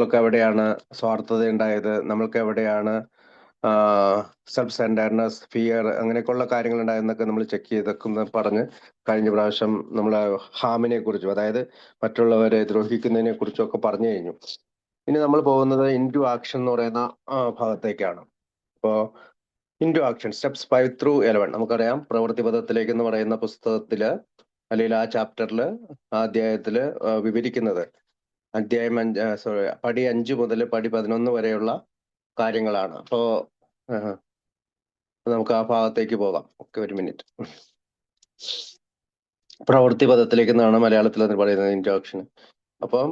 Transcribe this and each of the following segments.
നമ്മൾക്ക് എവിടെയാണ് സ്വാർത്ഥത ഉണ്ടായത്, നമ്മൾക്ക് എവിടെയാണ് സെൽഫ് സെന്റർനെസ്, ഫിയർ, അങ്ങനെയൊക്കെയുള്ള കാര്യങ്ങൾ ഉണ്ടായെന്നൊക്കെ നമ്മൾ ചെക്ക് ചെയ്തൊക്കെ പറഞ്ഞ് കഴിഞ്ഞ പ്രാവശ്യം നമ്മൾ ഹാമിനെ കുറിച്ചും, അതായത് മറ്റുള്ളവരെ ദ്രോഹിക്കുന്നതിനെ കുറിച്ചും ഒക്കെ പറഞ്ഞു കഴിഞ്ഞു. ഇനി നമ്മൾ പോകുന്നത് ഇൻടു ആക്ഷൻ എന്ന് പറയുന്ന ഭാഗത്തേക്കാണ്. അപ്പോൾ ഇൻടു ആക്ഷൻ സ്റ്റെപ്സ് 5 through 11 നമുക്കറിയാം. പ്രവൃത്തിപഥത്തിലേക്ക് എന്ന് പറയുന്ന പുസ്തകത്തില് അല്ലെങ്കിൽ ആ ചാപ്റ്ററില് ആ അധ്യായത്തില് വിവരിക്കുന്നത് അധ്യായം 5 പടി 5 മുതൽ പടി 11 വരെയുള്ള കാര്യങ്ങളാണ്. അപ്പോ നമുക്ക് ആ ഭാഗത്തേക്ക് പോകാം. ഓക്കെ, ഒരു മിനിറ്റ്. പ്രവൃത്തി പദത്തിലേക്ക് എന്നാണ് മലയാളത്തിൽ എന്ന് പറയുന്നത് ഇൻട്രോഡക്ഷൻ. അപ്പം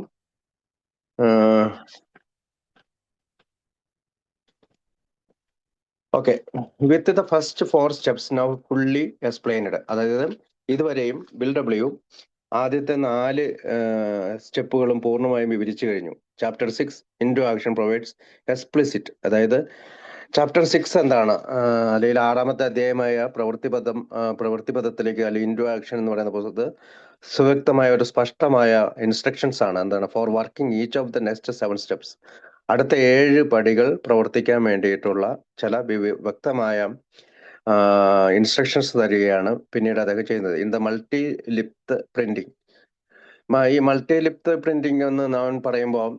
okay, with the first 4 steps now fully explained. അതായത് ഇതുവരെയും ബിൽഡബ്ല്യു ആദ്യത്തെ 4 സ്റ്റെപ്പുകളും പൂർണ്ണമായും വിവരിച്ചു കഴിഞ്ഞു. Chapter 6 into action provides explicit. അതായത് ചാപ്റ്റർ 6 എന്താണ്, അല്ലെങ്കിൽ 6ാമത്തെ അധ്യായമായ പ്രവൃത്തിപഥത്തിലേക്ക് അല്ലെങ്കിൽ ഇൻടു ആക്ഷൻ എന്ന് പറയുന്ന പുസ്തകത്ത് സുവ്യക്തമായ ഒരു സ്പഷ്ടമായ ഇൻസ്ട്രക്ഷൻസ് ആണ്. എന്താണ്? For working each of the next 7 steps. അടുത്ത 7 പടികൾ പ്രവർത്തിക്കാൻ വേണ്ടിയിട്ടുള്ള ചില വ്യക്തമായ ഇൻസ്ട്രക്ഷൻസ് തരികയാണ് പിന്നീട് അതൊക്കെ ചെയ്യുന്നത്. In the multi lift printing. ഈ മൾട്ടി ലിപ്ത് പ്രിന്റിംഗ് എന്ന് ഞാൻ പറയുമ്പോൾ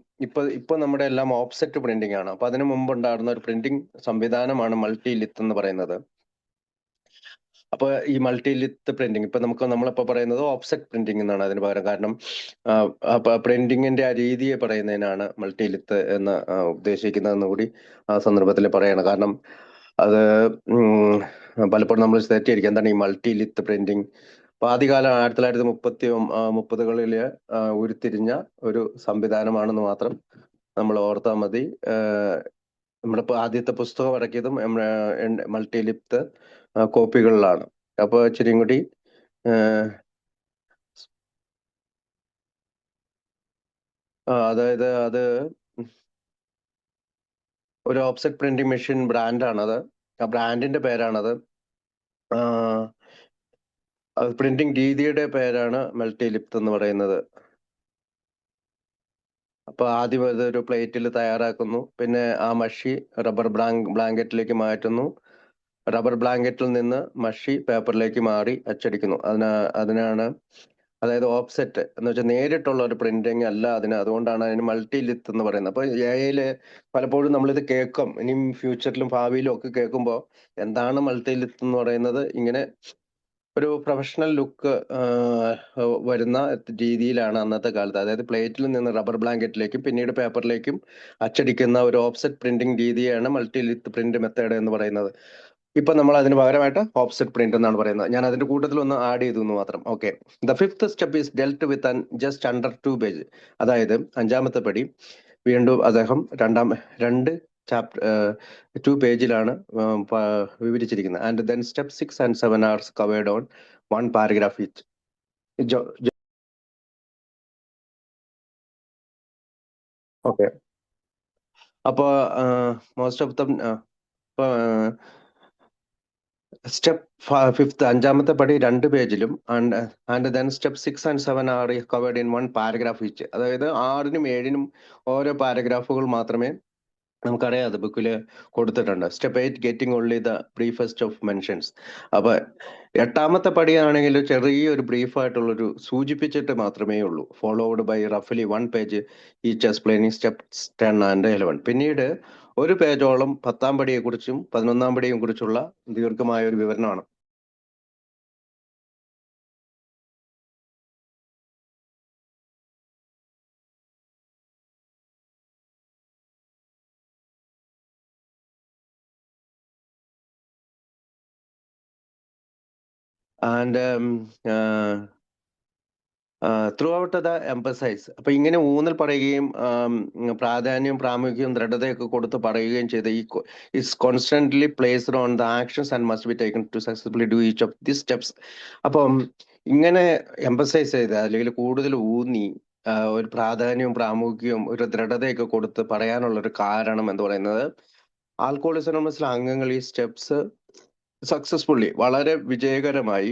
ഇപ്പൊ നമ്മുടെ എല്ലാം ഓഫ്സെറ്റ് പ്രിന്റിംഗ് ആണ്. അപ്പൊ അതിനു മുമ്പ് ഉണ്ടായിരുന്ന ഒരു പ്രിന്റിംഗ് സംവിധാനമാണ് മൾട്ടി ലിത്ത് എന്ന് പറയുന്നത്. അപ്പൊ ഈ മൾട്ടി ലിത്ത് പ്രിന്റിംഗ് നമ്മളിപ്പോ പറയുന്നത് ഓഫ്സെറ്റ് പ്രിന്റിംഗ് എന്നാണ് അതിന് പകരം. കാരണം പ്രിന്റിങ്ങിന്റെ ആ രീതിയെ പറയുന്നതിനാണ് മൾട്ടി ലിത്ത് എന്ന് ഉദ്ദേശിക്കുന്നതെന്ന് കൂടി ആ സന്ദർഭത്തിൽ പറയണം. കാരണം അത് പലപ്പോഴും നമ്മൾ തെറ്റിയിരിക്കും. എന്താണ് ഈ മൾട്ടി ലിത്ത് പ്രിന്റിംഗ്? അപ്പൊ ആദ്യകാലം 1930-കളില് ഉരുത്തിരിഞ്ഞ ഒരു സംവിധാനമാണെന്ന് മാത്രം നമ്മൾ ഓർത്താൽ മതി. നമ്മളിപ്പോ ആദ്യത്തെ പുസ്തകം ഇറക്കിയതും മൾട്ടി ലിപ്ത് കോപ്പികളിലാണ്. അപ്പൊ ഇച്ചിരിയും കൂടി അതായത് അത് ഒരു ഓഫ്സെറ്റ് പ്രിന്റിംഗ് മെഷീൻ ബ്രാൻഡാണത്. ആ ബ്രാൻഡിന്റെ പേരാണത്. പ്രിന്റിംഗ് രീതിയുടെ പേരാണ് മൾട്ടി ലിപ്ത് എന്ന് പറയുന്നത്. അപ്പൊ ആദ്യം അതൊരു പ്ലേറ്റിൽ തയ്യാറാക്കുന്നു, പിന്നെ ആ മഷി റബ്ബർ ബ്ലാങ്കറ്റിലേക്ക് മാറ്റുന്നു, റബ്ബർ ബ്ലാങ്കറ്റിൽ നിന്ന് മഷി പേപ്പറിലേക്ക് മാറി അച്ചടിക്കുന്നു. അതിനാണ് അതായത് ഓഫ്സെറ്റ് എന്ന് വെച്ചാൽ നേരിട്ടുള്ള ഒരു പ്രിന്റിങ് അല്ല അതുകൊണ്ടാണ് അതിന് മൾട്ടി ലിത്ത് എന്ന് പറയുന്നത്. അപ്പൊ എഐയില് പലപ്പോഴും നമ്മളിത് കേൾക്കും, ഇനിയും ഫ്യൂച്ചറിലും ഭാവിയിലും ഒക്കെ കേൾക്കുമ്പോൾ എന്താണ് മൾട്ടി ലിത്ത് എന്ന് പറയുന്നത്, ഇങ്ങനെ ഒരു പ്രൊഫഷണൽ ലുക്ക് വരുന്ന രീതിയിലാണ് അന്നത്തെ കാലത്ത്. അതായത് പ്ലേറ്റിൽ നിന്ന് റബ്ബർ ബ്ലാങ്കറ്റിലേക്കും പിന്നീട് പേപ്പറിലേക്കും അച്ചടിക്കുന്ന ഒരു ഓഫ്സെറ്റ് പ്രിന്റിംഗ് രീതിയാണ് മൾട്ടി ലിത്ത് പ്രിന്റ് മെത്തേഡ് എന്ന് പറയുന്നത്. ഇപ്പൊ നമ്മൾ അതിന് പകരമായിട്ട് ഓഫ്സെറ്റ് പ്രിന്റ് എന്നാണ് പറയുന്നത്. ഞാൻ അതിന്റെ കൂട്ടത്തിൽ ഒന്ന് ആഡ് ചെയ്തു എന്ന് മാത്രം. Okay, the 5th step is dealt with just under 2 pages. അതായത് 5ാമത്തെ പടി വീണ്ടും അദ്ദേഹം 2 പേജിലാണ് വിവരിച്ചിരിക്കുന്നത്. And then step 6 and 7 are covered on 1 paragraph each. Okay, അപ്പൊ most of the step 5th 5ാമത്തെ പടി 2 പേജിലും and then step 6 and 7 are covered in 1 paragraph each. അതായത് 6നും 7നും ഓരോ പാരഗ്രാഫുകൾ മാത്രമേ നമുക്കറിയാം അത് ബുക്കിൽ കൊടുത്തിട്ടുണ്ട്. Step 8 getting only the briefest of mentions. അപ്പൊ 8ാമത്തെ പടിയാണെങ്കിൽ ചെറിയൊരു ബ്രീഫായിട്ടുള്ളൊരു സൂചിപ്പിച്ചിട്ട് മാത്രമേ ഉള്ളൂ. ഫോളോഡ് ബൈ റഫ്ലി 1 page each explaining steps 10 and 11. പിന്നീട് 1 പേജോളം 10ാം പടിയെ കുറിച്ചും 11ാം പടിയെ കുറിച്ചുള്ള ദീർഘമായ ഒരു വിവരണമാണ്. And throughout the emphasise. അപ്പൊ ഇങ്ങനെ ഊന്നൽ പറയുകയും പ്രാമുഖ്യവും ദൃഢതയൊക്കെ കൊടുത്ത് പറയുകയും ചെയ്ത is constantly placed on the actions and must be taken to successfully do each of the steps. അപ്പം ഇങ്ങനെ എംപസൈസ് ചെയ്ത് അല്ലെങ്കിൽ കൂടുതൽ ഊന്നി ഒരു പ്രാമുഖ്യവും ഒരു ദൃഢതയൊക്കെ കൊടുത്ത് പറയാനുള്ള ഒരു കാരണം എന്ന് പറയുന്നത്, ആൽക്കഹോളിക്സ് അനോണിമസിലെ അംഗങ്ങൾ ഈ സ്റ്റെപ്സ് സക്സസ്ഫുള്ളി വളരെ വിജയകരമായി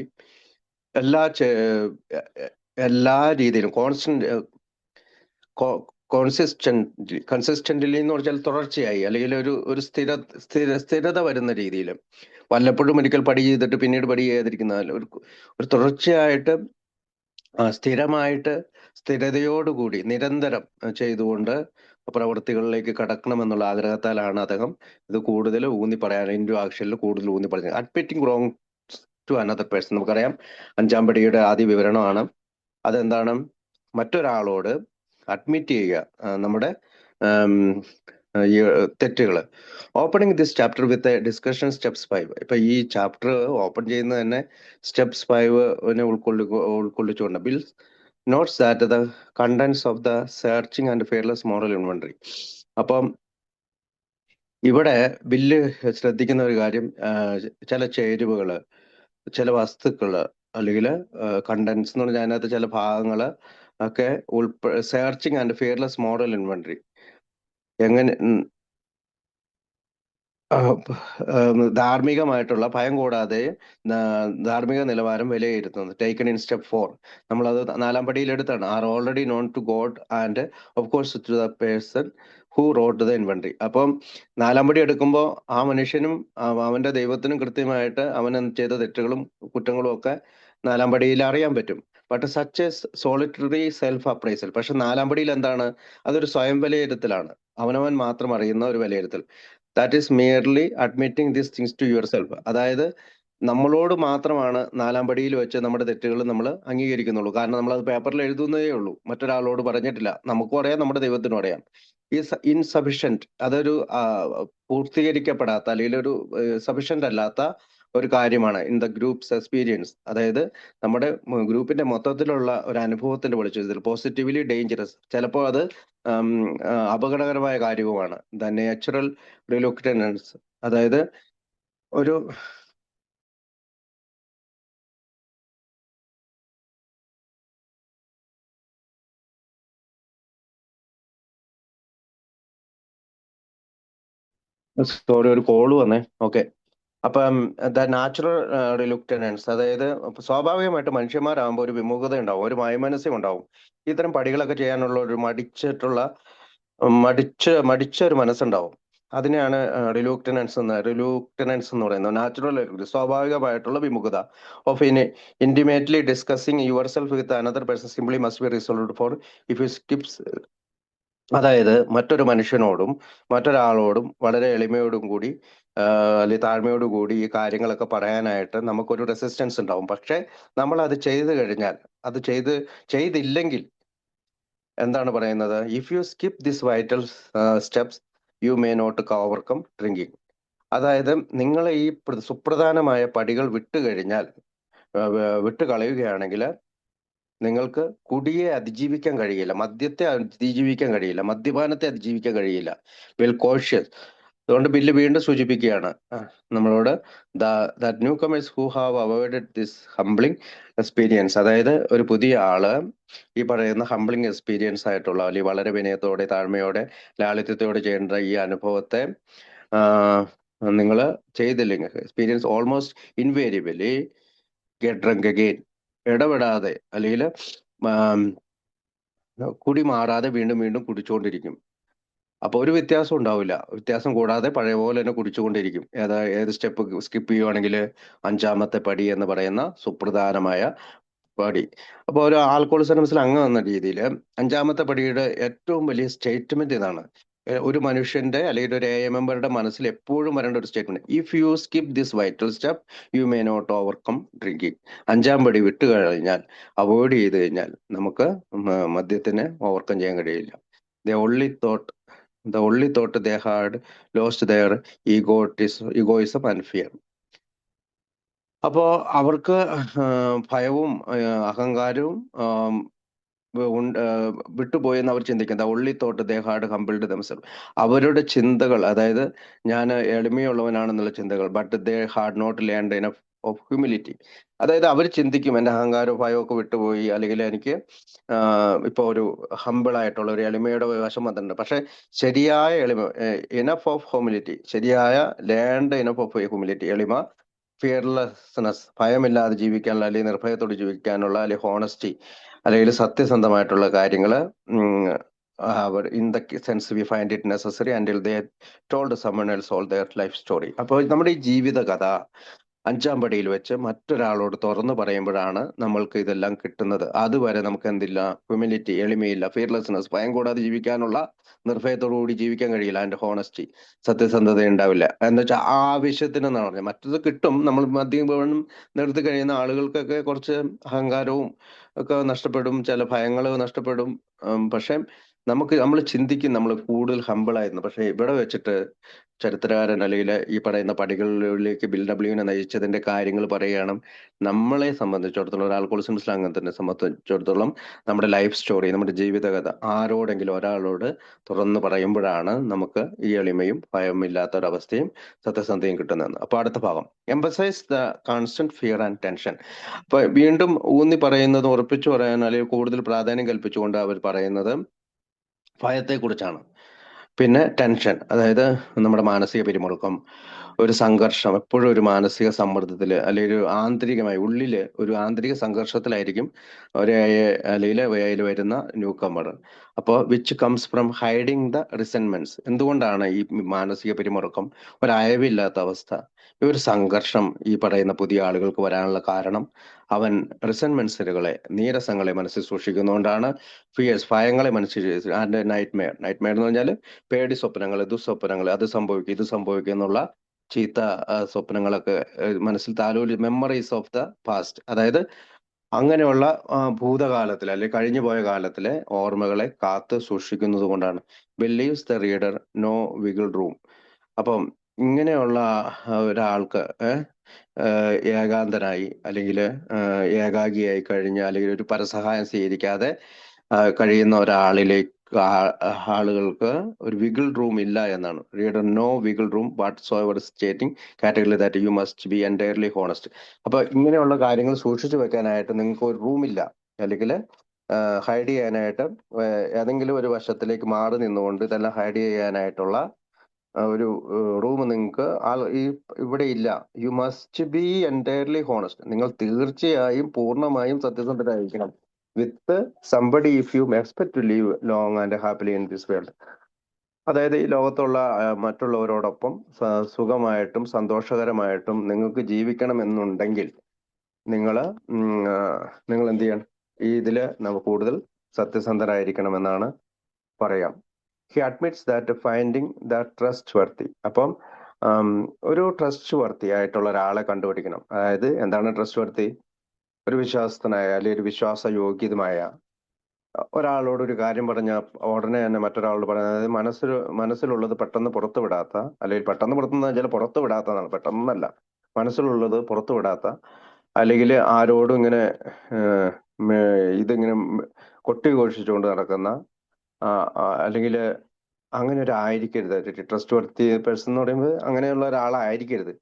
എല്ലാ രീതിയിലും കൺസിസ്റ്റന്റ്ലി എന്ന് പറഞ്ഞാൽ തുടർച്ചയായി, അല്ലെങ്കിൽ ഒരു സ്ഥിരത വരുന്ന രീതിയിൽ. വല്ലപ്പോഴും ഒരിക്കൽ പടി ചെയ്തിട്ട് പിന്നീട് പടി ചെയ്യാതിരിക്കുന്ന ഒരു തുടർച്ചയായിട്ട് സ്ഥിരമായിട്ട് സ്ഥിരതയോടുകൂടി നിരന്തരം ചെയ്തുകൊണ്ട് പ്രവൃത്തികളിലേക്ക് കടക്കണമെന്നുള്ള ആഗ്രഹത്താലാണ് അദ്ദേഹം ഇത് കൂടുതൽ ഊന്നി പറയാൻ, ഇൻഡു ആക്ഷനിൽ കൂടുതൽ ഊന്നി പറഞ്ഞത്. Admitting wrong to another person, നമുക്കറിയാം 5-ാം പടിയുടെ ആദ്യ വിവരണമാണ്. അതെന്താണ്? മറ്റൊരാളോട് അഡ്മിറ്റ് ചെയ്യുക നമ്മുടെ തെറ്റുകൾ. Opening this chapter with discussion steps 5. ഇപ്പൊ ഈ ചാപ്റ്റർ ഓപ്പൺ ചെയ്യുന്നത് തന്നെ സ്റ്റെപ്സ് 5 ഉൾക്കൊള്ളിച്ചുകൊണ്ട്. Bill notes that the contents of the searching and fearless moral inventory. അപ്പം ഇവിടെ ബില്ല് ശ്രദ്ധിക്കുന്ന ഒരു കാര്യം, ചില ചേരുവകള്, ചില വസ്തുക്കള്, അല്ലെങ്കിൽ കണ്ടന്റ്സ് എന്ന് പറഞ്ഞാൽ അതിനകത്ത് ചില ഭാഗങ്ങള് ഒക്കെ searching and fearless moral inventory എങ്ങനെ ധാർമ്മികമായിട്ടുള്ള ഭയം കൂടാതെ ധാർമ്മിക നിലവാരം വിലയിരുത്തുന്നത്. Taken in step 4. നമ്മളത് 4-ാം പടിയിൽ എടുത്താണ്. Are already known to God and of course to the person who wrote the inventory. അപ്പം 4-ാം പടി എടുക്കുമ്പോൾ ആ മനുഷ്യനും അവന്റെ ദൈവത്തിനും കൃത്യമായിട്ട് അവൻ ചെയ്ത തെറ്റുകളും കുറ്റങ്ങളും ഒക്കെ 4-ാം പടിയിൽ അറിയാൻ പറ്റും. But such as solitary self appraisal. പക്ഷെ 4-ാം പടിയിൽ എന്താണ്? അതൊരു സ്വയം വിലയിരുത്തലാണ്, അവനവൻ മാത്രം അറിയുന്ന ഒരു വിലയിരുത്തൽ. That is merely admitting these things to yourself. അതായത് നമ്മളോട് മാത്രമാണ് 4-ാം പടിയിൽ വെച്ച് നമ്മുടെ തെറ്റുകൾ നമ്മൾ അംഗീകരിക്കുന്നുള്ളൂ. കാരണം നമ്മൾ അത് പേപ്പറിൽ എഴുതുന്നതേ ഉള്ളൂ, മറ്റൊരാളോട് പറഞ്ഞിട്ടില്ല. നമുക്കും അറിയാം, നമ്മുടെ ദൈവത്തിനും അറിയാം. ഈസ് ഇൻസഫിഷ്യന്റ്, അതൊരു പൂർത്തീകരിക്കപ്പെടാത്ത അല്ലെങ്കിൽ ഒരു സഫിഷ്യന്റ് അല്ലാത്ത ഒരു കാര്യമാണ് ഇൻ ദ ഗ്രൂപ്പ്സ് എക്സ്പീരിയൻസ്. അതായത് നമ്മുടെ ഗ്രൂപ്പിന്റെ മൊത്തത്തിലുള്ള ഒരു അനുഭവത്തിന്റെ വെളിച്ചത്തിൽ പോസിറ്റീവ്ലി ഡേഞ്ചറസ്, ചിലപ്പോൾ അത് അപകടകരമായ കാര്യവുമാണ്. ദ നാച്ചുറൽ റിലുക്റ്റൻസ്, അതായത് ഒരു സോറി, ഒരു കോള് വന്നേ. ഓക്കെ. അപ്പം ദ നാച്ചുറൽ റിലുക്റ്റനൻസ്, അതായത് സ്വാഭാവികമായിട്ട് മനുഷ്യന്മാരാകുമ്പോൾ ഒരു വിമുഖത ഉണ്ടാവും, ഒരു മയമനസ്യം ഉണ്ടാവും. ഇത്തരം പടികളൊക്കെ ചെയ്യാനുള്ള ഒരു മടിച്ച ഒരു മനസ്സുണ്ടാവും. അതിനെയാണ് റിലൂക്റ്റനൻസ് എന്ന് പറയുന്നത്. നാച്ചുറൽ, സ്വാഭാവികമായിട്ടുള്ള വിമുഖത of intimately discussing yourself with another person simply must be resolved for if you skips. അതായത് മറ്റൊരു മനുഷ്യനോടും മറ്റൊരാളോടും വളരെ എളിമയോടും കൂടി അല്ലെങ്കിൽ താഴ്മയോടും കൂടി ഈ കാര്യങ്ങളൊക്കെ പറയാനായിട്ട് നമുക്കൊരു റെസിസ്റ്റൻസ് ഉണ്ടാവും. പക്ഷെ നമ്മൾ അത് ചെയ്തു കഴിഞ്ഞാൽ, അത് ചെയ്തില്ലെങ്കിൽ എന്താണ് പറയുന്നത്? If you skip this vital steps you may not overcome drinking. അതായത് നിങ്ങൾ ഈ സുപ്രധാനമായ പടികൾ വിട്ടു കളയുകയാണെങ്കിൽ നിങ്ങൾക്ക് കുടിയെ അതിജീവിക്കാൻ കഴിയില്ല, മദ്യത്തെ അതിജീവിക്കാൻ കഴിയില്ല, മദ്യപാനത്തെ അതിജീവിക്കാൻ കഴിയില്ല. Well cautious. അതുകൊണ്ട് ബില്ല് വീണ്ടും സൂചിപ്പിക്കുകയാണ് നമ്മളോട്, that newcomers who have avoided this humbling experience. അതായത് ഒരു പുതിയ ആള് ഈ പറയുന്ന ഹംബ്ലിംഗ് എക്സ്പീരിയൻസ് ആയിട്ടുള്ള, അല്ലെങ്കിൽ വളരെ വിനയത്തോടെ താഴ്മയോടെ ലാളിത്യത്തോടെ ചെയ്യേണ്ട ഈ അനുഭവത്തെ നിങ്ങൾ ചെയ്തില്ലെങ്കിൽ, experience almost invariably get drunk again. ഇടപെടാതെ അല്ലെങ്കിൽ കുടി മാറാതെ വീണ്ടും വീണ്ടും കുടിച്ചുകൊണ്ടിരിക്കും. അപ്പൊ ഒരു വ്യത്യാസം ഉണ്ടാവില്ല, വ്യത്യാസം കൂടാതെ പഴയ പോലെ തന്നെ കുടിച്ചുകൊണ്ടിരിക്കും. ഏത് സ്റ്റെപ്പ് സ്കിപ്പ് ചെയ്യുവാണെങ്കിൽ 5-ാമത്തെ പടി എന്ന് പറയുന്ന സുപ്രധാനമായ പടി. അപ്പൊ ഒരു ആൽക്കോളിസംസിൽ അങ്ങ് വന്ന രീതിയിൽ 5-ാമത്തെ പടിയുടെ ഏറ്റവും വലിയ സ്റ്റേറ്റ്മെന്റ് ഇതാണ്. ഒരു മനുഷ്യന്റെ അല്ലെങ്കിൽ ഒരു AA മെമ്പറുടെ മനസ്സിൽ എപ്പോഴും വരേണ്ട ഒരു statement: if you skip this vital step you may not overcome drinking. 5-ാം പടി വിട്ടു കഴിഞ്ഞാൽ, അവോയ്ഡ് ചെയ്ത് കഴിഞ്ഞാൽ നമുക്ക് മദ്യത്തിനെ ഓവർകം ചെയ്യാൻ കഴിയില്ല. The only thought they had lost their egoism and fear. അപ്പോ അവർക്ക് ഭയവും അഹങ്കാരവും വിട്ടുപോയെന്ന് അവർ ചിന്തിക്കുന്നത്. Only thought they had humbled themselves. അവരുടെ ചിന്തകൾ, അതായത് ഞാൻ എളിമയുള്ളവനാണെന്നുള്ള ചിന്തകൾ. But they had not learned enough of humility. അതായത് അവർ ചിന്തിക്കും എൻ്റെ അഹങ്കാരവും ഭയമൊക്കെ വിട്ടുപോയി, അല്ലെങ്കിൽ എനിക്ക് ഇപ്പൊ ഒരു ഹംബിൾ ആയിട്ടുള്ള ഒരു എളിമയുടെ വശം വന്നിട്ടുണ്ട്. പക്ഷെ ശരിയായ എളിമ, ഇനഫ് ഓഫ് ഹ്യൂമിലിറ്റി, ശരിയായ ലേൺഡ് ഇനഫ് ഓഫ് ഹ്യൂമിലിറ്റി, എളിമ, ഫിയർലെസ്നെസ്, ഭയമില്ലാതെ ജീവിക്കാനുള്ള, അല്ലെങ്കിൽ നിർഭയത്തോട് ജീവിക്കാനുള്ള, അല്ലെങ്കിൽ ഹോണസ്റ്റി, അല്ലെങ്കിൽ സത്യസന്ധമായിട്ടുള്ള കാര്യങ്ങൾ in the sense we find it necessary until they told someone else all their life story. അപ്പോൾ നമ്മുടെ ഈ ജീവിത കഥ 5-ാം പടിയിൽ വെച്ച് മറ്റൊരാളോട് തുറന്നു പറയുമ്പോഴാണ് നമ്മൾക്ക് ഇതെല്ലാം കിട്ടുന്നത്. അതുവരെ നമുക്ക് എന്തില്ല, ഹ്യൂമിലിറ്റി, എളിമയില്ല, ഫിയർലെസ്നെസ്, ഭയം കൂടാതെ ജീവിക്കാനുള്ള നിർഭയത്തോടുകൂടി ജീവിക്കാൻ കഴിയില്ല. അതിന്റെ ഹോണസ്റ്റി, സത്യസന്ധത ഉണ്ടാവില്ല. എന്ന് വെച്ചാൽ ആവശ്യത്തിനെന്നാണ് പറഞ്ഞത്. മറ്റത് കിട്ടും, നമ്മൾ മദ്യം നിർത്തി കഴിയുന്ന ആളുകൾക്കൊക്കെ കുറച്ച് അഹങ്കാരവും ഒക്കെ നഷ്ടപ്പെടും, ചില ഭയങ്ങൾ നഷ്ടപ്പെടും. പക്ഷെ നമ്മൾ ചിന്തിക്കും നമ്മൾ കൂടുതൽ ഹമ്പിൾ ആയിരുന്നു. പക്ഷെ ഇവിടെ വെച്ചിട്ട് ചരിത്രകാരൻ അല്ലെങ്കിൽ ഈ പറയുന്ന പടികളിലേക്ക് ബിൽ ഡബ്ല്യുവിനെ നയിച്ചതിന്റെ കാര്യങ്ങൾ പറയുകയാണ്. നമ്മളെ സംബന്ധിച്ചിടത്തോളം, ഒരു ആൽക്കോളിസം സംഘത്തിനെ സംബന്ധിച്ചിടത്തോളം നമ്മുടെ ലൈഫ് സ്റ്റോറി, നമ്മുടെ ജീവിതകഥ ആരോടെങ്കിലും ഒരാളോട് തുറന്നു പറയുമ്പോഴാണ് നമുക്ക് ഈ എളിമയും ഭയമില്ലാത്ത ഒരവസ്ഥയും സത്യസന്ധതയും കിട്ടുന്നതെന്ന്. അപ്പൊ അടുത്ത ഭാഗം, emphasise the constant fear and tension. അപ്പൊ വീണ്ടും ഊന്നി പറയുന്നത്, ഉറപ്പിച്ചു പറയാൻ അല്ലെങ്കിൽ കൂടുതൽ പ്രാധാന്യം കൽപ്പിച്ചുകൊണ്ട് അവർ പറയുന്നത് ഭയത്തെക്കുറിച്ചാണ്. പിന്നെ ടെൻഷൻ, അതായത് നമ്മുടെ മാനസിക പിരിമുറുക്കം, ഒരു സംഘർഷം, എപ്പോഴും ഒരു മാനസിക സമ്മർദ്ദത്തിൽ അല്ലെങ്കിൽ ഒരു ആന്തരികമായി ഉള്ളില് ഒരു ആന്തരിക സംഘർഷത്തിലായിരിക്കും ഒരു അല്ലെങ്കിൽ വരുന്ന ന്യൂ കമ്മർ. അപ്പോൾ which comes from hiding the resentments. എന്തുകൊണ്ടാണ് ഈ മാനസിക പിരിമുറുക്കം, ഒരു അയവില്ലാത്ത അവസ്ഥ, ഈ ഒരു സംഘർഷം ഈ പറയുന്ന പുതിയ ആളുകൾക്ക് വരാനുള്ള കാരണം? അവൻ റിസെന്റ്മെന്റ്സുകളെ, നീരസങ്ങളെ മനസ്സിൽ സൂക്ഷിക്കുന്നതുകൊണ്ടാണ്. ഫിയേഴ്സ്, ഭയങ്ങളെ മനസ്സിൽ, ആൻഡ് നൈറ്റ്മെയർ. നൈറ്റ്മെയർ എന്ന് പറഞ്ഞാൽ പേടി സ്വപ്നങ്ങൾ, ദുസ്വപ്നങ്ങൾ, അത് സംഭവിക്കും ഇത് സംഭവിക്കും എന്നുള്ള ചീത്ത സ്വപ്നങ്ങളൊക്കെ മനസ്സിൽ താലോലി, മെമ്മറീസ് ഓഫ് ദ പാസ്റ്റ്, അതായത് അങ്ങനെയുള്ള ഭൂതകാലത്തിൽ അല്ലെങ്കിൽ കഴിഞ്ഞു പോയ കാലത്തിലെ ഓർമ്മകളെ കാത്ത് സൂക്ഷിക്കുന്നത് കൊണ്ടാണ്. Believes the reader no wiggle room. അപ്പം ഇങ്ങനെയുള്ള ഒരാൾക്ക് ഏകാന്തനായി അല്ലെങ്കിൽ ഏകാഗിയായി കഴിഞ്ഞ അല്ലെങ്കിൽ ഒരു പരസഹായം സ്വീകരിക്കാതെ കഴിയുന്ന ഒരാളിലേക്ക് ആളുകൾക്ക് ഒരു വിഗിൾ റൂം ഇല്ല എന്നാണ്. Reader no wiggle room whatsoever stating category that you must be entirely honest. അപ്പൊ ഇങ്ങനെയുള്ള കാര്യങ്ങൾ സൂക്ഷിച്ചു വെക്കാനായിട്ട് നിങ്ങൾക്ക് ഒരു റൂമില്ല, അല്ലെങ്കിൽ ഹൈഡ് ചെയ്യാനായിട്ട് ഏതെങ്കിലും ഒരു വശത്തിലേക്ക് മാറി നിന്നുകൊണ്ട് ഇതെല്ലാം ഹൈഡ് ചെയ്യാനായിട്ടുള്ള ഒരു റൂം നിങ്ങൾക്ക് ഇവിടെ ഇല്ല. You must be entirely honest. നിങ്ങൾ തീർച്ചയായും പൂർണ്ണമായും സത്യസന്ധരായിരിക്കണം. With somebody if you expect to live long and happily in this world. അതായത് ഈ ലോകത്തുള്ള മറ്റുള്ളവരോടൊപ്പം സുഖമായിട്ടും സന്തോഷകരമായിട്ടും നിങ്ങൾക്ക് ജീവിക്കണം എന്നുണ്ടെങ്കിൽ നിങ്ങൾ എന്ത് ചെയ്യണം? ഈ ഇതില് നമുക്ക് കൂടുതൽ സത്യസന്ധരായിരിക്കണമെന്നാണ് പറയാം. He admits that finding the trustworthy. അപ്പം ഒരു ട്രസ്റ്റ് വർത്തി ആയിട്ടുള്ള ഒരാളെ കണ്ടുപിടിക്കണം. അതായത് എന്താണ് ട്രസ്റ്റ് വർത്തി? ഒരു വിശ്വാസത്തിനായ അല്ലെങ്കിൽ ഒരു വിശ്വാസയോഗ്യമായ ഒരാളോട് ഒരു കാര്യം പറഞ്ഞ ഉടനെ തന്നെ മറ്റൊരാളോട് പറയുന്നത്, അതായത് മനസ്സിലുള്ളത് പെട്ടെന്ന് പുറത്തു വിടാത്ത, അല്ലെങ്കിൽ പെട്ടെന്ന് പുറത്തുനിന്ന് പുറത്തു വിടാത്തതാണ്, പെട്ടെന്നല്ല, മനസ്സിലുള്ളത് പുറത്തു വിടാത്ത, അല്ലെങ്കിൽ ആരോടും ഇങ്ങനെ ഇതിങ്ങനെ കൊട്ടിഘോഷിച്ചുകൊണ്ട് നടക്കുന്ന, അല്ലെങ്കിൽ അങ്ങനെ ഒരു ആയിരിക്കരുത്. ട്രസ്റ്റ് വർത്തി പേഴ്സൺ എന്ന് പറയുമ്പോൾ അങ്ങനെയുള്ള ഒരാളായിരിക്കരുത്.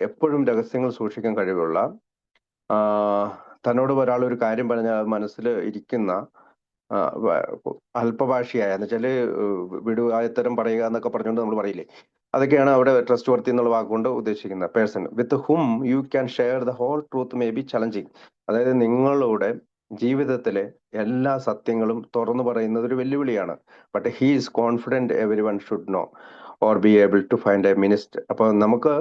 എപ്പോഴും രഹസ്യങ്ങൾ സൂക്ഷിക്കാൻ കഴിവുള്ള, തന്നോട് ഒരാൾ ഒരു കാര്യം പറഞ്ഞാൽ മനസ്സിൽ ഇരിക്കുന്ന, അല്പഭാഷിയായ, എന്ന് വെച്ചാല് വിടുവായത്തരം പറയുക എന്നൊക്കെ പറഞ്ഞുകൊണ്ട് നമ്മൾ പറയില്ലേ, അതൊക്കെയാണ് അവിടെ ട്രസ്റ്റ് വർത്തി എന്നുള്ള വാക്കുകൊണ്ട് ഉദ്ദേശിക്കുന്ന person. With whom you can share the whole truth may be challenging. അതായത് നിങ്ങളുടെ ജീവിതത്തിലെ എല്ലാ സത്യങ്ങളും തുറന്നു പറയുന്നത് ഒരു വെല്ലുവിളിയാണ്. But he is confident everyone should know or be able to find a minister. അപ്പൊ നമുക്ക്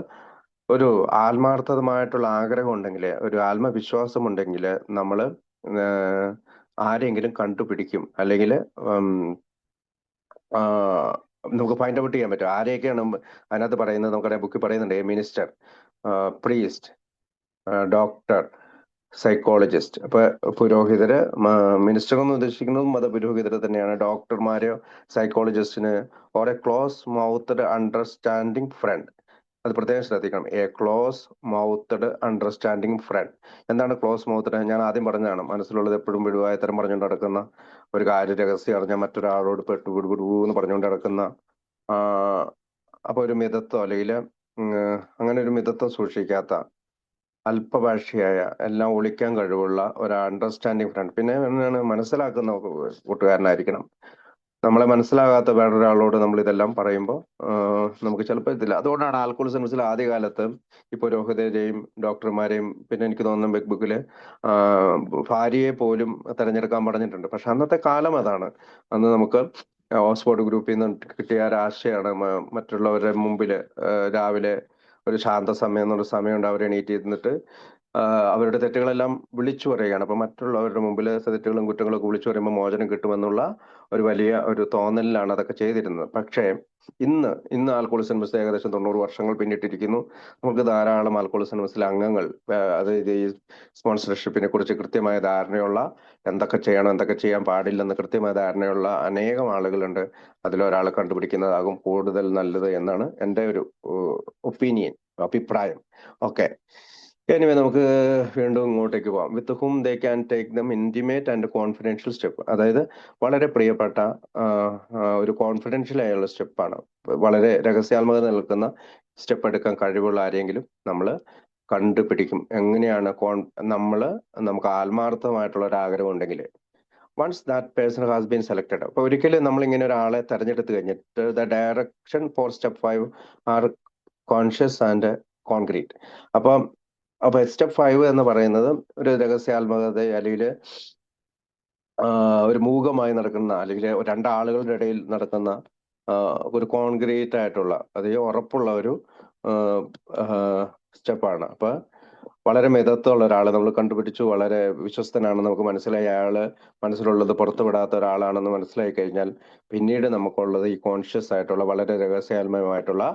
ഒരു ആത്മാർത്ഥമായിട്ടുള്ള ആഗ്രഹം ഉണ്ടെങ്കിൽ, ഒരു ആത്മവിശ്വാസം ഉണ്ടെങ്കിൽ, നമ്മൾ ആരെങ്കിലും കണ്ടുപിടിക്കും, അല്ലെങ്കിൽ നമുക്ക് ഫൈൻഡ് ഔട്ട് ചെയ്യാൻ പറ്റും ആരെയൊക്കെയാണ് അതിനകത്ത് പറയുന്നത്. നമുക്കറിയാം, ബുക്കിൽ പറയുന്നുണ്ട്, മിനിസ്റ്റർ, പ്രീസ്റ്റ്, ഡോക്ടർ, സൈക്കോളജിസ്റ്റ്. അപ്പൊ പുരോഹിതര്, മിനിസ്റ്റർ എന്ന് ഉദ്ദേശിക്കുന്നത് മതപുരോഹിതരെ തന്നെയാണ്. ഡോക്ടർമാര്, സൈക്കോളജിസ്റ്റിന്, or a close mouthed understanding friend. അത് പ്രത്യേകം ശ്രദ്ധിക്കണം. A close mouthed understanding friend. എന്താണ് ക്ലോസ് മൗത്ത്ഡ്? ഞാൻ ആദ്യം പറഞ്ഞതാണ്, മനസ്സിലുള്ളത് എപ്പോഴും വിടുവായത്തരം പറഞ്ഞുകൊണ്ട് നടക്കുന്ന, ഒരു കാര്യം രഹസ്യം അറിഞ്ഞാൽ മറ്റൊരാളോട് എന്ന് പറഞ്ഞുകൊണ്ട് നടക്കുന്ന, അപ്പൊ ഒരു മിതത്വം, അല്ലെങ്കിൽ അങ്ങനെ ഒരു മിതത്വം സൂക്ഷിക്കാത്ത, അല്പഭാഷിയായ, എല്ലാം ഒളിക്കാൻ കഴിവുള്ള ഒരു അണ്ടർസ്റ്റാൻഡിങ് ഫ്രണ്ട്. പിന്നെ എന്താണ്, മനസ്സിലാക്കുന്ന കൂട്ടുകാരനായിരിക്കണം. നമ്മളെ മനസ്സിലാകാത്ത വേറൊരാളോട് നമ്മൾ ഇതെല്ലാം പറയുമ്പോൾ നമുക്ക് ചിലപ്പോൾ ഇതില്ല. അതുകൊണ്ടാണ് ആൽക്കോളിസംസിൽ ആദ്യകാലത്ത് ഈ പുരോഹിതരെയും ഡോക്ടർമാരെയും പിന്നെ എനിക്ക് തോന്നുന്നു ബിഗ് ബുക്കില് ഭാര്യയെ പോലും തെരഞ്ഞെടുക്കാൻ പറഞ്ഞിട്ടുണ്ട്. പക്ഷെ അന്നത്തെ കാലം അതാണ്. അന്ന് നമുക്ക് ഓക്സ്ഫോർഡ് ഗ്രൂപ്പിൽ നിന്ന് കിട്ടിയ ഒരാശയാണ് മറ്റുള്ളവരുടെ മുമ്പിൽ രാവിലെ ഒരു ശാന്ത സമയം എന്നുള്ള സമയമുണ്ട്. അവർ എണീറ്റ് ഇരുന്നിട്ട് അവരുടെ തെറ്റുകളെല്ലാം വിളിച്ചു പറയുകയാണ്. അപ്പൊ മറ്റുള്ളവരുടെ മുമ്പിൽ തെറ്റുകളും കുറ്റങ്ങളും ഒക്കെ വിളിച്ചു പറയുമ്പോൾ മോചനം കിട്ടുമെന്നുള്ള ഒരു വലിയ ഒരു തോന്നലിലാണ് അതൊക്കെ ചെയ്തിരുന്നത്. പക്ഷേ ഇന്ന് ആൽക്കോളിസം മിസ് ഏകദേശം 90 വർഷങ്ങൾ പിന്നിട്ടിരിക്കുന്നു. നമുക്ക് ധാരാളം ആൽക്കോളിസം മിസ്സിലെ അംഗങ്ങൾ അതായത് ഈ സ്പോൺസർഷിപ്പിനെ കുറിച്ച് കൃത്യമായ ധാരണയുള്ള, എന്തൊക്കെ ചെയ്യണം എന്തൊക്കെ ചെയ്യാൻ പാടില്ലെന്ന് കൃത്യമായ ധാരണയുള്ള അനേകം ആളുകളുണ്ട്. അതിലൊരാളെ കണ്ടുപിടിക്കുന്നതാകും കൂടുതൽ നല്ലത് എന്നാണ് എൻ്റെ ഒരു ഒപ്പീനിയൻ, അഭിപ്രായം. ഓക്കെ, എനിവേ നമുക്ക് വീണ്ടും ഇങ്ങോട്ടേക്ക് പോവാം. With whom they can take them intimate and confidential step. അതായത് വളരെ പ്രിയപ്പെട്ട ഒരു കോൺഫിഡൻഷ്യൽ ആയുള്ള സ്റ്റെപ്പാണ്. വളരെ രഹസ്യാത്മകത നിൽക്കുന്ന സ്റ്റെപ്പ് എടുക്കാൻ കഴിവുള്ള ആരെങ്കിലും നമ്മൾ കണ്ടുപിടിക്കും. എങ്ങനെയാണ് നമുക്ക് ആത്മാർത്ഥമായിട്ടുള്ള ഒരു ആഗ്രഹം ഉണ്ടെങ്കിൽ once that person has been selected. അപ്പൊ ഒരിക്കലും നമ്മൾ ഇങ്ങനെ ഒരാളെ തെരഞ്ഞെടുത്ത് കഴിഞ്ഞിട്ട് the direction for step 5 are conscious and concrete. അപ്പൊ സ്റ്റെപ്പ് 5 എന്ന് പറയുന്നത് ഒരു രഹസ്യാത്മകത അല്ലെങ്കിൽ ഒരു മൂകമായി നടക്കുന്ന അല്ലെങ്കിൽ രണ്ടാളുകളുടെ ഇടയിൽ നടക്കുന്ന ഒരു കോൺക്രീറ്റ് ആയിട്ടുള്ള അധികം ഉറപ്പുള്ള ഒരു സ്റ്റെപ്പാണ്. അപ്പൊ വളരെ മിതത്വമുള്ള ഒരാളെ നമ്മൾ കണ്ടുപിടിച്ചു, വളരെ വിശ്വസ്തനാണെന്ന് നമുക്ക് മനസ്സിലായി, അയാള് മനസ്സിലുള്ളത് പുറത്തുവിടാത്ത ഒരാളാണെന്ന് മനസ്സിലായി കഴിഞ്ഞാൽ പിന്നീട് നമുക്കുള്ളത് ഈ കോൺഷ്യസ് ആയിട്ടുള്ള വളരെ രഹസ്യാത്മകമായിട്ടുള്ള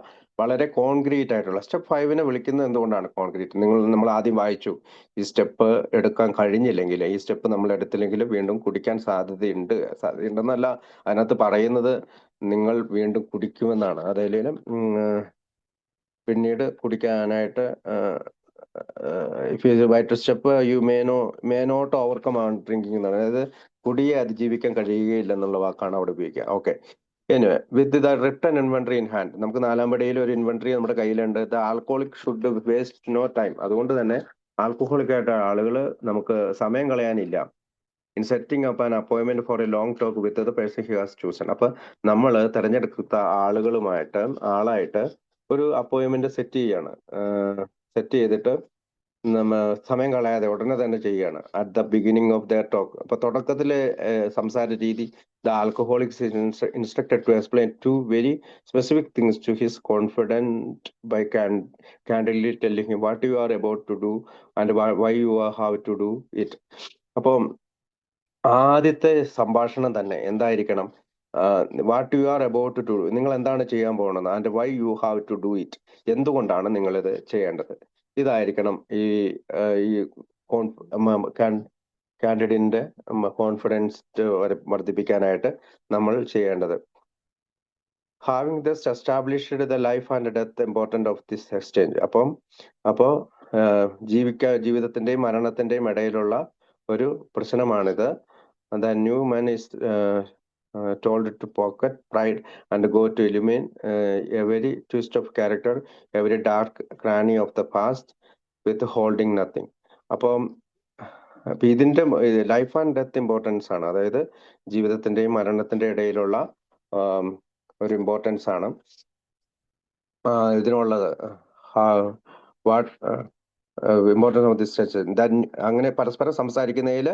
വളരെ കോൺക്രീറ്റ് ആയിട്ടുള്ള സ്റ്റെപ്പ് 5നെ വിളിക്കുന്നത് എന്തുകൊണ്ടാണ് കോൺക്രീറ്റ്? നമ്മൾ ആദ്യം വായിച്ചു, ഈ സ്റ്റെപ്പ് എടുക്കാൻ കഴിഞ്ഞില്ലെങ്കിൽ, ഈ സ്റ്റെപ്പ് നമ്മൾ എടുത്തില്ലെങ്കിൽ വീണ്ടും കുടിക്കാൻ സാധ്യതയുണ്ടെന്നല്ല അതിനകത്ത് പറയുന്നത്, നിങ്ങൾ വീണ്ടും കുടിക്കുമെന്നാണ്. അതായാലും പിന്നീട് കുടിക്കാനായിട്ട് if you bite step you may not overcome on drinking എന്നാണ്. അതായത് കുടിയെ അതിജീവിക്കാൻ കഴിയുകയില്ല എന്നുള്ള വാക്കാണ് അവിടെ ഉപയോഗിക്കുക. Okay, anyway with the written inventory in hand, നമുക്ക് 4-ാം പടിയിൽ ഒരു ഇൻവെന്ററി നമ്മുടെ കയ്യിലുണ്ട്. The alcoholic should waste no time. അതുകൊണ്ട് തന്നെ ആൽക്കഹോളിക് ആയിട്ട് ആളുകൾ നമുക്ക് സമയം കളയാനില്ല. In setting up an appointment for a long talk with the person he has chosen. അപ്പൊ നമ്മൾ തെരഞ്ഞെടുത്ത ആളായിട്ട് ഒരു അപ്പോയിന്റ്മെന്റ് സെറ്റ് ചെയ്യാണ്. സെറ്റ് ചെയ്തിട്ട് സമയം കളയാതെ ഉടനെ തന്നെ ചെയ്യുകയാണ്. At the beginning of their talk. അപ്പൊ തുടക്കത്തിലെ സംസാര രീതി, the alcoholics instructed to explain 2 very specific things to his confidant by candidly telling him what you are about to do and why you have to do it. അപ്പം ആദ്യത്തെ സംഭാഷണം തന്നെ എന്തായിരിക്കണം? What you are about to do, നിങ്ങൾ എന്താണ് ചെയ്യാൻ പോകുന്നത്, and why you have to do it, എന്തുകൊണ്ടാണ് നിങ്ങൾ ഇത് ചെയ്യേണ്ടത്. ഇതായിരിക്കണം ഈ കാൻഡിഡേറ്റിന്റെ കോൺഫിഡൻസ് വർദ്ധിപ്പിക്കാനായിട്ട് നമ്മൾ ചെയ്യേണ്ടത്. Having thus established the life and death important of this exchange. അപ്പോ ജീവിതത്തിന്റെയും മരണത്തിന്റെയും ഇടയിലുള്ള ഒരു പ്രശ്നമാണിത്. The new man is told to pocket pride and go to eliminate every twist of character, every dark cranny of the past, withholding nothing. അപ്പം ഇതിന്റെ life and death importance ആണ്. അതായത് ജീവിതത്തിന്റെയും മരണത്തിന്റെ ഇടയിലുള്ള ഒരു ഇമ്പോർട്ടൻസ് ആണ് ഇതിനുള്ളത്. What importance of this. അങ്ങനെ പരസ്പരം സംസാരിക്കുന്നതിൽ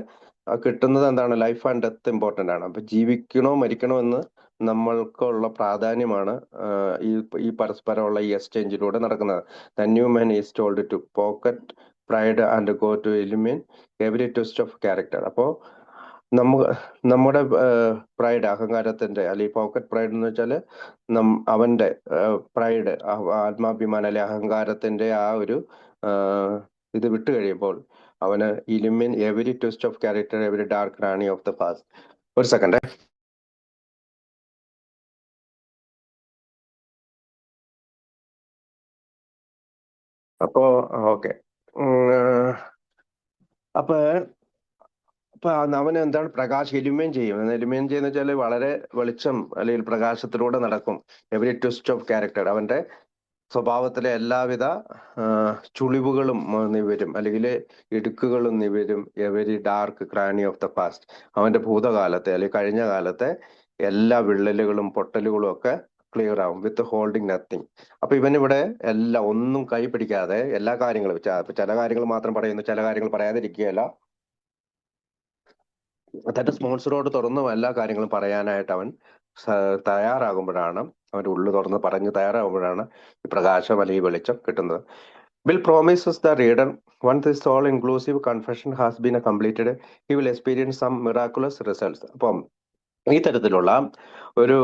കിട്ടുന്നത് എന്താണ്? ലൈഫ് ആൻഡ് ഡെത്ത് ഇമ്പോർട്ടൻ്റ് ആണ്. അപ്പൊ ജീവിക്കണോ മരിക്കണോ എന്ന് നമ്മൾക്കുള്ള പ്രാധാന്യമാണ് ഈ പരസ്പരമുള്ള ഈ എക്സ്ചേഞ്ചിലൂടെ നടക്കുന്നത്. The new man is told to pocket pride and go to eliminate every twist of character. അപ്പോ നമ്മുടെ പ്രൈഡ്, അഹങ്കാരത്തിന്റെ, അല്ലെങ്കിൽ പോക്കറ്റ് പ്രൈഡ് എന്ന് വെച്ചാൽ അവന്റെ പ്രൈഡ്, ആത്മാഭിമാനം അല്ലെ അഹങ്കാരത്തിന്റെ ആ ഒരു ഇത് വിട്ടു കഴിയുമ്പോൾ അവന് eliminate every twist of character, every dark cranny of the past. ഒരു സെക്കൻഡ്. അപ്പോ ഓക്കെ, അപ്പൊ അവന് എന്താണ് എലിമിൻ ചെയ്യും. എലിമിൻ ചെയ്യുന്ന വെച്ചാൽ വളരെ വെളിച്ചം അല്ലെങ്കിൽ പ്രകാശത്തിലൂടെ നടക്കും. എവരി ട്വിസ്റ്റ് ഓഫ് ക്യാരക്ടർ, അവന്റെ സ്വഭാവത്തിലെ എല്ലാവിധ ചുളിവുകളും നിവരും, അല്ലെങ്കിൽ ഇടുക്കുകളും നിവരും. Every dark cranny of the past, അവന്റെ ഭൂതകാലത്തെ അല്ലെങ്കിൽ കഴിഞ്ഞ കാലത്തെ എല്ലാ വിള്ളലുകളും പൊട്ടലുകളും ഒക്കെ ക്ലിയർ ആവും വിത്ത് ഹോൾഡിങ് നത്തിങ്. അപ്പൊ ഇവനിവിടെ എല്ലാം ഒന്നും കൈ പിടിക്കാതെ എല്ലാ കാര്യങ്ങളും ചില കാര്യങ്ങൾ മാത്രം പറയുന്നു, ചില കാര്യങ്ങൾ പറയാതിരിക്കുകയല്ല. തന്റെ സ്പോൺസറോട് തുറന്നും എല്ലാ കാര്യങ്ങളും പറയാനായിട്ട് അവൻ തയ്യാറാകുമ്പോഴാണ്, അവന്റെ ഉള്ളു തുറന്ന് പറഞ്ഞ് തയ്യാറാകുമ്പോഴാണ് ഈ പ്രകാശം അല്ലെങ്കിൽ വെളിച്ചം കിട്ടുന്നത്. Bill promises the reader, once this all inclusive confession has been completed, he will experience some miraculous results. അപ്പം ഈ തരത്തിലുള്ള ഒരു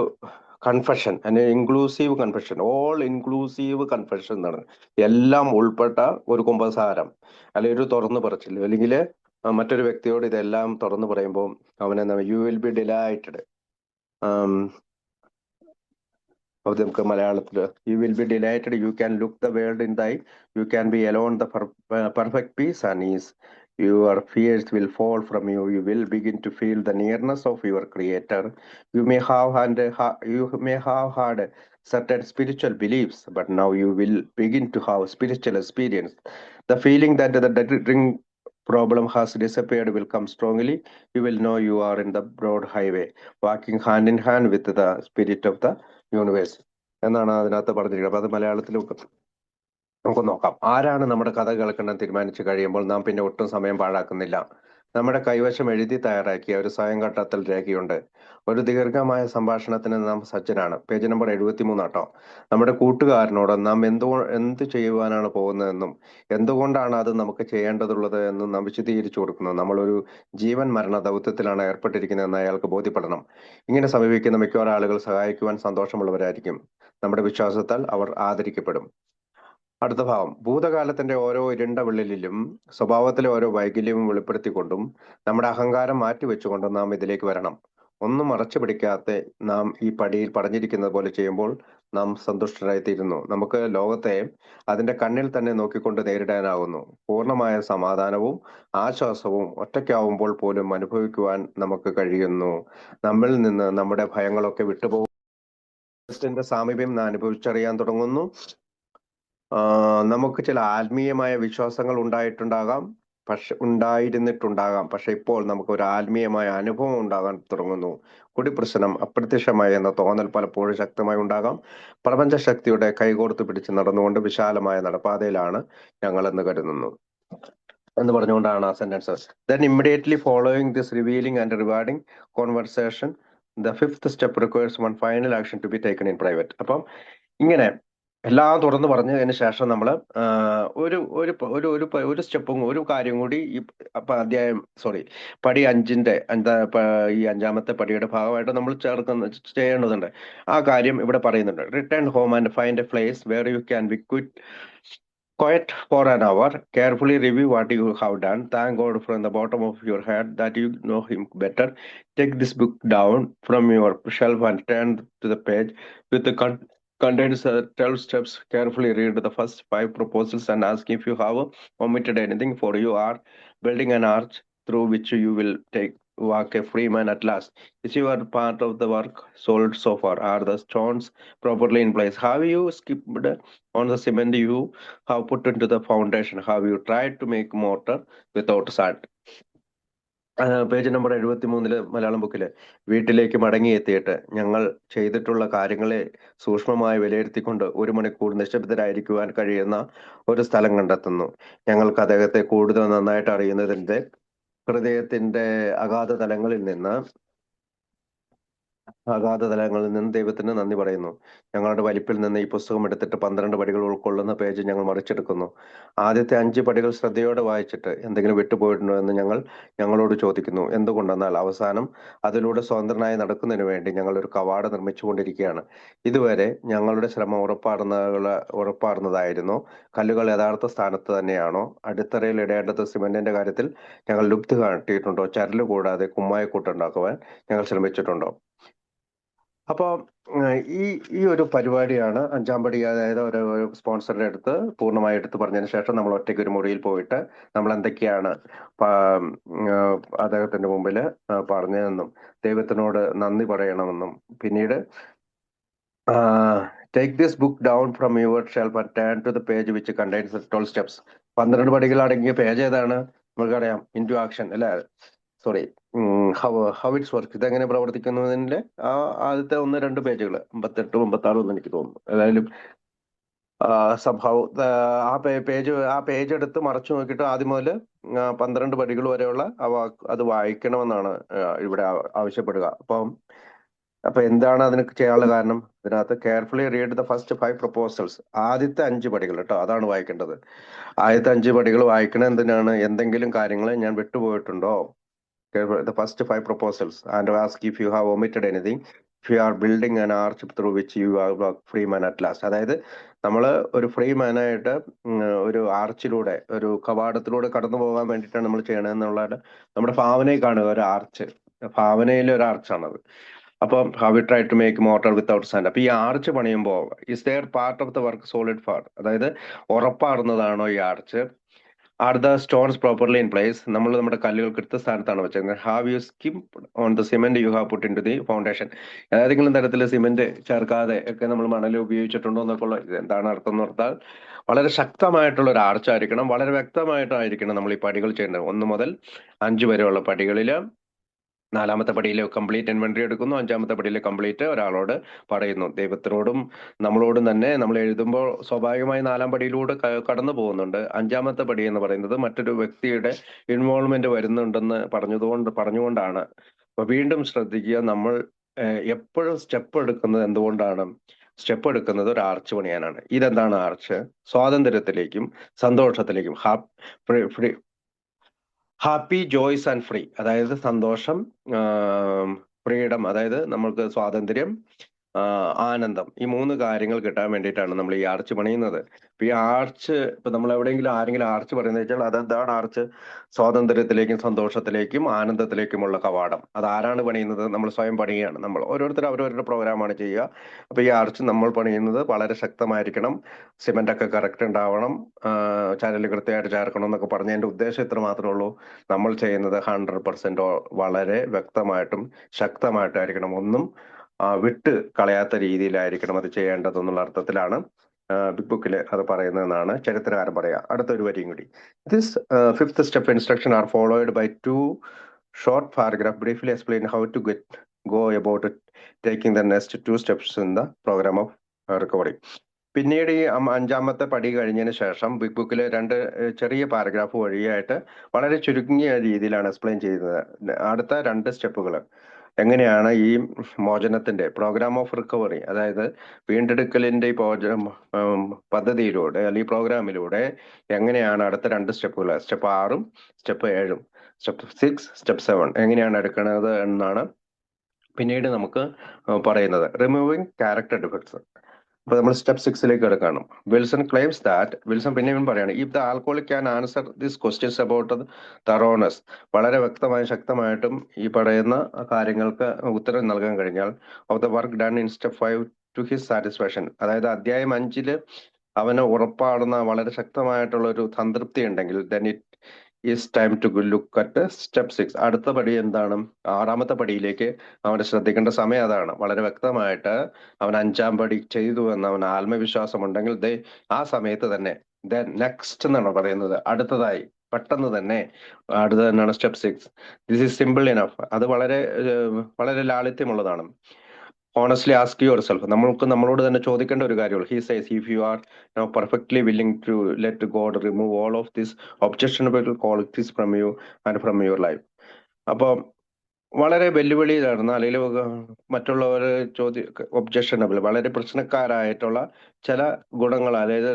confession, inclusive confession, all inclusive confession എന്നാണ്, എല്ലാം ഉൾപ്പെട്ട ഒരു കുമ്പസാരം അല്ലെങ്കിൽ ഒരു തുറന്നു പറച്ചിൽ, അല്ലെങ്കിൽ മറ്റൊരു വ്യക്തിയോട് ഇതെല്ലാം തുറന്നു പറയുമ്പോൾ അവനെ യു വിൽ ബി ഡിലൈറ്റഡ്. നമുക്ക് മലയാളത്തിൽ you will be delighted, you can look the world in thy, you can be alone the perfect peace and ease, your fears will fall from you, you will begin to feel the nearness of your creator. You may have had certain spiritual beliefs, but now you will begin to have spiritual experience. The feeling that the drink problem has disappeared will come strongly. You will know you are in the broad highway, walking hand in hand with the spirit of the universe എന്നാണ് അതിനകത്ത് പറഞ്ഞിരിക്കുന്നത്. അപ്പൊ അത് മലയാളത്തിൽ നമുക്ക് നോക്കാം. ആരാണ് നമ്മുടെ കഥ കേൾക്കണം തീരുമാനിച്ചു കഴിയുമ്പോൾ നാം പിന്നെ ഒട്ടും സമയം പാഴാക്കുന്നില്ല. നമ്മുടെ കൈവശം എഴുതി തയ്യാറാക്കിയ ഒരു സ്വയം കണ്ടെത്തൽ രേഖയുണ്ട്. ഒരു ദീർഘമായ സംഭാഷണത്തിന് നാം സജ്ജനാണ്. പേജ് നമ്പർ 73 ആട്ടോ. നമ്മുടെ കൂട്ടുകാരനോട് നാം എന്ത് ചെയ്യുവാനാണ് പോകുന്നതെന്നും എന്തുകൊണ്ടാണ് അത് നമുക്ക് ചെയ്യേണ്ടതുള്ളത് എന്നും നാം വിശദീകരിച്ചു കൊടുക്കുന്നു. നമ്മളൊരു ജീവൻ മരണ ദൗത്യത്തിലാണ് ഏർപ്പെട്ടിരിക്കുന്നതെന്ന് അയാൾക്ക് ബോധ്യപ്പെടണം. ഇങ്ങനെ സമീപിക്കുന്ന മിക്കവാറും ആളുകൾ സഹായിക്കുവാൻ സന്തോഷമുള്ളവരായിരിക്കും. നമ്മുടെ വിശ്വാസത്താൽ അവർ ആദരിക്കപ്പെടും. അടുത്ത ഭാഗം, ഭൂതകാലത്തിന്റെ ഓരോ ഇരുണ്ട വിള്ളലിലും സ്വഭാവത്തിലെ ഓരോ വൈകല്യവും വെളിപ്പെടുത്തിക്കൊണ്ടും നമ്മുടെ അഹങ്കാരം മാറ്റിവെച്ചുകൊണ്ടും നാം ഇതിലേക്ക് വരണം. ഒന്നും മറച്ചു പിടിക്കാത്ത നാം ഈ പടിയിൽ പറഞ്ഞിരിക്കുന്നത് പോലെ ചെയ്യുമ്പോൾ നാം സന്തുഷ്ടരായിത്തീരുന്നു. നമുക്ക് ലോകത്തെ അതിന്റെ കണ്ണിൽ തന്നെ നോക്കിക്കൊണ്ട് നേരിടാനാകുന്നു. പൂർണ്ണമായ സമാധാനവും ആശ്വാസവും ഒറ്റയ്ക്കാവുമ്പോൾ പോലും അനുഭവിക്കുവാൻ നമുക്ക് കഴിയുന്നു. നമ്മിൽ നിന്ന് നമ്മുടെ ഭയങ്ങളൊക്കെ വിട്ടുപോകും. സാമീപ്യം നാം അനുഭവിച്ചറിയാൻ തുടങ്ങുന്നു. നമുക്ക് ചില ആത്മീയമായ വിശ്വാസങ്ങൾ ഉണ്ടായിരുന്നിട്ടുണ്ടാകാം, പക്ഷെ ഇപ്പോൾ നമുക്ക് ഒരു ആത്മീയമായ അനുഭവം ഉണ്ടാകാൻ തുടങ്ങുന്നു. കുടിപ്രശ്നം അപ്രത്യക്ഷമായ എന്ന തോന്നൽ പലപ്പോഴും ശക്തമായി ഉണ്ടാകാം. പ്രപഞ്ച ശക്തിയുടെ കൈകോർത്ത് പിടിച്ച് നടന്നുകൊണ്ട് വിശാലമായ നടപ്പാതയിലാണ് ഞങ്ങൾ എന്ന് കരുതുന്നു എന്ന് പറഞ്ഞുകൊണ്ടാണ് ആ sentence. Then immediately following this revealing and rewarding conversation, the fifth step requires one final action to be taken in private. അപ്പം ഇങ്ങനെ എല്ലാം തുറന്നു പറഞ്ഞതിന് ശേഷം നമ്മൾ ഒരു സ്റ്റെപ്പും ഒരു കാര്യം കൂടി ഈ പടി 5ന്റെ ഈ 5ാമത്തെ പടിയുടെ ഭാഗമായിട്ട് നമ്മൾ ചെയ്യേണ്ടതുണ്ട്. ആ കാര്യം ഇവിടെ പറയുന്നുണ്ട്. Return home and find a place where you can be quiet for an hour, carefully review what you have done, thank God from the bottom of your heart that you know him better. Take this book down from your shelf and turn to the page with the contains 12 steps. Carefully read the first 5 proposals and ask if you have omitted anything, for you are building an arch through which you will walk a free man at last. Is your part of the work sold so far? Are the stones properly in place? Have you skipped on the cement you have put into the foundation? Have you tried to make mortar without sand? Page number 73 Malayalam ബുക്കില്, വീട്ടിലേക്ക് മടങ്ങിയെത്തിയിട്ട് ഞങ്ങൾ ചെയ്തിട്ടുള്ള കാര്യങ്ങളെ സൂക്ഷ്മമായി വിലയിരുത്തിക്കൊണ്ട് 1 മണിക്കൂർ നിശബ്ദരായിരിക്കുവാൻ കഴിയുന്ന ഒരു സ്ഥലം കണ്ടെത്തുന്നു. ഞങ്ങൾക്ക് അദ്ദേഹത്തെ കൂടുതൽ നന്നായിട്ട് അറിയുന്നതിന്റെ ഹൃദയത്തിന്റെ അഗാധ തലങ്ങളിൽ നിന്ന് ദൈവത്തിന് നന്ദി പറയുന്നു. ഞങ്ങളുടെ വലിപ്പിൽ നിന്ന് ഈ പുസ്തകം എടുത്തിട്ട് 12 പടികൾ ഉൾക്കൊള്ളുന്ന പേജ് ഞങ്ങൾ മറിച്ചെടുക്കുന്നു. ആദ്യത്തെ 5 പടികൾ ശ്രദ്ധയോടെ വായിച്ചിട്ട് എന്തെങ്കിലും വിട്ടുപോയിട്ടുണ്ടോ എന്ന് ഞങ്ങളോട് ചോദിക്കുന്നു. എന്തുകൊണ്ടെന്നാൽ അവസാനം അതിലൂടെ സ്വതന്ത്രനായി നടക്കുന്നതിന് വേണ്ടി ഞങ്ങൾ ഒരു കവാടം നിർമ്മിച്ചുകൊണ്ടിരിക്കുകയാണ്. ഇതുവരെ ഞങ്ങളുടെ ശ്രമം ഉറപ്പാർന്നതായിരുന്നു. കല്ലുകൾ യഥാർത്ഥ സ്ഥാനത്ത് തന്നെയാണോ? അടിത്തറയിൽ ഇടേണ്ടത് സിമന്റിന്റെ കാര്യത്തിൽ ഞങ്ങൾ ലുപ്ത് കാട്ടിയിട്ടുണ്ടോ? ചരല് കൂടാതെ കുമ്മായക്കൂട്ടുണ്ടാക്കുവാൻ ഞങ്ങൾ ശ്രമിച്ചിട്ടുണ്ടോ? അപ്പോൾ ഈ ഒരു പരിപാടിയാണ് 5ാം പടി. അതായത് ഒരു സ്പോൺസറുടെ അടുത്ത് പൂർണ്ണമായി എടുത്ത് പറഞ്ഞതിന് ശേഷം നമ്മൾ ഒറ്റയ്ക്ക് ഒരു മുറിയിൽ പോയിട്ട് നമ്മൾ എന്തൊക്കെയാണ് അദ്ദേഹത്തിന്റെ മുമ്പിൽ പറഞ്ഞതെന്നും ദൈവത്തിനോട് നന്ദി പറയണമെന്നും, പിന്നീട് take this book down from your shelf and turn to the page which contains 12 steps. 12 പടികൾ അടങ്ങിയ പേജ് ഏതാണ്? നമുക്കറിയാം, ഇൻടു ആക്ഷൻ അല്ലെ. സോറി, ഹൗ ഇറ്റ്സ് വർക്ക്, ഇതെങ്ങനെ പ്രവർത്തിക്കുന്നതിന്റെ ആദ്യത്തെ 1-2 പേജുകൾ, 58 56 എന്ന് എനിക്ക് തോന്നുന്നു. ഏതായാലും സംഭവം ആ പേജ് എടുത്ത് മറച്ചു നോക്കിയിട്ട് ആദ്യം മുതൽ 12 പടികൾ വരെയുള്ള അത് വായിക്കണമെന്നാണ് ഇവിടെ ആവശ്യപ്പെടുക. അപ്പൊ എന്താണ് അതിന് ചെയ്യാനുള്ള കാരണം? ഇതിനകത്ത് carefully read the first 5 proposals, ആദ്യത്തെ 5 പടികൾ കേട്ടോ, അതാണ് വായിക്കേണ്ടത്. ആദ്യത്തെ 5 പടികൾ വായിക്കണ എന്തിനാണ്? എന്തെങ്കിലും കാര്യങ്ങൾ ഞാൻ വിട്ടുപോയിട്ടുണ്ടോ? The first 5 proposals and ask if you have omitted anything, if you are building an arch through which you are a free man at last. അതായത് നമ്മൾ ഒരു ഫ്രീ മാനായിട്ട് ഒരു ആർച്ചിലൂടെ, ഒരു കവാടത്തിലൂടെ കടന്നു പോകാൻ വേണ്ടിയിട്ടാണ് നമ്മൾ ചെയ്യണമെന്നുള്ളത് നമ്മുടെ ഭാവനയിൽ കാണുക. ഒരു ആർച്ച്, ഭാവനയിലെ ഒരു ആർച്ചാണത്. അപ്പം how we try to make mortar without sand. അപ്പൊ ഈ ആർച്ച് പണിയുമ്പോൾ is there part of the work solid far, അതായത് ഉറപ്പാടുന്നതാണോ ഈ arch? Are the stones properly in place, നമ്മൾ നമ്മുടെ കല്ലുകൾ കൃത്യസ്ഥാനത്താണ് വെച്ചിരിക്കുന്നത്. Have you skim on the cement you have put into the foundation, ഏതെങ്കിലും തരത്തിൽ സിമെന്റ് ചേർക്കാതെ ഒക്കെ നമ്മൾ മണൽ ഉപയോഗിച്ചിട്ടുണ്ടോ എന്നൊക്കെ ഉള്ള. ഇത് എന്താണ് അർത്ഥം എന്ന് പറഞ്ഞാൽ വളരെ ശക്തമായിട്ടുള്ള ഒരു ആർച്ചായിരിക്കണം, വളരെ വ്യക്തമായിട്ടായിരിക്കണം നമ്മൾ ഈ പടികൾ ചെയ്യേണ്ടത്. 1 മുതൽ 5 വരെയുള്ള പടികളിൽ 4ാമത്തെ പടിയിൽ കംപ്ലീറ്റ് ഇൻവെന്ററി എടുക്കുന്നു, 5ാമത്തെ പടിയിൽ കംപ്ലീറ്റ് ഒരാളോട് പറയുന്നു. ദൈവത്തിനോടും നമ്മളോടും തന്നെ നമ്മൾ എഴുതുമ്പോൾ സ്വാഭാവികമായി 4ാം പടിയിലൂടെ കടന്നു പോകുന്നുണ്ട്. 5ാമത്തെ പടി എന്ന് പറയുന്നത് മറ്റൊരു വ്യക്തിയുടെ ഇൻവോൾവ്മെന്റ് വരുന്നുണ്ടെന്ന് പറഞ്ഞുകൊണ്ടാണ്. അപ്പൊ വീണ്ടും ശ്രദ്ധിക്കുക, നമ്മൾ എപ്പോഴും സ്റ്റെപ്പ് എടുക്കുന്നത് എന്തുകൊണ്ടാണ്? സ്റ്റെപ്പ് എടുക്കുന്നത് ഒരു ആർച്ച് പണിയാനാണ്. ഇതെന്താണ് ആർച്ച്? സ്വാതന്ത്ര്യത്തിലേക്കും സന്തോഷത്തിലേക്കും, ഹാപ്പി, ജോയ്സ് ആൻഡ് ഫ്രീ, അതായത് സന്തോഷം, ഫ്രീഡം, അതായത് നമ്മൾക്ക് സ്വാതന്ത്ര്യം, ആനന്ദം, ഈ 3 കാര്യങ്ങൾ കിട്ടാൻ വേണ്ടിയിട്ടാണ് നമ്മൾ ഈ ആർച്ച് പണിയുന്നത്. ഇപ്പൊ ഈ ആർച്ച്, ഇപ്പൊ നമ്മൾ എവിടെയെങ്കിലും ആരെങ്കിലും ആർച്ച് പറയുന്നത് വെച്ചാൽ അതെന്താണ് ആർച്ച്? സ്വാതന്ത്ര്യത്തിലേക്കും സന്തോഷത്തിലേക്കും ആനന്ദത്തിലേക്കുമുള്ള കവാടം. അത് ആരാണ് പണിയുന്നത്? നമ്മൾ സ്വയം പണിയുകയാണ്. നമ്മൾ ഓരോരുത്തർ അവരവരുടെ പ്രോഗ്രാമാണ് ചെയ്യുക. അപ്പൊ ഈ ആർച്ച് നമ്മൾ പണിയുന്നത് വളരെ ശക്തമായിരിക്കണം, സിമെന്റ് ഒക്കെ കറക്റ്റ് ഉണ്ടാവണം, ചരല് കൃത്യമായിട്ട് ചേർക്കണം എന്നൊക്കെ പറഞ്ഞതിന്റെ ഉദ്ദേശം ഇത്ര മാത്രമേ ഉള്ളൂ. നമ്മൾ ചെയ്യുന്നത് 100% വളരെ വ്യക്തമായിട്ടും ശക്തമായിട്ടായിരിക്കണം, ഒന്നും വിട്ട് കളയാത്ത രീതിയിലായിരിക്കണം അത് ചെയ്യേണ്ടതെന്നുള്ള അർത്ഥത്തിലാണ് ബിഗ് ബുക്കിൽ അത് പറയുന്നതെന്നാണ് ചരിത്രകാരൻ പറയാ. അടുത്തൊരു വരിയും കൂടി. This 5th step instruction are followed by 2 short paragraph briefly explain how to go about taking the next 2 steps in the programme of recovery. പിന്നീട് ഈ 5ാമത്തെ പടി കഴിഞ്ഞതിന് ശേഷം ബിഗ് ബുക്കിലെ 2 ചെറിയ പാരഗ്രാഫ് വഴിയായിട്ട് വളരെ ചുരുങ്ങിയ രീതിയിലാണ് എക്സ്പ്ലെയിൻ ചെയ്തത് അടുത്ത 2 സ്റ്റെപ്പുകൾ. എങ്ങനെയാണ് ഈ മോചനത്തിന്റെ പ്രോഗ്രാം ഓഫ് റിക്കവറി, അതായത് വീണ്ടെടുക്കലിന്റെ ഈ പദ്ധതിയിലൂടെ അല്ലെങ്കിൽ പ്രോഗ്രാമിലൂടെ എങ്ങനെയാണ് അടുത്ത 2 സ്റ്റെപ്പുകൾ, സ്റ്റെപ്പ് 6ഉം സ്റ്റെപ്പ് 7ഉം, സ്റ്റെപ്പ് 6, സ്റ്റെപ്പ് 7 എങ്ങനെയാണ് എടുക്കുന്നത് എന്നാണ് പിന്നീട് നമുക്ക് പറയുന്നത്. Removing character defects. അപ്പൊ നമ്മൾ സ്റ്റെപ്പ് 6ലേക്ക് കിടക്കണം. വിൽസൺ ക്ലെയിംസ് ദാറ്റ്, വിൽസൺ പിന്നെയും പറയാണ്, if the alcoholic can answer this questions about thoroughness, വളരെ വ്യക്തമായും ശക്തമായിട്ടും ഈ പറയുന്ന കാര്യങ്ങൾക്ക് ഉത്തരം നൽകാൻ കഴിഞ്ഞാൽ, of the work done in step 5 to his satisfaction, അതായത് അധ്യായം 5 അവന് ഉറപ്പാടുന്ന വളരെ ശക്തമായിട്ടുള്ള ഒരു സംതൃപ്തി ഉണ്ടെങ്കിൽ, then it is time to look at step 6. അടുത്ത പടി എന്താണ്? 6ാമത്തെ പടിയിലേക്ക് അവന് ശ്രദ്ധിക്കേണ്ട സമയം അതാണ്. വളരെ വ്യക്തമായിട്ട് അവൻ 5ാം പടി ചെയ്തു എന്ന് അവന് ആത്മവിശ്വാസം ഉണ്ടെങ്കിൽ ആ സമയത്ത് തന്നെ നെക്സ്റ്റ് എന്നാണ് പറയുന്നത്, അടുത്തതായി പെട്ടെന്ന് തന്നെ അടുത്ത തന്നെയാണ് step 6. This is simple enough. അത് വളരെ വളരെ ലാളിത്യമുള്ളതാണ്. ഹോണസ്റ്റ്ലി ആസ്ക് യുവർ സെൽഫ്, നമ്മൾക്ക് നമ്മളോട് തന്നെ ചോദിക്കേണ്ട ഒരു കാര്യമുള്ളൂ. He says if you are now perfectly willing to let God remove all of this objectionable qualities from you and from your life. അപ്പോൾ വളരെ വെല്ലുവിളി നടന്ന അല്ലെങ്കിൽ മറ്റുള്ളവർ ഒബ്ജക്ഷനബിൾ, വളരെ പ്രശ്നക്കാരായിട്ടുള്ള ചില ഗുണങ്ങൾ, അതായത്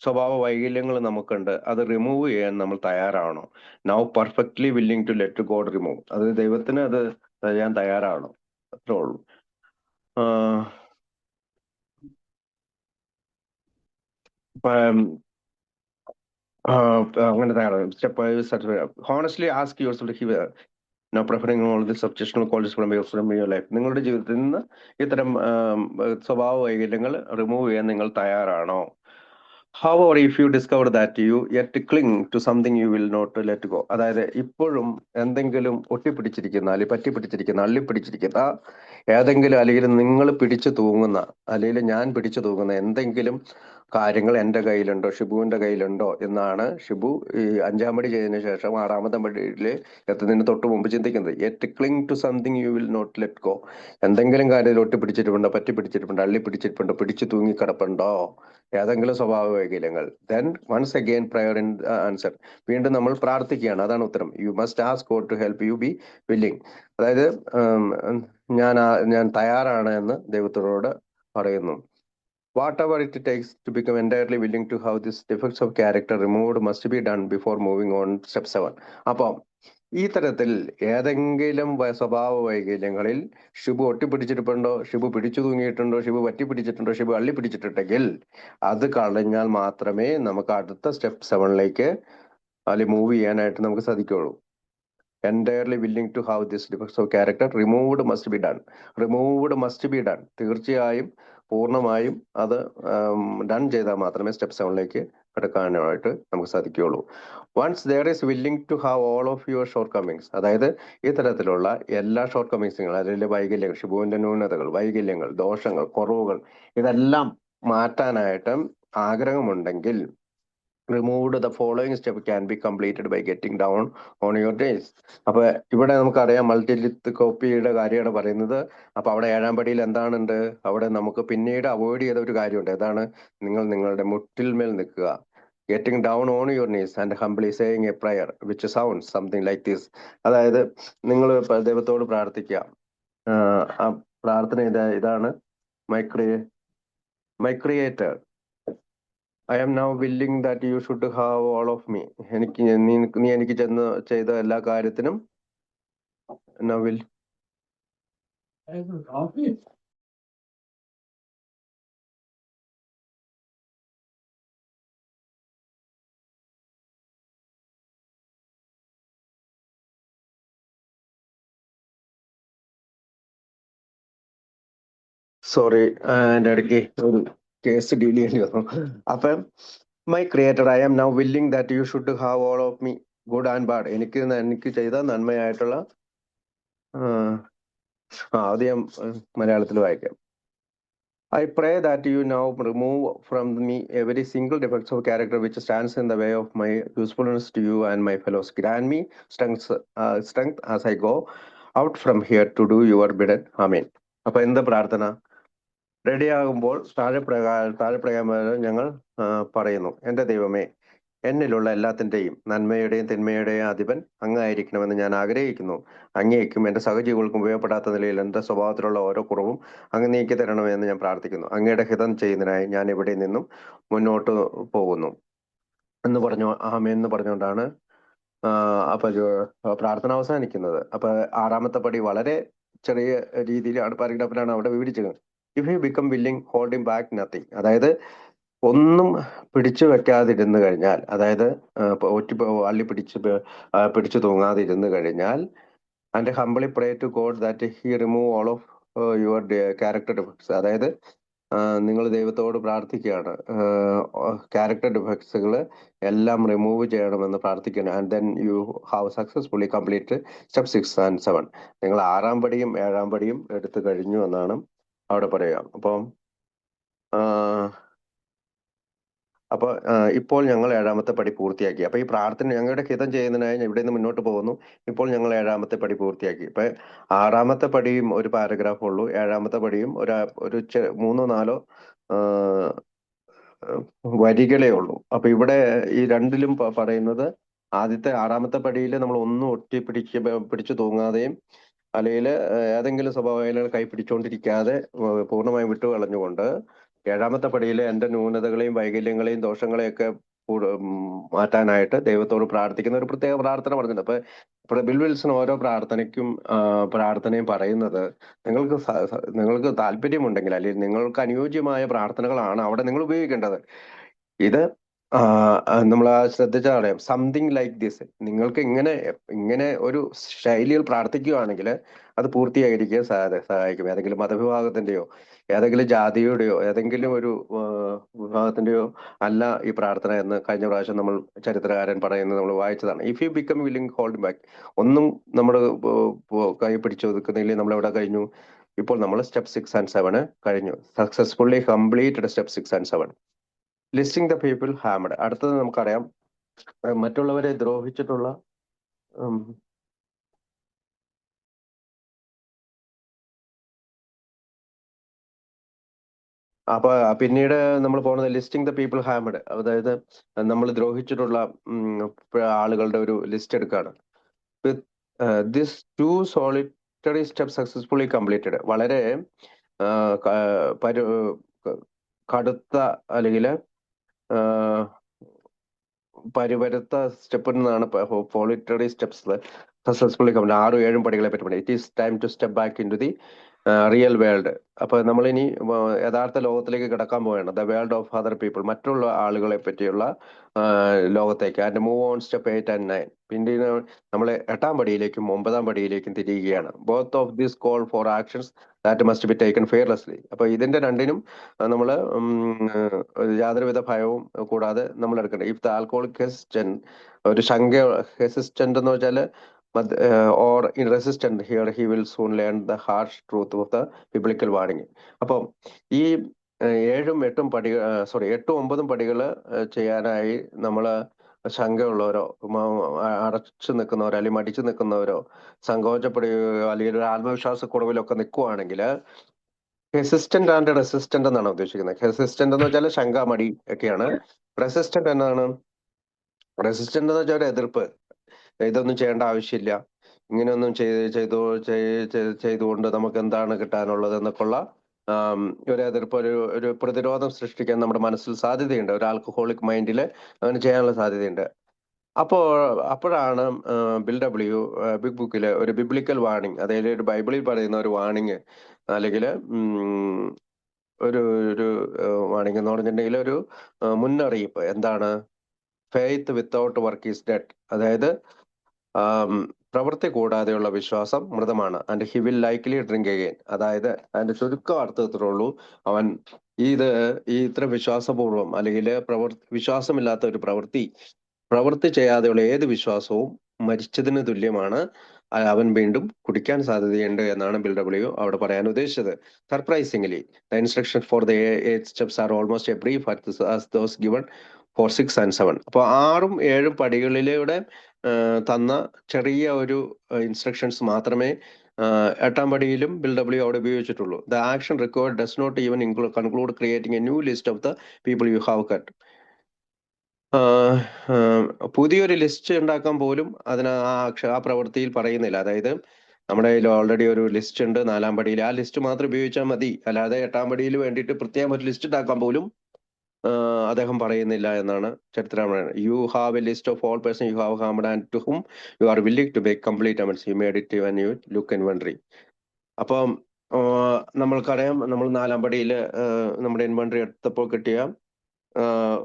സ്വഭാവ വൈകല്യങ്ങൾ നമുക്കുണ്ട്, അത് റിമൂവ് ചെയ്യാൻ നമ്മൾ തയ്യാറാണോ? Now perfectly willing to let God remove, അത് ദൈവത്തിന് അത് ചെയ്യാൻ തയ്യാറാണോ? അത്രേ ഉള്ളൂ. അങ്ങനെ തയ്യാറാണ്. Step honestly ask yourself no preferring all this objectional qualities from your life. നിങ്ങളുടെ ജീവിതത്തിൽ നിന്ന് ഇത്തരം സ്വഭാവ വൈകല്യങ്ങൾ റിമൂവ് ചെയ്യാൻ നിങ്ങൾ തയ്യാറാണോ? However, if you discover that you yet cling to something you will not let go, അതായത് ഇപ്പോഴും എന്തെങ്കിലും ഒട്ടിപ്പിടിച്ചിരിക്കുന്ന അല്ലെങ്കിൽ പറ്റിപ്പിടിച്ചിരിക്കുന്ന അള്ളിപ്പിടിച്ചിരിക്കുന്ന ഏതെങ്കിലും, അല്ലെങ്കിൽ നിങ്ങൾ പിടിച്ചു തൂങ്ങുന്ന, അല്ലെങ്കിൽ ഞാൻ പിടിച്ചു തൂങ്ങുന്ന എന്തെങ്കിലും കാര്യങ്ങൾ എൻ്റെ കയ്യിലുണ്ടോ, ഷിബുവിന്റെ കയ്യിലുണ്ടോ എന്നാണ് ഷിബു ഈ 5-ാം പടി ചെയ്തതിനു ശേഷം 6-ാമത്തെ പടിയിൽ എത്തുന്നതിന് തൊട്ട് മുമ്പ് ചിന്തിക്കുന്നത്. At cling to something you will not let go. എന്തെങ്കിലും കാര്യത്തിൽ ഒട്ടി പിടിച്ചിട്ടുണ്ടോ, പറ്റി പിടിച്ചിട്ടുണ്ടോ, അള്ളി പിടിച്ചിട്ടുണ്ടോ, പിടിച്ചു തൂങ്ങി കിടപ്പുണ്ടോ, ഏതെങ്കിലും സ്വഭാവ വൈകല്യങ്ങൾ. Then once again prayer in answer. വീണ്ടും നമ്മൾ പ്രാർത്ഥിക്കുകയാണ്, അതാണ് ഉത്തരം. You must ask God to help you be willing. അതായത് ഞാൻ തയ്യാറാണ് എന്ന് ദൈവത്തോട് പറയുന്നു. Whatever it takes to become entirely willing to have these defects of character removed must be done before moving on step 7. അപ്പം ഈ തരത്തിൽ ഏതെങ്കിലും സ്വഭാവ വൈകല്യങ്ങളിൽ ഷിബു ഒട്ടിപ്പിടിച്ചിട്ടുണ്ടോ, ഷിബു പിടിച്ചു തൂങ്ങിയിട്ടുണ്ടോ, ഷിബു പറ്റി പിടിച്ചിട്ടുണ്ടോ, ഷിബു അള്ളി പിടിച്ചിട്ടുണ്ടെങ്കിൽ അത് കളഞ്ഞാൽ മാത്രമേ നമുക്ക് അടുത്ത സ്റ്റെപ്പ് 7ലേക്ക് അല്ലെങ്കിൽ മൂവ് ചെയ്യാനായിട്ട് നമുക്ക് സാധിക്കുകയുള്ളൂ. entirely willing to have this defects of character removed must be done. Removed must be done. തീർച്ചയായും പൂർണ്ണമായും അത് ഡൺ ചെയ്താൽ മാത്രമേ സ്റ്റെപ്പ് 7ലേക്ക് കിടക്കാനായിട്ട് നമുക്ക് സാധിക്കുകയുള്ളൂ. Once there is willing to have all of your shortcomings. അതായത് ഈ തരത്തിലുള്ള എല്ലാ ഷോർട്ട് കമ്മിങ്സുകൾ, അതിലെ വൈകല്യങ്ങൾ, ഷിബുവിന്റെ ന്യൂനതകൾ, വൈകല്യങ്ങൾ, ദോഷങ്ങൾ, കുറവുകൾ, ഇതെല്ലാം മാറ്റാനായിട്ട് ആഗ്രഹമുണ്ടെങ്കിൽ removed the following step can be completed by getting down on your knees. അപ്പൊ ഇവിടെ നമുക്കറിയാം മൾട്ടിലിത്ത് കോപ്പിയുടെ കാര്യമാണ് പറയുന്നത്. അപ്പൊ അവിടെ 7-ാം പടിയിൽ എന്താണുണ്ട്, അവിടെ നമുക്ക് പിന്നീട് അവോയ്ഡ് ചെയ്ത ഒരു കാര്യമുണ്ട്. ഏതാണ്? നിങ്ങൾ നിങ്ങളുടെ മുട്ടിൽമേൽ നിൽക്കുക. getting down on your knees and humbly saying a prayer which sounds something like this. അതായത് നിങ്ങൾ ദൈവത്തോട് പ്രാർത്ഥിക്കുക. ആ പ്രാർത്ഥന ഇതാണ്, my creator, I am now willing that you should have all of me. നീ എനിക്ക് ചെയ്ത എല്ലാ കാര്യത്തിനും സോറി, എൻ്റെ ഇടയ്ക്ക് ഒരു കേസ് ഡീൽ ചെയ്യേണ്ടി വന്നു. അപ്പം my creator, I am now willing that you should have all of me, good and bad. എനിക്ക് ചെയ്ത നന്മയായിട്ടുള്ള അത് ഞാൻ മലയാളത്തിൽ വായിക്കാം. I pray that you now remove from me every single defect of character which stands in the way of my usefulness to you and my fellows. Grant me strength as I go out from here to do your bidden. Amen. അപ്പൊ എന്താ പ്രാർത്ഥന? റെഡിയാകുമ്പോൾ താഴെ പ്രകാരം ഞങ്ങൾ പറയുന്നു, എൻ്റെ ദൈവമേ, എന്നിലുള്ള എല്ലാത്തിൻ്റെയും നന്മയുടെയും തിന്മയുടെയും അധിപൻ അങ്ങായിരിക്കണമെന്ന് ഞാൻ ആഗ്രഹിക്കുന്നു. അങ്ങേക്കും എൻ്റെ സഹജീവികൾക്കും ഉപയോഗപ്പെടാത്ത നിലയിൽ എൻ്റെ സ്വഭാവത്തിലുള്ള ഓരോ കുറവും അങ്ങ് നീക്കി തരണമെന്ന് ഞാൻ പ്രാർത്ഥിക്കുന്നു. അങ്ങയുടെ ഹിതം ചെയ്യുന്നതിനായി ഞാൻ ഇവിടെ നിന്നും മുന്നോട്ട് പോകുന്നു എന്ന് പറഞ്ഞുകൊണ്ടാണ് അപ്പൊ പ്രാർത്ഥന അവസാനിക്കുന്നത്. അപ്പൊ 6-ാമത്തെ പടി വളരെ ചെറിയ രീതിയിലാണ്, പാരഗ്രാഫിലാണ് അവിടെ വിവരിച്ചത്. If you become willing holding back nothing. അതായത് ഒന്നും പിടിച്ചു വെക്കാതിരുന്നു കഴിഞ്ഞാൽ, അതായത് അള്ളി പിടിച്ചു തൂങ്ങാതിരുന്നു കഴിഞ്ഞാൽ, and humbly pray to God that he remove all of your character defects. അതായത് നിങ്ങൾ ദൈവത്തോട് പ്രാർത്ഥിക്കുകയാണ്, ക്യാരക്ടർ ഡിഫക്ട്സുകൾ എല്ലാം റിമൂവ് ചെയ്യണമെന്ന് പ്രാർത്ഥിക്കുകയാണ്. And then you have successfully complete step 6 and 7. നിങ്ങൾ 6-ാം പടിയും 7-ാം പടിയും എടുത്തു കഴിഞ്ഞു എന്നാണ് അവിടെ പറയുക. അപ്പൊ ഇപ്പോൾ ഞങ്ങൾ 7-ാമത്തെ പടി പൂർത്തിയാക്കി. അപ്പൊ ഈ പ്രാർത്ഥന ഞങ്ങളുടെ ഹിതം ചെയ്യുന്നതിനായി ഇവിടെ നിന്ന് മുന്നോട്ട് പോകുന്നു. ഇപ്പോൾ ഞങ്ങൾ 7-ാമത്തെ പടി പൂർത്തിയാക്കി. ഇപ്പൊ 6-ാമത്തെ പടിയും ഒരു പാരഗ്രാഫ് ഉള്ളൂ, 7-ാമത്തെ പടിയും ഒരു 3-4 വരികളേ ഉള്ളൂ. അപ്പൊ ഇവിടെ ഈ രണ്ടിലും പറയുന്നത്, ആദ്യത്തെ 6-ാമത്തെ പടിയിൽ നമ്മൾ ഒന്നും പിടിച്ചു തൂങ്ങാതെയും അല്ലെങ്കിൽ ഏതെങ്കിലും സ്വഭാവങ്ങൾ കൈ പിടിച്ചുകൊണ്ടിരിക്കാതെ പൂർണ്ണമായും വിട്ടുകളഞ്ഞുകൊണ്ട് 7-ാമത്തെ പടിയിൽ എൻ്റെ ന്യൂനതകളെയും വൈകല്യങ്ങളെയും ദോഷങ്ങളെയൊക്കെ മാറ്റാനായിട്ട് ദൈവത്തോട് പ്രാർത്ഥിക്കുന്ന ഒരു പ്രത്യേക പ്രാർത്ഥന പറഞ്ഞിട്ടുണ്ട്. അപ്പൊ ബിൽ വിൽസൺ ഓരോ പ്രാർത്ഥനയും പറയുന്നത്, നിങ്ങൾക്ക് താല്പര്യമുണ്ടെങ്കിൽ അല്ലെങ്കിൽ നിങ്ങൾക്ക് അനുയോജ്യമായ പ്രാർത്ഥനകളാണ് അവിടെ നിങ്ങൾ ഉപയോഗിക്കേണ്ടത്. ഇത് നമ്മൾ ശ്രദ്ധിച്ചാൽ അറിയാം, സംതിങ് ലൈക്ക് ദിസ്. നിങ്ങൾക്ക് ഇങ്ങനെ ഒരു ശൈലിയിൽ പ്രാർത്ഥിക്കുകയാണെങ്കിൽ അത് പൂർത്തീകരിക്കാൻ സഹായിക്കും. ഏതെങ്കിലും മതവിഭാഗത്തിന്റെയോ ഏതെങ്കിലും ജാതിയുടെയോ ഏതെങ്കിലും ഒരു വിഭാഗത്തിന്റെയോ അല്ല ഈ പ്രാർത്ഥന എന്ന് കഴിഞ്ഞ പ്രാവശ്യം നമ്മൾ ചരിത്രകാരൻ പറയുന്നത് നമ്മൾ വായിച്ചതാണ്. If you become willing hold back, ഒന്നും നമ്മൾ കൈ പിടിച്ചു ഒതുക്കുന്നില്ലെങ്കിൽ നമ്മൾ എവിടെ കഴിഞ്ഞു? ഇപ്പോൾ നമ്മൾ സ്റ്റെപ്പ് 6 and 7 കഴിഞ്ഞു. Successfully completed step 6 and 7. Listing the people harmed. അടുത്തത് നമുക്കറിയാം, മറ്റുള്ളവരെ ദ്രോഹിച്ചിട്ടുള്ള ഉം, അപ്പൊ പിന്നീട് നമ്മൾ പോകുന്നത് ലിസ്റ്റിംഗ് ദ പീപ്പിൾ ഹാമഡ്, അതായത് നമ്മൾ ദ്രോഹിച്ചിട്ടുള്ള ആളുകളുടെ ഒരു ലിസ്റ്റ് എടുക്കുകയാണ്. With this two solitary step successfully completed. വളരെ കടുത്ത അല്ലെങ്കിൽ പരിവരുത്ത സ്റ്റെപ്പിൽ നിന്നാണ് സോളിറ്ററി സ്റ്റെപ്സ് സക്സസ്ഫുള്ളി കംപ്ലീറ്റ്. 6-7 പടികളെ പറ്റി. It is time to step back into the real world. അപ്പൊ നമ്മളിനി യഥാർത്ഥ ലോകത്തിലേക്ക് കിടക്കാൻ പോവുകയാണ്. The world of other people, മറ്റുള്ള ആളുകളെ പറ്റിയുള്ള ലോകത്തേക്ക്. And move on step 8 and 9. പിന്നീട് നമ്മൾ 8-ാം പടിയിലേക്കും 9-ാം പടിയിലേക്കും തിരിയുകയാണ്. Both of this call for actions that must be taken fearlessly. അപ്പൊ ഇതിന്റെ രണ്ടിനും നമ്മൾ യാതൊരുവിധ ഭയവും കൂടാതെ നമ്മൾ എടുക്കണം. ഇഫ് ദ ആൽക്കോളിക് ഹെസിസ്റ്റന്റ്, ഒരു ഹെസിസ്റ്റന്റ് എന്ന് വെച്ചാല് or resistant here, he will soon learn the harsh truth of the biblical warning. അപ്പം ഈ 7-8 പടികൾ, 8-9 പടികൾ ചെയ്യാനായി നമ്മൾ ശങ്കയുള്ളവരോ അടച്ചു നിൽക്കുന്നവരോ അല്ലെങ്കിൽ മടിച്ചു നിൽക്കുന്നവരോ സങ്കോചപ്പെടുകയോ അല്ലെങ്കിൽ ഒരു ആത്മവിശ്വാസക്കുറവിലൊക്കെ നിൽക്കുവാണെങ്കിൽ, ഹെസിസ്റ്റന്റ് ആൻഡ് റെസിസ്റ്റന്റ് എന്നാണ് ഉദ്ദേശിക്കുന്നത്. ഹെസിസ്റ്റന്റ് എന്ന് വെച്ചാൽ ശങ്ക, മടി ഒക്കെയാണ്. റെസിസ്റ്റന്റ് എന്നാണ്? റെസിസ്റ്റന്റ് എന്ന് വെച്ചാൽ ഒരു എതിർപ്പ്. ഇതൊന്നും ചെയ്യേണ്ട ആവശ്യമില്ല, ഇങ്ങനെയൊന്നും ചെയ്തുകൊണ്ട് നമുക്ക് എന്താണ് കിട്ടാനുള്ളത് എന്നൊക്കെയുള്ള ഒരു എതിർപ്പ്, ഒരു പ്രതിരോധം സൃഷ്ടിക്കാൻ നമ്മുടെ മനസ്സിൽ സാധ്യതയുണ്ട്. ഒരു ആൽക്കഹോളിക് മൈൻഡിൽ അങ്ങനെ ചെയ്യാനുള്ള സാധ്യതയുണ്ട്. അപ്പോഴാണ് ബിൽ ബിഗ് ബുക്കില് ഒരു ബിബ്ലിക്കൽ വാർണിംഗ്, അതായത് ഒരു ബൈബിളിൽ പറയുന്ന ഒരു വാർണിംഗ് അല്ലെങ്കിൽ ഒരു ഒരു വാർണിംഗ് എന്ന് പറഞ്ഞിട്ടുണ്ടെങ്കിൽ ഒരു മുന്നറിയിപ്പ്. എന്താണ്? Faith without work is dead. അതായത് പ്രവൃത്തി കൂടാതെയുള്ള വിശ്വാസം മൃതമാണ്. And he will likely drink again. അതായത് അതിന്റെ ചുരുക്കം അർത്ഥത്തിലുള്ളൂ, അവൻ ഇത്ര വിശ്വാസപൂർവം അല്ലെങ്കിൽ വിശ്വാസമില്ലാത്ത ഒരു പ്രവൃത്തി ചെയ്യാതെയുള്ള ഏത് വിശ്വാസവും മരിച്ചതിന് തുല്യമാണ്, അവൻ വീണ്ടും കുടിക്കാൻ സാധ്യതയുണ്ട് എന്നാണ് ബിൽ അവിടെ പറയാൻ ഉദ്ദേശിച്ചത്. Surprisingly the instruction for the 8 steps are almost a brief as those given for 6 and 7. അപ്പോൾ 6-7 പടികളിലൂടെ തന്ന ചെറിയ ഒരു ഇൻസ്ട്രക്ഷൻസ് മാത്രമേ 8-ാം പടിയിലും ബിൽ അവിടെ ഉപയോഗിച്ചിട്ടുള്ളൂ. The action required does not even conclude creating a new list of the people you have cut. പുതിയൊരു list ഉണ്ടാക്കാൻ പോലും ആ പ്രവൃത്തിയിൽ പറയുന്നില്ല. അതായത് നമ്മുടെ കയ്യിൽ ഓൾറെഡി ഒരു ലിസ്റ്റ് ഉണ്ട് 4-ാം പടിയിൽ, ആ ലിസ്റ്റ് മാത്രം ഉപയോഗിച്ചാൽ മതി. അല്ലാതെ 8-ാം പടിയിൽ വേണ്ടിയിട്ട് പ്രത്യേകം ഒരു ലിസ്റ്റ് ഉണ്ടാക്കാൻ പോലും അദ്ദേഹം പറയുന്നില്ല എന്നാണ് ചരിത്രമാണ്. You have a list of all person you have harmed and to whom you are willing to make complete amends you made it when you look inventory. അപ്പം നമ്മൾക്കറിയാം, നമ്മൾ 4-ാം പടിയിൽ നമ്മുടെ ഇൻവെന്ററി എടുത്തപ്പോൾ കിട്ടിയ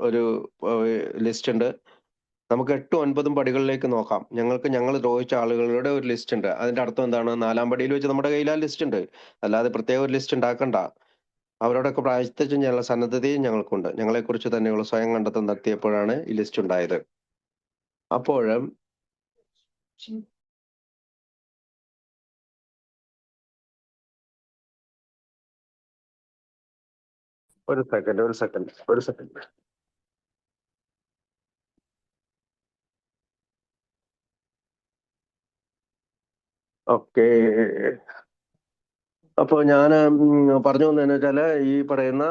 ഒരു ലിസ്റ്റ് ഉണ്ട്. നമുക്ക് 8-9 പടികളിലേക്ക് നോക്കാം. ഞങ്ങൾ ദ്രോഹിച്ച ആളുകളുടെ ഒരു ലിസ്റ്റ് ഉണ്ട്. അതിന്റെ അർത്ഥം എന്താണ്? 4-ാം പടിയിൽ വെച്ച് നമ്മുടെ കയ്യിൽ ആ ലിസ്റ്റ് ഉണ്ട്. അല്ലാതെ പ്രത്യേക ഒരു ലിസ്റ്റ് ഉണ്ടാക്കണ്ട. അവരോടൊക്കെ പ്രായശ്ചിത്തം ചെയ്യാനുള്ള സന്നദ്ധതയും ഞങ്ങൾക്കുണ്ട്. ഞങ്ങളെക്കുറിച്ച് തന്നെയുള്ള സ്വയം കണ്ടെത്തൽ നടത്തിയപ്പോഴാണ് ഈ ലിസ്റ്റ് ഉണ്ടായത്. അപ്പോഴും ഒരു സെക്കൻഡ്. ഓക്കെ. അപ്പോൾ ഞാൻ പറഞ്ഞു വന്നതെന്ന് വെച്ചാല് ഈ പറയുന്ന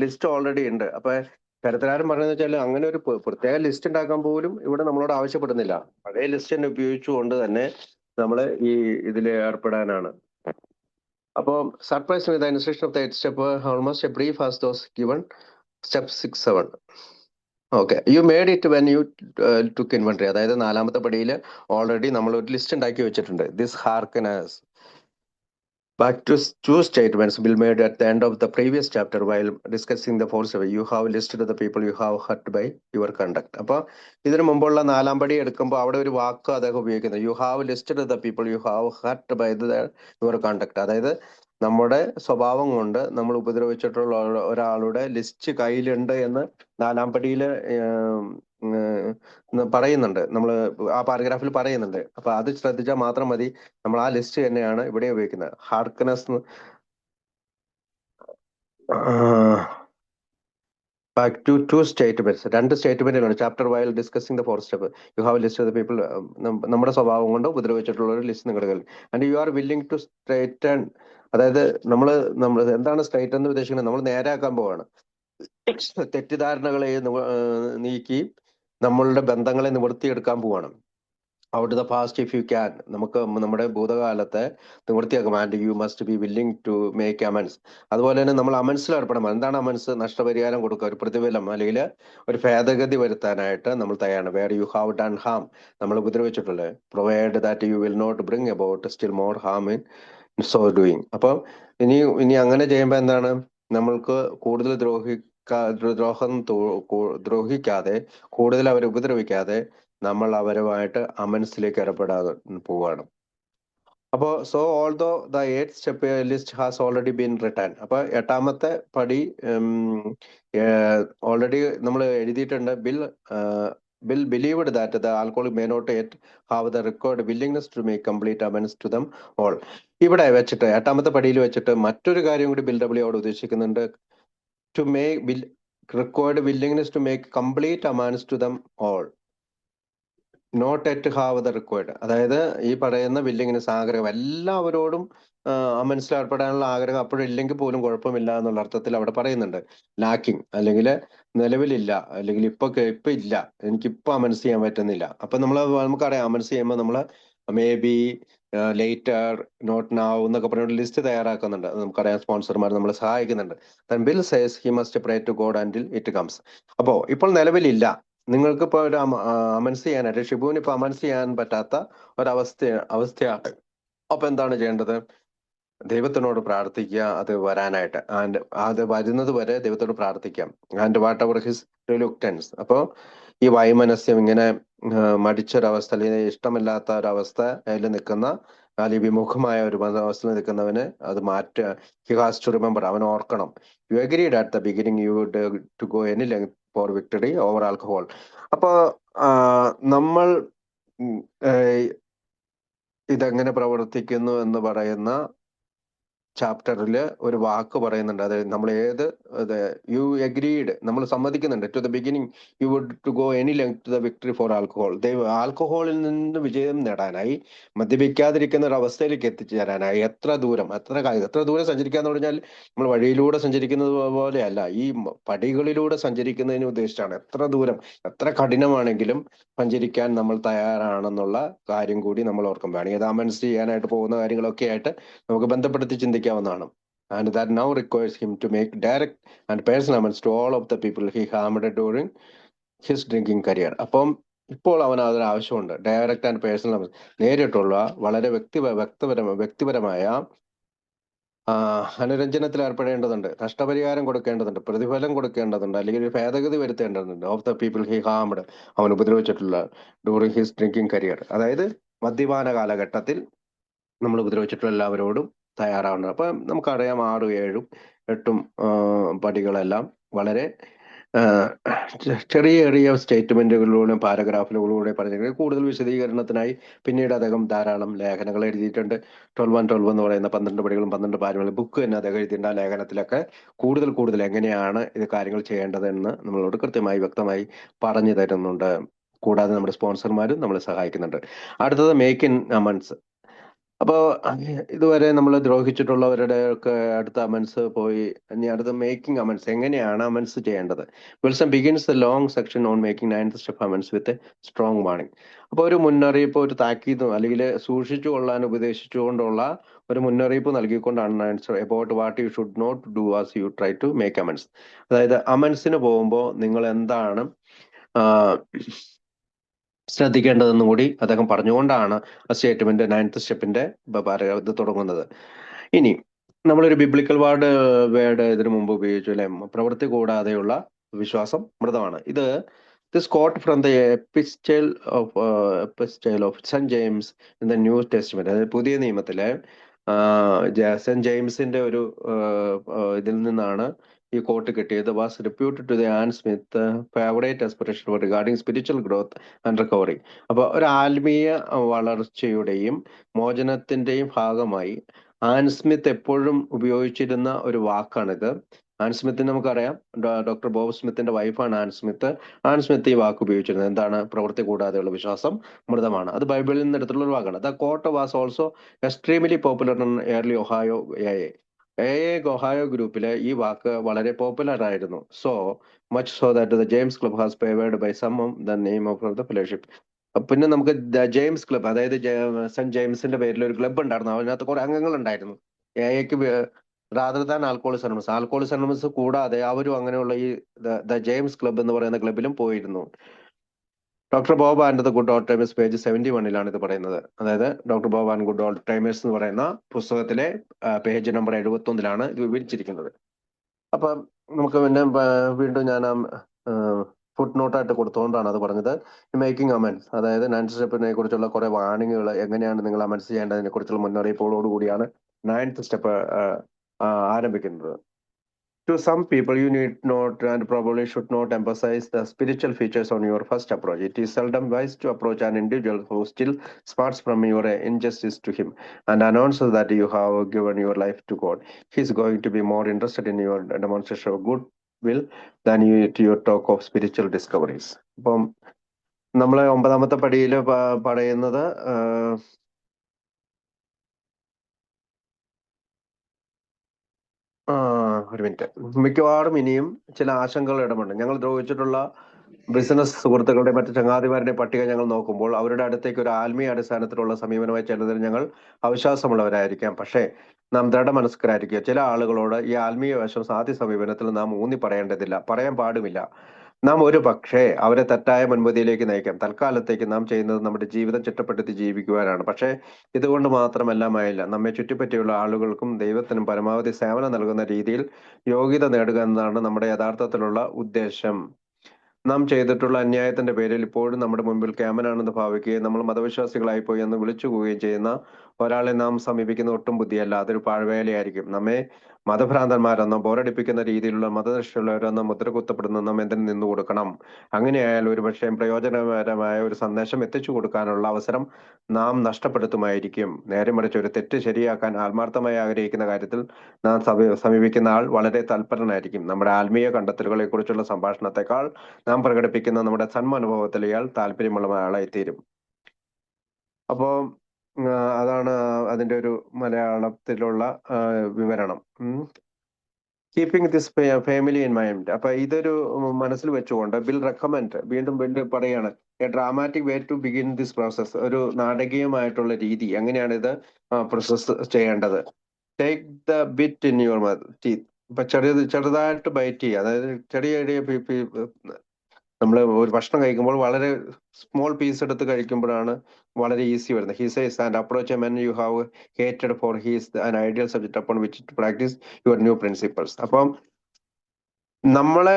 ലിസ്റ്റ് ഓൾറെഡി ഉണ്ട്. അപ്പൊ കരുത്തരാരും പറയുന്നത് വെച്ചാൽ അങ്ങനെ ഒരു പ്രത്യേക ലിസ്റ്റ് ഉണ്ടാക്കാൻ പോലും ഇവിടെ നമ്മളോട് ആവശ്യപ്പെടുന്നില്ല. പഴയ ലിസ്റ്റ് തന്നെ ഉപയോഗിച്ചുകൊണ്ട് തന്നെ നമ്മൾ ഈ ഇതിൽ ഏർപ്പെടാനാണ്. അപ്പോൾ surprise with instruction of the 8 step almost a brief as those given step 6, 7. Okay, you made it when you took inventory. അതായത് 4-ാമത്തെ പടിയിൽ ഓൾറെഡി നമ്മൾ ഒരു ലിസ്റ്റ് ഉണ്ടാക്കി വെച്ചിട്ടുണ്ട്. This harkens back to two statements Bill made at the end of the previous chapter while discussing the force way. You have listed the people you have hurt by your conduct. അപ്പോൾ ഇതിനു മുമ്പുള്ള 4-ാം പടി എടുക്കുമ്പോൾ അവിടെ ഒരു വാക്ക് അദ്ദേഹം ഉപയോഗിക്കുന്നത്, you have listed the people you have hurt by your conduct. അതായത് നമ്മുടെ സ്വഭാവം കൊണ്ട് നമ്മൾ ഉപദ്രവിച്ചിട്ടുള്ള ഒരാളുടെ ലിസ്റ്റ് കയ്യിലുണ്ട് എന്ന് 4-ാം പടിയിൽ പറയുന്നുണ്ട്. നമ്മൾ ആ പാരഗ്രാഫിൽ പറയുന്നുണ്ട്. അപ്പൊ അത് ശ്രദ്ധിച്ചാൽ മാത്രം മതി. നമ്മൾ ആ ലിസ്റ്റ് തന്നെയാണ് ഇവിടെ ഉപയോഗിക്കുന്നത്. Harkens back to two statements, രണ്ട് സ്റ്റേറ്റ്മെന്റുകളാണ്. Chapter while discussing the four step you have list of the people. നമ്മുടെ സ്വഭാവം കൊണ്ട് ഉപദ്രവിച്ചിട്ടുള്ള ഒരു ലിസ്റ്റ് നിങ്ങളുടെ കയ്യിൽ. And you are willing to straighten, അതായത് നമ്മൾ എന്താണ് സ്ട്രൈറ്റ് എന്ന് ഉദ്ദേശിക്കുന്നത്? നമ്മൾ നേരെയാക്കാൻ പോവാണ്. തെറ്റിദ്ധാരണകളെ നീക്കി നമ്മളുടെ ബന്ധങ്ങളെ നിവർത്തിയെടുക്കാൻ പോവാണ്. Out the past if you can, നമുക്ക് നമ്മുടെ ഭൂതകാലത്തെ നിവൃത്തിയാക്കും. And you must be willing to make amends. അതുപോലെ തന്നെ നമ്മൾ അമൻസിൽ ഏർപ്പെടണം. എന്താണ് അമൻസ്? നഷ്ടപരിഹാരം കൊടുക്കുക, ഒരു പ്രതിഫലം അല്ലെങ്കിൽ ഒരു ഭേദഗതി വരുത്താനായിട്ട് നമ്മൾ തയ്യാറാണ്. Where you have done harm, നമ്മൾ ഉപദ്രവിച്ചിട്ടുള്ളത്. Provide that you will not bring about still more harm in so doing. അപ്പം ഇനി അങ്ങനെ ചെയ്യുമ്പോൾ എന്താണ്? നമ്മൾക്ക് കൂടുതൽ ദ്രോഹിക്കാതെ, കൂടുതൽ അവരെ ഉപദ്രവിക്കാതെ നമ്മൾ അവരുമായിട്ട് അമൻസിലേക്ക് ഏർപ്പെടാതെ പോവാണ്. അപ്പോ so although the 8th step list has already been written. അപ്പൊ 8ാമത്തെ പടി ഓൾറെഡി നമ്മൾ എഴുതിയിട്ടുണ്ട്. Bill believed that the alcoholic may not yet have the required willingness to make complete amends to them all. ഇവിടെ വെച്ചിട്ട് 8ാമത്തെ പടിയിൽ വെച്ചിട്ട് മറ്റൊരു കാര്യം കൂടി ബിൽ ഡബ്ല്യു അവിടെ ഉദ്ദേശിക്കുന്നുണ്ട്. To make required willingness to make complete amends to them all, not yet have the required. അതായത് ഈ പറയുന്ന വില്ലിങ്ങിനെസ്, ആഗ്രഹം, എല്ലാവരോടും മനസ്സിലേർപ്പെടാനുള്ള ആഗ്രഹം അപ്പോഴില്ലെങ്കിൽ പോലും കുഴപ്പമില്ല എന്നുള്ള അർത്ഥത്തിൽ അവിടെ പറയുന്നുണ്ട്. ലാക്കിംഗ്, അല്ലെങ്കിൽ നിലവിലില്ല, അല്ലെങ്കിൽ ഇപ്പൊ ഇല്ല, എനിക്കിപ്പോ അമൻസ് ചെയ്യാൻ പറ്റുന്നില്ല. അപ്പൊ നമുക്കറിയാം അമൻസ് ചെയ്യുമ്പോൾ നമ്മൾ may be, later, not now എന്നൊക്കെ പറഞ്ഞൊരു ലിസ്റ്റ് തയ്യാറാക്കുന്നുണ്ട്. നമുക്കറിയാം സ്പോൺസർമാർ നമ്മളെ സഹായിക്കുന്നുണ്ട്. Bill says he must pray to God until it comes. അപ്പോ ഇപ്പോൾ നിലവിലില്ല, നിങ്ങൾക്ക് ഇപ്പൊ ഒരു അമൻസ് ചെയ്യാനായിട്ട്, ഷിബുവിന് ഇപ്പൊ അമൻസ് ചെയ്യാൻ പറ്റാത്ത അവസ്ഥയാണ്. അപ്പൊ എന്താണ് ചെയ്യേണ്ടത്? ദൈവത്തിനോട് പ്രാർത്ഥിക്കുക അത് വരാനായിട്ട്. ആൻഡ് അത് വരുന്നത് വരെ ദൈവത്തോട് പ്രാർത്ഥിക്കാം. And whatever his reluctance. അപ്പോ ഈ വൈമനസ്യം, ഇങ്ങനെ മടിച്ചൊരവസ്ഥ, അല്ലെങ്കിൽ ഇഷ്ടമില്ലാത്ത ഒരവസ്ഥ അതിൽ നിൽക്കുന്ന, അല്ലെങ്കിൽ വിമുഖമായ ഒരു അവസ്ഥയിൽ നിൽക്കുന്നവന് അത് ഹി ഹാസ് ടു റിമെമ്പർ, അവൻ ഓർക്കണം. You agreed at the beginning you would to go any length for victory over alcohol. അപ്പൊ നമ്മൾ ഇതെങ്ങനെ പ്രവർത്തിക്കുന്നു എന്ന് പറയുന്ന ചാപ്റ്ററിൽ ഒരു വാക്ക് പറയുന്നുണ്ട്. അത് നമ്മൾ യു അഗ്രീഡ്, നമ്മൾ സമ്മതിക്കുന്നുണ്ട്. To the beginning you would to go any length to the victory for alcohol. ആൽക്കഹോളിൽ നിന്ന് വിജയം നേടാനായി, മദ്യപിക്കാതിരിക്കുന്ന ഒരു അവസ്ഥയിലേക്ക് എത്തിച്ചേരാനായി എത്ര ദൂരം സഞ്ചരിക്കാന്ന് പറഞ്ഞാൽ നമ്മൾ വഴിയിലൂടെ സഞ്ചരിക്കുന്നത് പോലെയല്ല, ഈ പടികളിലൂടെ സഞ്ചരിക്കുന്നതിന് ഉദ്ദേശിച്ചാണ്. എത്ര ദൂരം, എത്ര കഠിനമാണെങ്കിലും സഞ്ചരിക്കാൻ നമ്മൾ തയ്യാറാണെന്നുള്ള കാര്യം കൂടി നമ്മൾ ഓർക്കും. വേണമെങ്കിൽ അത് അമൻസ് ചെയ്യാനായിട്ട് പോകുന്ന കാര്യങ്ങളൊക്കെ ആയിട്ട് നമുക്ക് ബന്ധപ്പെടുത്തി ചിന്തിക്കാവുന്നതാണ്. And that now requires him to make direct and personal amends to all of the people he harmed during his drinking career. അപ്പം ഇപ്പോൾ അവന് അതൊരു ആവശ്യമുണ്ട്. ഡയറക്റ്റ് ആൻഡ് പേഴ്സണൽ അമൻസ്, നേരിട്ടുള്ള വളരെ വ്യക്തിപരമായ അനുരഞ്ജനത്തിൽ ഏർപ്പെടേണ്ടതുണ്ട്, നഷ്ടപരിഹാരം കൊടുക്കേണ്ടതുണ്ട്, പ്രതിഫലം കൊടുക്കേണ്ടതുണ്ട്, അല്ലെങ്കിൽ ഒരു ഭേദഗതി വരുത്തേണ്ടതുണ്ട്. Of the people he harmed, അവൻ ഉപദ്രവിച്ചിട്ടുള്ള ഡ്യൂറിങ് ഹിസ് ഡ്രിങ്കിങ് കരിയർ. അതായത് മദ്യപാന കാലഘട്ടത്തിൽ നമ്മൾ ഉപദ്രവിച്ചിട്ടുള്ള എല്ലാവരോടും തയ്യാറാവുന്നത്. അപ്പൊ നമുക്കറിയാം 6, 7, 8 പടികളെല്ലാം വളരെ ചെറിയ ചെറിയ സ്റ്റേറ്റ്മെന്റുകളിലൂടെ, പാരഗ്രാഫുകളിലൂടെ പറഞ്ഞിരിക്കുന്നത്. കൂടുതൽ വിശദീകരണത്തിനായി പിന്നീട് അദ്ദേഹം ധാരാളം ലേഖനങ്ങൾ എഴുതിയിട്ടുണ്ട്. 12 എന്ന് പറയുന്ന 12 പടികളും 12 പാരകളും ബുക്ക് തന്നെ അദ്ദേഹം എഴുതിയിട്ടുണ്ട്. ആ ലേഖനത്തിലൊക്കെ കൂടുതൽ എങ്ങനെയാണ് ഇത് കാര്യങ്ങൾ ചെയ്യേണ്ടതെന്ന് നമ്മളോട് കൃത്യമായി വ്യക്തമായി പറഞ്ഞു തരുന്നുണ്ട്. കൂടാതെ നമ്മുടെ സ്പോൺസർമാരും നമ്മളെ സഹായിക്കുന്നുണ്ട്. അടുത്തത് മേക്ക് ഇൻ അമൻസ്. അപ്പോ ഇതുവരെ നമ്മൾ ദ്രോഹിച്ചിട്ടുള്ളവരുടെ ഒക്കെ അടുത്ത അമൻസ് പോയി. ഇനി അടുത്ത മേക്കിംഗ് അമൻസ്, എങ്ങനെയാണ് അമൻസ് ചെയ്യേണ്ടത്? Wilson begins the long section on making 9th step amends with strong warning. അപ്പൊ ഒരു മുന്നറിയിപ്പ്, ഒരു താക്കീതും, അല്ലെങ്കിൽ സൂക്ഷിച്ചു കൊള്ളാൻ ഉപദേശിച്ചുകൊണ്ടുള്ള ഒരു മുന്നറിയിപ്പ് നൽകിക്കൊണ്ടാണ് answer about what you should not do as you try to make amends. അതായത് അമൻസിന് പോകുമ്പോൾ നിങ്ങൾ എന്താണ് ശ്രദ്ധിക്കേണ്ടതെന്നും കൂടി അദ്ദേഹം പറഞ്ഞുകൊണ്ടാണ് ആ സ്റ്റേറ്റ്മെന്റ് 9th സ്റ്റെപ്പിന്റെ ഇത് തുടങ്ങുന്നത്. ഇനി നമ്മളൊരു ബിബ്ലിക്കൽ വേർഡ് ഇതിനു മുമ്പ് ഉപയോഗിച്ചു അല്ലെ, പ്രവൃത്തി കൂടാതെയുള്ള വിശ്വാസം മൃതമാണ്. This quote from the epistle of Saint James in the New Testament. അതായത് പുതിയ നിയമത്തിലെ സെന്റ് ജെയിംസിന്റെ ഒരു ഇതിൽ നിന്നാണ് ഈ കോട്ട് കിട്ടിയത്. Was reputed to the Anne Smith favourite expression regarding spiritual growth and recovery. അപ്പൊ ഒരു ആത്മീയ വളർച്ചയുടെയും മോചനത്തിന്റെയും ഭാഗമായി ആൻ സ്മിത്ത് എപ്പോഴും ഉപയോഗിച്ചിരുന്ന ഒരു വാക്കാണിത്. ആൻ സ്മിത്തിന് നമുക്കറിയാം, ഡോക്ടർ ബോബ് സ്മിത്തിന്റെ വൈഫാണ് ആൻ സ്മിത്ത്. ആൻ സ്മിത്ത് ഈ വാക്ക് ഉപയോഗിച്ചിരുന്നത് എന്താണ്? പ്രവൃത്തി കൂടാതെയുള്ള വിശ്വാസം മൃതമാണ്. അത് ബൈബിളിൽ നിന്ന് എടുത്തുള്ള ഒരു വാക്കാണ്. The quote was also extremely popular in early Ohio Ohio ഗ്രൂപ്പിലെ ഈ വാക്ക് വളരെ പോപ്പുലർ ആയിരുന്നു. So much so that the James club has favoured by some the name of the fellowship. പിന്നെ നമുക്ക് ദ ജെയിംസ് ക്ലബ്, അതായത് സെന്റ് ജെയിംസിന്റെ പേരിൽ ഒരു ക്ലബ്ബ് ഉണ്ടായിരുന്നു. അതിനകത്ത് കുറെ അംഗങ്ങൾ ഉണ്ടായിരുന്നു. എക്ക് rather than Alcoholics Anonymous. Alcoholics Anonymous കൂടാതെ അവരും അങ്ങനെയുള്ള ഈ ദ ജെയിംസ് ക്ലബ് എന്ന് പറയുന്ന ക്ലബിലും പോയിരുന്നു. Doctor Bob and the good old timers page 71 ഇത് പറയുന്നത്. അതായത് doctor Bob and good old timers എന്ന് പറയുന്ന പുസ്തകത്തിലെ പേജ് നമ്പർ 71 ഇത് വിവരിച്ചിരിക്കുന്നത്. അപ്പൊ നമുക്ക് പിന്നെ വീണ്ടും ഞാൻ ഫുട് നോട്ടായിട്ട് കൊടുത്തുകൊണ്ടാണ് അത് പറഞ്ഞത്. മേക്കിംഗ് അമെൻസ്, അതായത് നയൻത് സ്റ്റെപ്പിനെ കുറിച്ചുള്ള കുറെ വാണിങ്ങുകൾ, എങ്ങനെയാണ് നിങ്ങൾ അമെൻസ് ചെയ്യേണ്ടതിനെ കുറിച്ചുള്ള മുന്നറിയിപ്പുകളോട് കൂടിയാണ് 9th സ്റ്റെപ്പ് ആരംഭിക്കുന്നത്. To some people, you need not and probably should not emphasize the spiritual features on your first approach. It is seldom wise to approach an individual who still smarts from your injustice to him and announces that you have given your life to God. He is going to be more interested in your demonstration of goodwill than to your talk of spiritual discoveries. അപ്പം നമ്മളെ 9ാമത്തെ പടിയിൽ പറയുന്നത് ഒരു minute, മിക്കവാറും ഇനിയും ചില ആശങ്കകൾ ഇടമുണ്ട്. ഞങ്ങൾ ദ്രോഹിച്ചിട്ടുള്ള ബിസിനസ് സുഹൃത്തുക്കളുടെ മറ്റു ചങ്ങാതിമാരുടെ പട്ടിക ഞങ്ങൾ നോക്കുമ്പോൾ അവരുടെ അടുത്തേക്ക് ഒരു ആത്മീയ അടിസ്ഥാനത്തിലുള്ള സമീപനമായി ചെല്ലുന്നതിൽ ഞങ്ങൾ അവിശ്വാസമുള്ളവരായിരിക്കാം. പക്ഷേ നാം ദൃഢമനസ്കരായിരിക്കുക. ചില ആളുകളോട് ഈ ആത്മീയ വശം സാധ്യ സമീപനത്തിൽ നാം ഊന്നി പറയേണ്ടതില്ല, പറയാൻ പാടുമില്ല. നാം ഒരു പക്ഷേ അവരെ തെറ്റായ മുൻപതിയിലേക്ക് നയിക്കാം. തൽക്കാലത്തേക്ക് നാം ചെയ്യുന്നത് നമ്മുടെ ജീവിതം ചിട്ടപ്പെടുത്തി ജീവിക്കുവാനാണ്. പക്ഷേ ഇതുകൊണ്ട് മാത്രമെല്ലാമായില്ല. നമ്മെ ചുറ്റിപ്പറ്റിയുള്ള ആളുകൾക്കും ദൈവത്തിനും പരമാവധി സേവനം നൽകുന്ന രീതിയിൽ യോഗ്യത നേടുക എന്നതാണ് നമ്മുടെ യഥാർത്ഥത്തിലുള്ള ഉദ്ദേശം. നാം ചെയ്തിട്ടുള്ള അന്യായത്തിന്റെ പേരിൽ ഇപ്പോഴും നമ്മുടെ മുമ്പിൽ ക്യാമനാണെന്ന് ഭാവിക്കുകയും നമ്മൾ മതവിശ്വാസികളായിപ്പോയി എന്ന് വിളിച്ചുകൂവുകയും ചെയ്യുന്ന ഒരാളെ നാം സമീപിക്കുന്ന ഒട്ടും ബുദ്ധിയല്ല, അതൊരു പാഴ്വേലയായിരിക്കും. നമ്മെ മതഭ്രാന്തന്മാരെന്നോ ബോറടിപ്പിക്കുന്ന രീതിയിലുള്ള മതനിഷ്ഠയുള്ളവരെന്നോ മുദ്ര കുത്തപ്പെടുന്ന നാം എന്തിനു നിന്നു കൊടുക്കണം? അങ്ങനെയായാൽ ഒരുപക്ഷെ പ്രയോജനകരമായ ഒരു സന്ദേശം എത്തിച്ചു കൊടുക്കാനുള്ള അവസരം നാം നഷ്ടപ്പെടുത്തുമായിരിക്കും. നേരെ മറിച്ച് ഒരു തെറ്റ് ശരിയാക്കാൻ ആത്മാർത്ഥമായി ആഗ്രഹിക്കുന്ന കാര്യത്തിൽ നാം സമീപിക്കുന്ന ആൾ വളരെ തൽപരനായിരിക്കും. നമ്മുടെ ആത്മീയ കണ്ടെത്തലുകളെ കുറിച്ചുള്ള സംഭാഷണത്തെക്കാൾ നാം പ്രകടിപ്പിക്കുന്ന നമ്മുടെ സന്മനുഭവത്തിൽ ഇയാൾ താല്പര്യമുള്ള ആളായി തീരും. അപ്പോ അതാണ് അതിന്റെ ഒരു മലയാളത്തിലുള്ള വിവരണം. Keeping this family in mind. അപ്പൊ ഇതൊരു മനസ്സിൽ വെച്ചുകൊണ്ട് ബിൽ റെക്കമെൻഡ്, വീണ്ടും പറയാണ്, a dramatic way to begin this process. ഒരു നാടകീയമായിട്ടുള്ള രീതി, എങ്ങനെയാണ് ഇത് പ്രോസസ് ചെയ്യേണ്ടത്. Take the bit in your teeth. ഇപ്പൊ ചെറുതായിട്ട് ബൈറ്റ് ചെയ്യുക, അതായത് ചെറിയ നമ്മൾ ഒരു ഭക്ഷണം കഴിക്കുമ്പോൾ വളരെ സ്മോൾ പീസ് എടുത്ത് കഴിക്കുമ്പോഴാണ് വളരെ ഈസി വരുന്നത്. He says and approach a men you have hated for he's an ideal subject upon which to practise your new principles. അപ്പം നമ്മളെ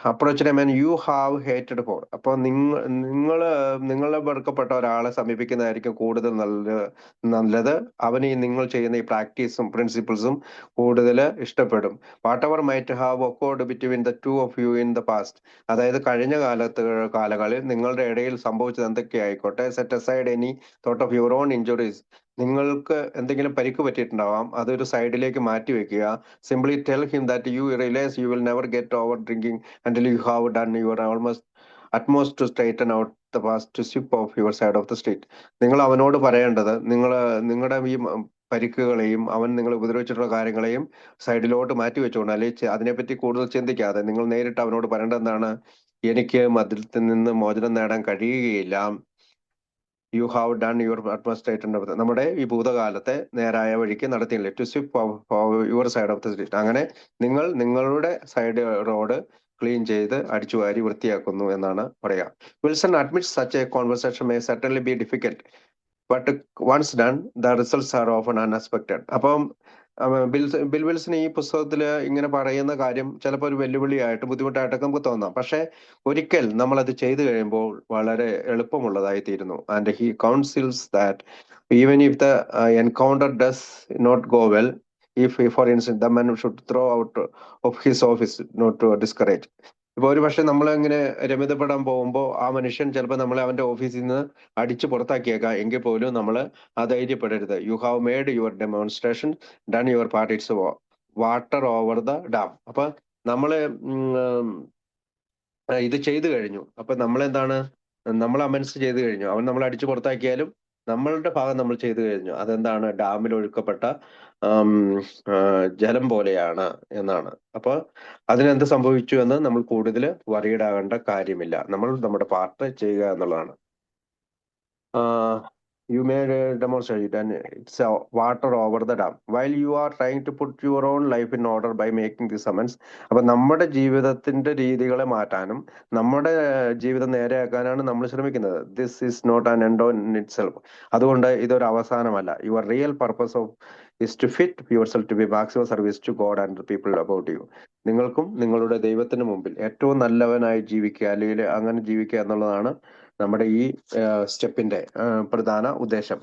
approach men you have hated for, അപ്പൊ നിങ്ങളെ വെറുക്കപ്പെട്ട ഒരാളെ സമീപിക്കുന്നതായിരിക്കും കൂടുതൽ നല്ലത്. അവന് നിങ്ങൾ ചെയ്യുന്ന ഈ പ്രാക്ടീസും പ്രിൻസിപ്പിൾസും കൂടുതൽ ഇഷ്ടപ്പെടും. Whatever might have occurred between the two of you in the past. അതായത് കഴിഞ്ഞ കാലങ്ങളിൽ നിങ്ങളുടെ ഇടയിൽ സംഭവിച്ചത് എന്തൊക്കെ ആയിക്കോട്ടെ, set aside any thought of your own injuries. നിങ്ങൾക്ക് എന്തെങ്കിലും പരിക്ക് പറ്റിയിട്ടുണ്ടാവാം, അതൊരു സൈഡിലേക്ക് മാറ്റി വെക്കുക. Simply tell him that you realise you will never get over drinking until you have done your utmost to straighten out the past to sweep off your side of the street. നിങ്ങൾ അവനോട് പറയേണ്ടത്, നിങ്ങളുടെ ഈ പരിക്കുകളെയും അവൻ നിങ്ങൾ ഉപദ്രവിച്ചിട്ടുള്ള കാര്യങ്ങളെയും സൈഡിലോട്ട് മാറ്റി വെച്ചുകൊണ്ട്, അല്ലെങ്കിൽ അതിനെപ്പറ്റി കൂടുതൽ ചിന്തിക്കാതെ നിങ്ങൾ നേരിട്ട് അവനോട് പറയേണ്ടത് എന്താണ്? എനിക്ക് മതിലത്തിൽ നിന്ന് മോചനം നേടാൻ കഴിയുകയില്ല. You have done your utmost. നമ്മുടെ ഈ ഭൂതകാലത്തെ നേരായ വഴിക്ക് നടത്തിയില്ല. To sweep your side of the street. അങ്ങനെ നിങ്ങൾ നിങ്ങളുടെ സൈഡ് റോഡ് ക്ലീൻ ചെയ്ത് അടിച്ചു വാരി വൃത്തിയാക്കുന്നു എന്നാണ് പറയാ. Wilson admits such a conversation may certainly be difficult, but once done the results are often unexpected. അപ്പം ബിൽ വിൽസൺ ഈ പുസ്തകത്തിൽ ഇങ്ങനെ പറയുന്ന കാര്യം ചിലപ്പോൾ ഒരു വെല്ലുവിളിയായിട്ട് ബുദ്ധിമുട്ടായിട്ടൊക്കെ നമുക്ക് തോന്നാം. പക്ഷെ ഒരിക്കൽ നമ്മൾ അത് ചെയ്തു കഴിയുമ്പോൾ വളരെ എളുപ്പമുള്ളതായി തീരുന്നു. And he counsels that even if the encounter does not go well, if for instance the man should throw out of his office not to discourage. ഇപ്പൊ ഒരു പക്ഷെ നമ്മളിങ്ങനെ രമിതപ്പെടാൻ പോകുമ്പോൾ ആ മനുഷ്യൻ ചിലപ്പോൾ നമ്മളെ അവന്റെ ഓഫീസിൽ നിന്ന് അടിച്ചു പുറത്താക്കിയേക്കാം. എങ്കിൽ പോലും നമ്മൾ അധൈര്യപ്പെടരുത്. You have made your demonstration, done your part, it's water over the dam. അപ്പൊ നമ്മള് ഇത് ചെയ്തു കഴിഞ്ഞു. അപ്പൊ നമ്മളെന്താണ്, നമ്മൾ അമെൻസ് ചെയ്തു കഴിഞ്ഞു. അവൻ നമ്മൾ അടിച്ചു പുറത്താക്കിയാലും നമ്മളുടെ ഭാഗം നമ്മൾ ചെയ്തു കഴിഞ്ഞു. അതെന്താണ്, ഡാമിൽ ഒഴുക്കപ്പെട്ട ആം, ആ, ജലം പോലെയാണ് എന്നാണ്. അപ്പൊ അതിനെന്ത് സംഭവിച്ചു എന്ന് നമ്മൾ കൂടുതൽ വറീഡാകേണ്ട കാര്യമില്ല. നമ്മൾ നമ്മുടെ പാർട്ട് ചെയ്യുക എന്നുള്ളതാണ്. You made a demonstration and it's water over the dam. While you are trying to put your own life in order by making this amends. അപ്പൊ നമ്മുടെ ജീവിതത്തിന്റെ രീതികളെ മാറ്റാനും നമ്മുടെ ജീവിതം നേരെയാക്കാനാണ് നമ്മൾ ശ്രമിക്കുന്നത്. This is not an end on itself. അതുകൊണ്ട് ഇതൊരു അവസാനമല്ല. Your real purpose of is to fit yourself to be maximum service to God and the people about you. നിങ്ങൾക്കും നിങ്ങളുടെ ദൈവത്തിന് മുമ്പിൽ ഏറ്റവും നല്ലവനായി ജീവിക്കുക, അല്ലെങ്കിൽ അങ്ങനെ ജീവിക്കുക എന്നുള്ളതാണ് നമ്മുടെ ഈ സ്റ്റെപ്പിന്റെ പ്രധാന ഉദ്ദേശം.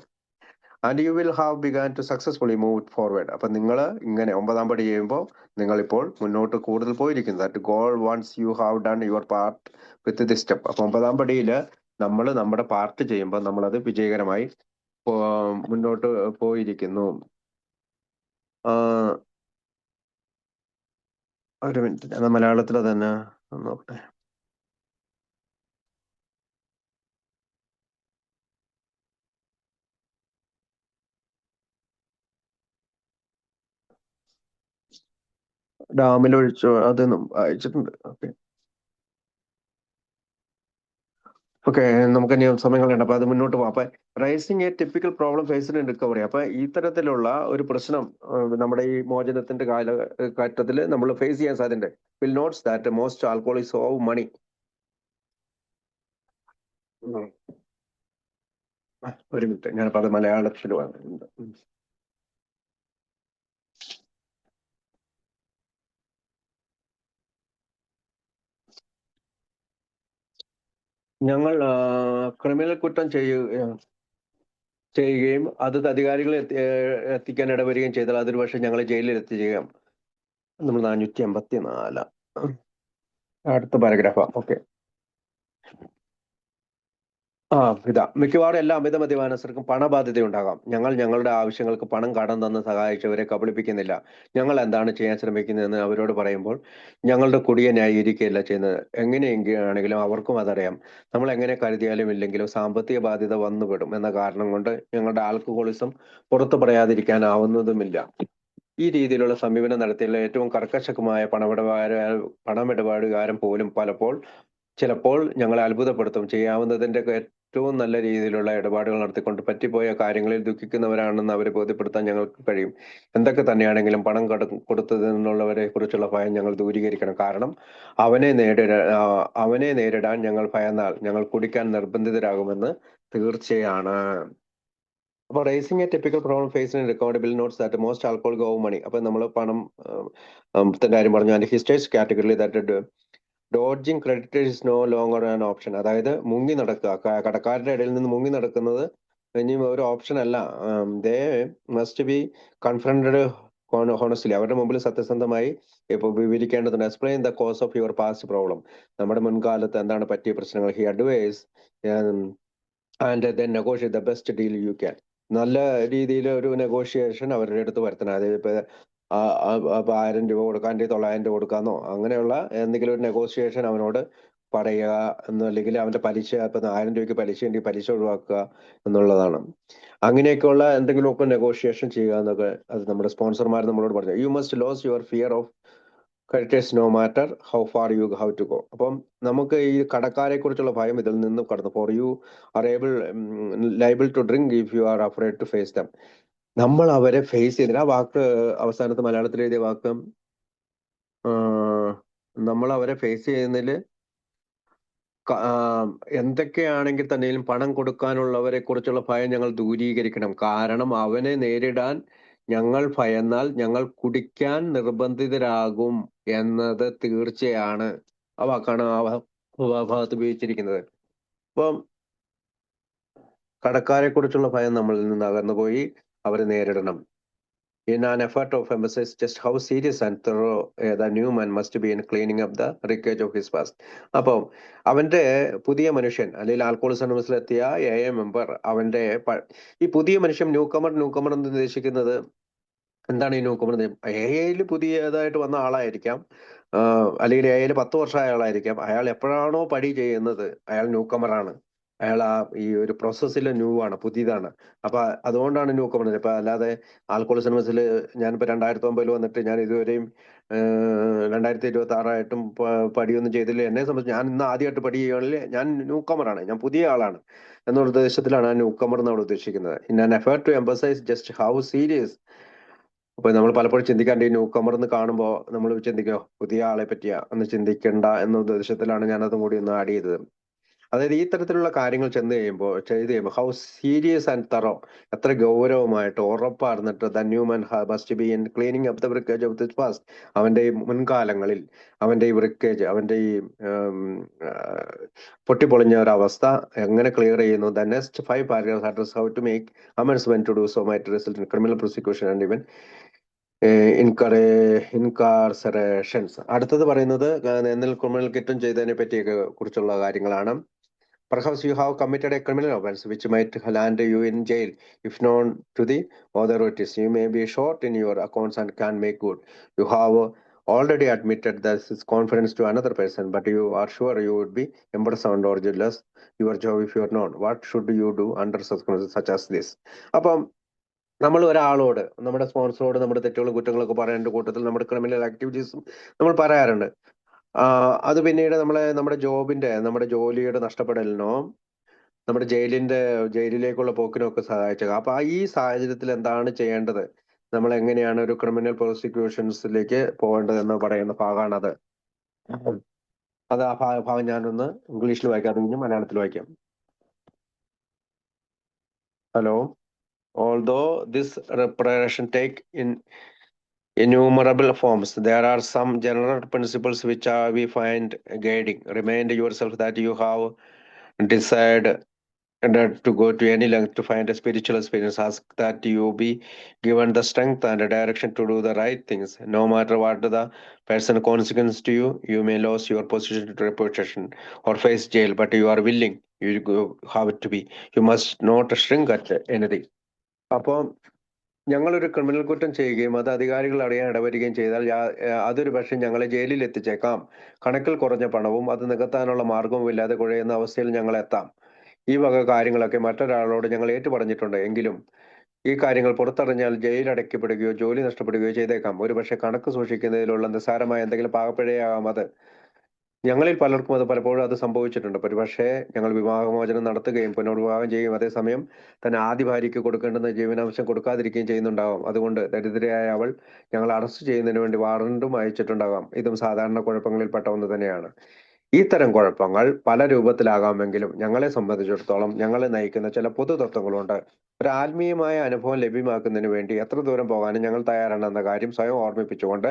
And you will have began to successfully move forward. അപ്പൊ നിങ്ങൾ ഇങ്ങനെ 9ാം പടി ചെയ്യുമ്പോൾ നിങ്ങൾ ഇപ്പോൾ മുന്നോട്ട് കൂടുതൽ പോയിരിക്കുന്നു. That goal once you have done your part with this step. അപ്പൊ 9ാം പടിയിൽ നമ്മൾ നമ്മുടെ പാർട്ട് ചെയ്യുമ്പോൾ നമ്മളത് വിജയകരമായി മുന്നോട്ട് പോയിരിക്കുന്നു. ഒരു മിനിറ്റ്, ഞാൻ മലയാളത്തിൽ തന്നെ നോക്കട്ടെ. ഡാമിൽ ഒഴിച്ചു അതൊന്നും അയച്ചിട്ടുണ്ട്. ഓക്കെ ഓക്കെ, നമുക്ക് ഇനി സമയങ്ങളുണ്ട്. അപ്പൊ അത് മുന്നോട്ട് പോകാം. അപ്പൊ raising a typical problem faced in recovery. അപ്പൊ ഇത്തരത്തിലുള്ള ഒരു പ്രശ്നം നമ്മുടെ ഈ മോചനത്തിന്റെ കാലഘട്ടത്തിൽ നമ്മൾ ഫേസ് ചെയ്യാൻ സാധ്യതയുണ്ട്. വിൽ നോട്ട്സ് ദാറ്റ് മോസ്റ്റ് ആൽക്കോളിക്സ് ഓവ് മണി. ഒരു മിനിറ്റ്, ഞാനിപ്പോ അത് മലയാളത്തിൽ പറയുന്നുണ്ട്. ഞങ്ങൾ ക്രിമിനൽ കുറ്റം ചെയ്യുകയും അത് അധികാരികളെ എത്തിക്കാൻ ഇടവരികയും ചെയ്താൽ അതൊരു പക്ഷേ ഞങ്ങളെ ജയിലിൽ എത്തിക്കുകയും. നമ്മൾ 484 അടുത്ത പാരഗ്രാഫാ. ഓക്കെ. മിക്കവാറും എല്ലാ അമിത മദ്യപാനസ്ഥർക്കും പണബാധ്യതയുണ്ടാകാം. ഞങ്ങൾ ഞങ്ങളുടെ ആവശ്യങ്ങൾക്ക് പണം കടം തന്ന് സഹായിച്ചവരെ കബളിപ്പിക്കുന്നില്ല. ഞങ്ങൾ എന്താണ് ചെയ്യാൻ ശ്രമിക്കുന്നതെന്ന് അവരോട് പറയുമ്പോൾ ഞങ്ങളുടെ കുടിയെ ന്യായീകരിക്കുകയല്ല ചെയ്യുന്നത്. എങ്ങനെയെങ്കിലാണെങ്കിലും അവർക്കും അതറിയാം. നമ്മൾ എങ്ങനെ കരുതിയാലും ഇല്ലെങ്കിലും സാമ്പത്തിക ബാധ്യത വന്നുപെടും എന്ന കാരണം കൊണ്ട് ഞങ്ങളുടെ ആൽക്കഹോളിസം പുറത്തു പറയാതിരിക്കാനാവുന്നതുമില്ല. ഈ രീതിയിലുള്ള സമീപനം നടത്തിയുള്ള ഏറ്റവും കർക്കശമായ പണമിടപാടുകാരൻ പോലും ചിലപ്പോൾ ഞങ്ങളെ അത്ഭുതപ്പെടുത്തും. ചെയ്യാവുന്നതിന്റെ ഏറ്റവും നല്ല രീതിയിലുള്ള ഇടപാടുകൾ നടത്തിക്കൊണ്ട് പറ്റിപ്പോയ കാര്യങ്ങളിൽ ദുഃഖിക്കുന്നവരാണെന്ന് അവരെ ബോധ്യപ്പെടുത്താൻ ഞങ്ങൾക്ക് കഴിയും. എന്തൊക്കെ തന്നെയാണെങ്കിലും പണം കൊടുത്തതിനുള്ളവരെ കുറിച്ചുള്ള ഭയം ഞങ്ങൾ ദൂരീകരിക്കണം. കാരണം അവനെ നേരിടാൻ ഞങ്ങൾ ഭയന്നാൽ ഞങ്ങൾ കുടിക്കാൻ നിർബന്ധിതരാകുമെന്ന് തീർച്ചയാണ്. അപ്പൊ raising a typical problem face in recoverable notes that most alcohol go money. അപ്പൊ നമ്മൾ പണം കാര്യം പറഞ്ഞു. അതിന്റെ ഹിസ്റ്റേഴ്സ് കാറ്റഗറിയിൽ that dodging creditors is no longer an option. അതായത് മുങ്ങി നടക്കുക, കടക്കാരുടെ ഇടയിൽ നിന്ന് മുങ്ങി നടക്കുന്നത് ഇനി ഒരു ഓപ്ഷൻ അല്ല. They must be confronted honestly. അവരുടെ മുമ്പിൽ സത്യസന്ധമായി ഇപ്പൊ വിവരിക്കേണ്ടതുണ്ട്. Explain the cause of your past problem. നമ്മുടെ മുൻകാലത്ത് എന്താണ് പറ്റിയ പ്രശ്നങ്ങൾ. He advise and then negotiate the best deal you can. നല്ല രീതിയിൽ ഒരു നെഗോഷിയേഷൻ അവരുടെ അടുത്ത് വരുത്തണം. അതായത് ഇപ്പൊ 1000 രൂപ കൊടുക്കാൻ 900 രൂപ കൊടുക്കാന്നോ അങ്ങനെയുള്ള എന്തെങ്കിലും ഒരു നെഗോഷിയേഷൻ അവനോട് പറയുക അല്ലെങ്കിൽ അവന്റെ പലിശ ഇപ്പൊ 1000 രൂപയ്ക്ക് പലിശ ഉണ്ടെങ്കിൽ പലിശ ഒഴിവാക്കുക എന്നുള്ളതാണ്. അങ്ങനെയൊക്കെയുള്ള എന്തെങ്കിലുമൊക്കെ നെഗോഷിയേഷൻ ചെയ്യുക എന്നൊക്കെ അത് നമ്മുടെ സ്പോൺസർമാർ നമ്മളോട് പറഞ്ഞു. You must lose your fear of creditors no matter how far you how to go. അപ്പം നമുക്ക് ഈ കടക്കാരെ കുറിച്ചുള്ള ഭയം ഇതിൽ നിന്നും കടന്നു. For you are liable to drink if you are afraid to face them. നമ്മൾ അവരെ ഫേസ് ചെയ്തില്ല. ആ വാക്ക് അവസാനത്ത് മലയാളത്തിൽ എഴുതിയ വാക്ക് നമ്മൾ അവരെ ഫേസ് ചെയ്യുന്നതിൽ എന്തൊക്കെയാണെങ്കിൽ തന്നെയും പണം കൊടുക്കാനുള്ളവരെ കുറിച്ചുള്ള ഭയം ഞങ്ങൾ ദൂരീകരിക്കണം. കാരണം അവനെ നേരിടാൻ ഞങ്ങൾ ഭയന്നാൽ ഞങ്ങൾ കുടിക്കാൻ നിർബന്ധിതരാകും എന്നത് തീർച്ചയാണ്. ആ വാക്കാണ് ആ ഭാഗത്ത് ഉപയോഗിച്ചിരിക്കുന്നത്. അപ്പം കടക്കാരെ കുറിച്ചുള്ള ഭയം നമ്മളിൽ നിന്ന് അകന്നുപോയി അവരെ നേരിടണം. In an effort of emphasize just how serious and thorough the new man must be in cleaning up the wreckage of his past. അപ്പം അവന്റെ പുതിയ മനുഷ്യൻ അല്ലെങ്കിൽ ആൽക്കോളിസം അനോണിമസിലെത്തിയ AA മെമ്പർ അവന്റെ ഈ പുതിയ മനുഷ്യൻ ന്യൂ കമർ എന്ന് ഉദ്ദേശിക്കുന്നത് എന്താണ് ഈ ന്യൂ കമർ? എയിൽ പുതിയതായിട്ട് വന്ന ആളായിരിക്കാം, അല്ലെങ്കിൽ എയിൽ 10 വർഷമായ ആളായിരിക്കാം. അയാൾ എപ്പോഴാണോ പടി ചെയ്യുന്നത് അയാൾ ന്യൂ കമറാണ്. അയാൾ ഈ ഒരു പ്രോസസ്സിൽ ന്യൂ ആണ്, പുതിയതാണ്. അപ്പൊ അതുകൊണ്ടാണ് ന്യൂ കമർ. ഇപ്പൊ അല്ലാതെ ആൾക്കോളിസമസിൽ ഞാനിപ്പോ 2009 വന്നിട്ട് ഞാൻ ഇതുവരെയും 2026 പടിയൊന്നും ചെയ്തില്ല. എന്നെ സംബന്ധിച്ച് ഞാൻ ഇന്ന് ആദ്യമായിട്ട് പടി ചെയ്യുകയാണെങ്കിൽ ഞാൻ ന്യൂ കമറാണ്, ഞാൻ പുതിയ ആളാണ് എന്നുള്ള ഉദ്ദേശത്തിലാണ് ആ ന്യൂ കമർ നമ്മൾ ഉദ്ദേശിക്കുന്നത്. In an effort to emphasize just how serious. അപ്പൊ നമ്മൾ പലപ്പോഴും ചിന്തിക്കാണ്ട് ഈ ന്യൂ കമർ എന്ന് കാണുമ്പോൾ നമ്മൾ ചിന്തിക്കോ പുതിയ ആളെ പറ്റിയാ ഒന്ന് ചിന്തിക്കണ്ട എന്ന ഉദ്ദേശത്തിലാണ് ഞാൻ അതും കൂടി ഒന്ന് ആഡ് ചെയ്തത്. അതായത് ഈ തരത്തിലുള്ള കാര്യങ്ങൾ ചെയ്ത് കഴിയുമ്പോൾ ഹൗ സീരിയസ് ആൻഡ് തറോ, എത്ര ഗൗരവമായിട്ട് ഉറപ്പാർന്നിട്ട് the new man must be in cleaning up the breakage of this past. അവന്റെ ഈ മുൻകാലങ്ങളിൽ അവന്റെ ഈ ബ്രിക്കേജ്, അവന്റെ ഈ ഉം, ആ, പൊട്ടിപ്പൊളിഞ്ഞ ഒരു അവസ്ഥ എങ്ങനെ ക്ലിയർ ചെയ്യുന്നു. The next 5 paragraphs address how to make amendment to do so might result in criminal prosecution and even incarcerations. അടുത്തത് പറയുന്നത് എന്നിൽ ക്രിമിനൽ കുറ്റം ചെയ്തതിനെ പറ്റിയൊക്കെ കുറിച്ചുള്ള കാര്യങ്ങളാണ്. Perhaps you have committed a criminal offense which might land you in jail if known to the authorities. You may be short in your accounts and can make good. You have already admitted this is confidence to another person, but you are sure you would be imprisoned or jealous your job if you are known. What should you do under circumstances such as this? അപ്പം നമ്മൾ ഒരാളോട്, നമ്മുടെ സ്പോൺസറോട് നമ്മുടെ തെറ്റുകളും കുറ്റങ്ങളൊക്കെ പറയേണ്ട കൂട്ടത്തിൽ നമ്മുടെ criminal ആക്ടിവിറ്റീസും നമ്മൾ പറയാറുണ്ട്. അത് പിന്നീട് നമ്മുടെ നമ്മുടെ ജോലിയുടെ നഷ്ടപ്പെടലിനോ നമ്മുടെ ജയിലിലേക്കുള്ള പോക്കിനോ ഒക്കെ സഹായിച്ചേക്കാം. അപ്പൊ ഈ സാഹചര്യത്തിൽ എന്താണ് ചെയ്യേണ്ടത്, നമ്മൾ എങ്ങനെയാണ് ഒരു ക്രിമിനൽ പ്രോസിക്യൂഷൻസിലേക്ക് പോകേണ്ടത് എന്ന് പറയുന്ന ഭാഗമാണത്. അത് ആ ഭാഗം ഞാനൊന്ന് ഇംഗ്ലീഷിൽ വായിക്കാം, അത് കഴിഞ്ഞ് മലയാളത്തിൽ വായിക്കാം. Hello. Although this reparation take in innumerable forms, there are some general principles which we find guiding. Remind yourself that you have decided to go to any length to find a spiritual experience. Ask that you be given the strength and the direction to do the right things. No matter what the person consequence to you, you may lose your position to reputation or face jail, but you are willing. Have it to be. You must not shrink at anything. അപ്പോൾ ഞങ്ങളൊരു criminal കുറ്റം ചെയ്യുകയും അത് അധികാരികൾ അറിയാൻ ഇടവരികയും ചെയ്താൽ അതൊരു പക്ഷേ ഞങ്ങളെ ജയിലിൽ എത്തിച്ചേക്കാം. കണക്കിൽ കുറഞ്ഞ പണവും അത് നികത്താനുള്ള മാർഗവും ഇല്ലാതെ കുഴയുന്ന അവസ്ഥയിൽ ഞങ്ങൾ എത്താം. ഈ വക കാര്യങ്ങളൊക്കെ മറ്റൊരാളോട് ഞങ്ങൾ ഏറ്റുപറഞ്ഞിട്ടുണ്ട്. എങ്കിലും ഈ കാര്യങ്ങൾ പുറത്തറിഞ്ഞാൽ ജയിലടയ്ക്കപ്പെടുകയോ ജോലി നഷ്ടപ്പെടുകയോ ചെയ്തേക്കാം. ഒരുപക്ഷെ കണക്ക് സൂക്ഷിക്കുന്നതിലുള്ള നിസ്സാരമായ എന്തെങ്കിലും പാകപ്പിഴയാകാം അത്. ഞങ്ങളിൽ പലർക്കും അത് പലപ്പോഴും അത് സംഭവിച്ചിട്ടുണ്ട്. ഒരുപക്ഷെ ഞങ്ങൾ വിവാഹമോചനം നടത്തുകയും പുനർവിവാഹം ചെയ്യുകയും അതേസമയം തന്നെ ആദ്യ ഭാര്യയ്ക്ക് കൊടുക്കേണ്ടുന്ന ജീവനാംശം കൊടുക്കാതിരിക്കുകയും ചെയ്യുന്നുണ്ടാവാം. അതുകൊണ്ട് ദരിദ്രയായ അവൾ ഞങ്ങൾ അറസ്റ്റ് ചെയ്യുന്നതിന് വേണ്ടി വാറണ്ടും അയച്ചിട്ടുണ്ടാകാം. ഇതും സാധാരണ കുഴപ്പങ്ങളിൽപ്പെട്ട ഒന്ന് തന്നെയാണ്. ഇത്തരം കുഴപ്പങ്ങൾ പല രൂപത്തിലാകാമെങ്കിലും ഞങ്ങളെ സംബന്ധിച്ചിടത്തോളം ഞങ്ങളെ നയിക്കുന്ന ചില പൊതു തത്വങ്ങളുണ്ട്. ഒരു ആത്മീയമായ അനുഭവം ലഭ്യമാക്കുന്നതിന് വേണ്ടി എത്ര ദൂരം പോകാനും ഞങ്ങൾ തയ്യാറാണെന്ന കാര്യം സ്വയം ഓർമ്മിപ്പിച്ചുകൊണ്ട്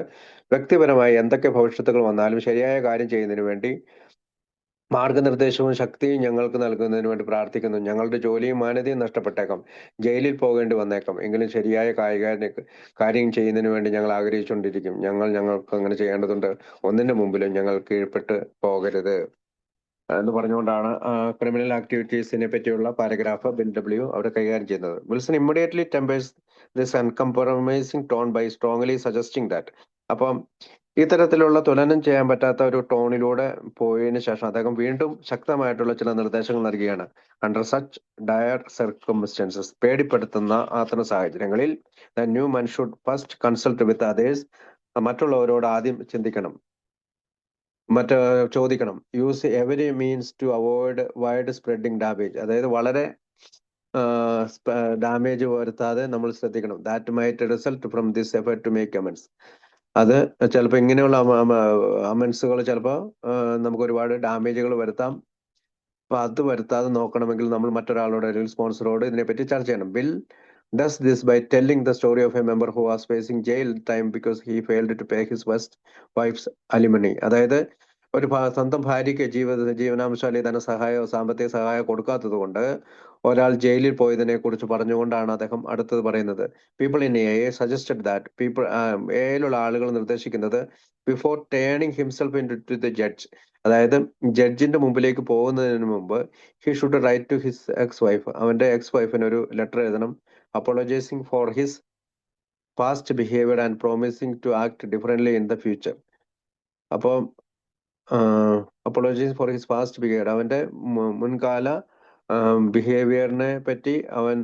വ്യക്തിപരമായി എന്തൊക്കെ ഭവിഷ്യത്തുകൾ വന്നാലും ശരിയായ കാര്യം ചെയ്യുന്നതിന് വേണ്ടി മാർഗനിർദ്ദേശവും ശക്തിയും ഞങ്ങൾക്ക് നൽകുന്നതിന് വേണ്ടി പ്രാർത്ഥിക്കുന്നു. ഞങ്ങളുടെ ജോലിയും മാന്യതയും നഷ്ടപ്പെട്ടേക്കാം, ജയിലിൽ പോകേണ്ടി വന്നേക്കാം. എങ്കിലും ശരിയായ കാര്യം ചെയ്യുന്നതിന് വേണ്ടി ഞങ്ങൾ ആഗ്രഹിച്ചുകൊണ്ടിരിക്കും. ഞങ്ങൾക്ക് അങ്ങനെ ചെയ്യേണ്ടതുണ്ട്. ഒന്നിന്റെ മുമ്പിലും ഞങ്ങൾ കീഴ്പ്പെട്ട് പോകരുത് എന്ന് പറഞ്ഞുകൊണ്ടാണ് ക്രിമിനൽ ആക്ടിവിറ്റീസിനെ പറ്റിയുള്ള പാരഗ്രാഫ് ബിൽ ഡബ്ല്യു അവിടെ കൈകാര്യം ചെയ്യുന്നത്. Wilson immediately tempers this uncompromising tone by strongly suggesting that. അപ്പം ഇത്തരത്തിലുള്ള തുലനം ചെയ്യാൻ പറ്റാത്ത ഒരു ടോണിലൂടെ പോയതിനു ശേഷം അദ്ദേഹം വീണ്ടും ശക്തമായിട്ടുള്ള ചില നിർദ്ദേശങ്ങൾ നൽകുകയാണ്. അണ്ടർ സച്ച് ഡയർ സർക്കംസ്റ്റൻസസ്, പേടിപ്പെടുത്തുന്ന അത്തരം സാഹചര്യങ്ങളിൽ the new man should first consult with others, മറ്റുള്ളവരോട് ആദ്യം ചിന്തിക്കണം, ചോദിക്കണം. Use every means to avoid wide spreading damage, അതായത് വളരെ ഡാമേജ് വരുത്താതെ നമ്മൾ ശ്രദ്ധിക്കണം. That might result from this effort to make amends. അത് ചിലപ്പോൾ ഇങ്ങനെയുള്ള അമെൻസുകൾ ചിലപ്പോൾ നമുക്ക് ഒരുപാട് ഡാമേജുകൾ വരുത്താം. അപ്പൊ അത് വരുത്താതെ നോക്കണമെങ്കിൽ നമ്മൾ മറ്റൊരാളോട് അല്ലെങ്കിൽ സ്പോൺസറോട് ഇതിനെപ്പറ്റി ചർച്ച ചെയ്യണം. Bill does this by telling the story of a member who was facing jail time because he failed to pay his first wife's alimony. അതായത് ഒരു സ്വന്തം ഭാര്യയ്ക്ക് ജീവനാംശം അല്ലെങ്കിൽ ധനസഹായമോ സാമ്പത്തിക സഹായം കൊടുക്കാത്തത് കൊണ്ട് ഒരാൾ ജയിലിൽ പോയതിനെ കുറിച്ച് പറഞ്ഞുകൊണ്ടാണ് അദ്ദേഹം അടുത്തത് പറയുന്നത്. People in A suggested that എയിലുള്ള ആളുകൾ നിർദ്ദേശിക്കുന്നത് before turning himself in to the judge, അതായത് ജഡ്ജിന്റെ മുമ്പിലേക്ക് പോകുന്നതിന് മുമ്പ് he should write to his ex wife, അവന്റെ എക്സ് വൈഫിന് ഒരു ലെറ്റർ എഴുതണം, apologising for his past behavior and promising to act differently in the future. അപ്പോൾ apologies for his past behaviour, അവന്റെ മുൻകാല ബിഹേവിയറിനെ പറ്റി അവൻ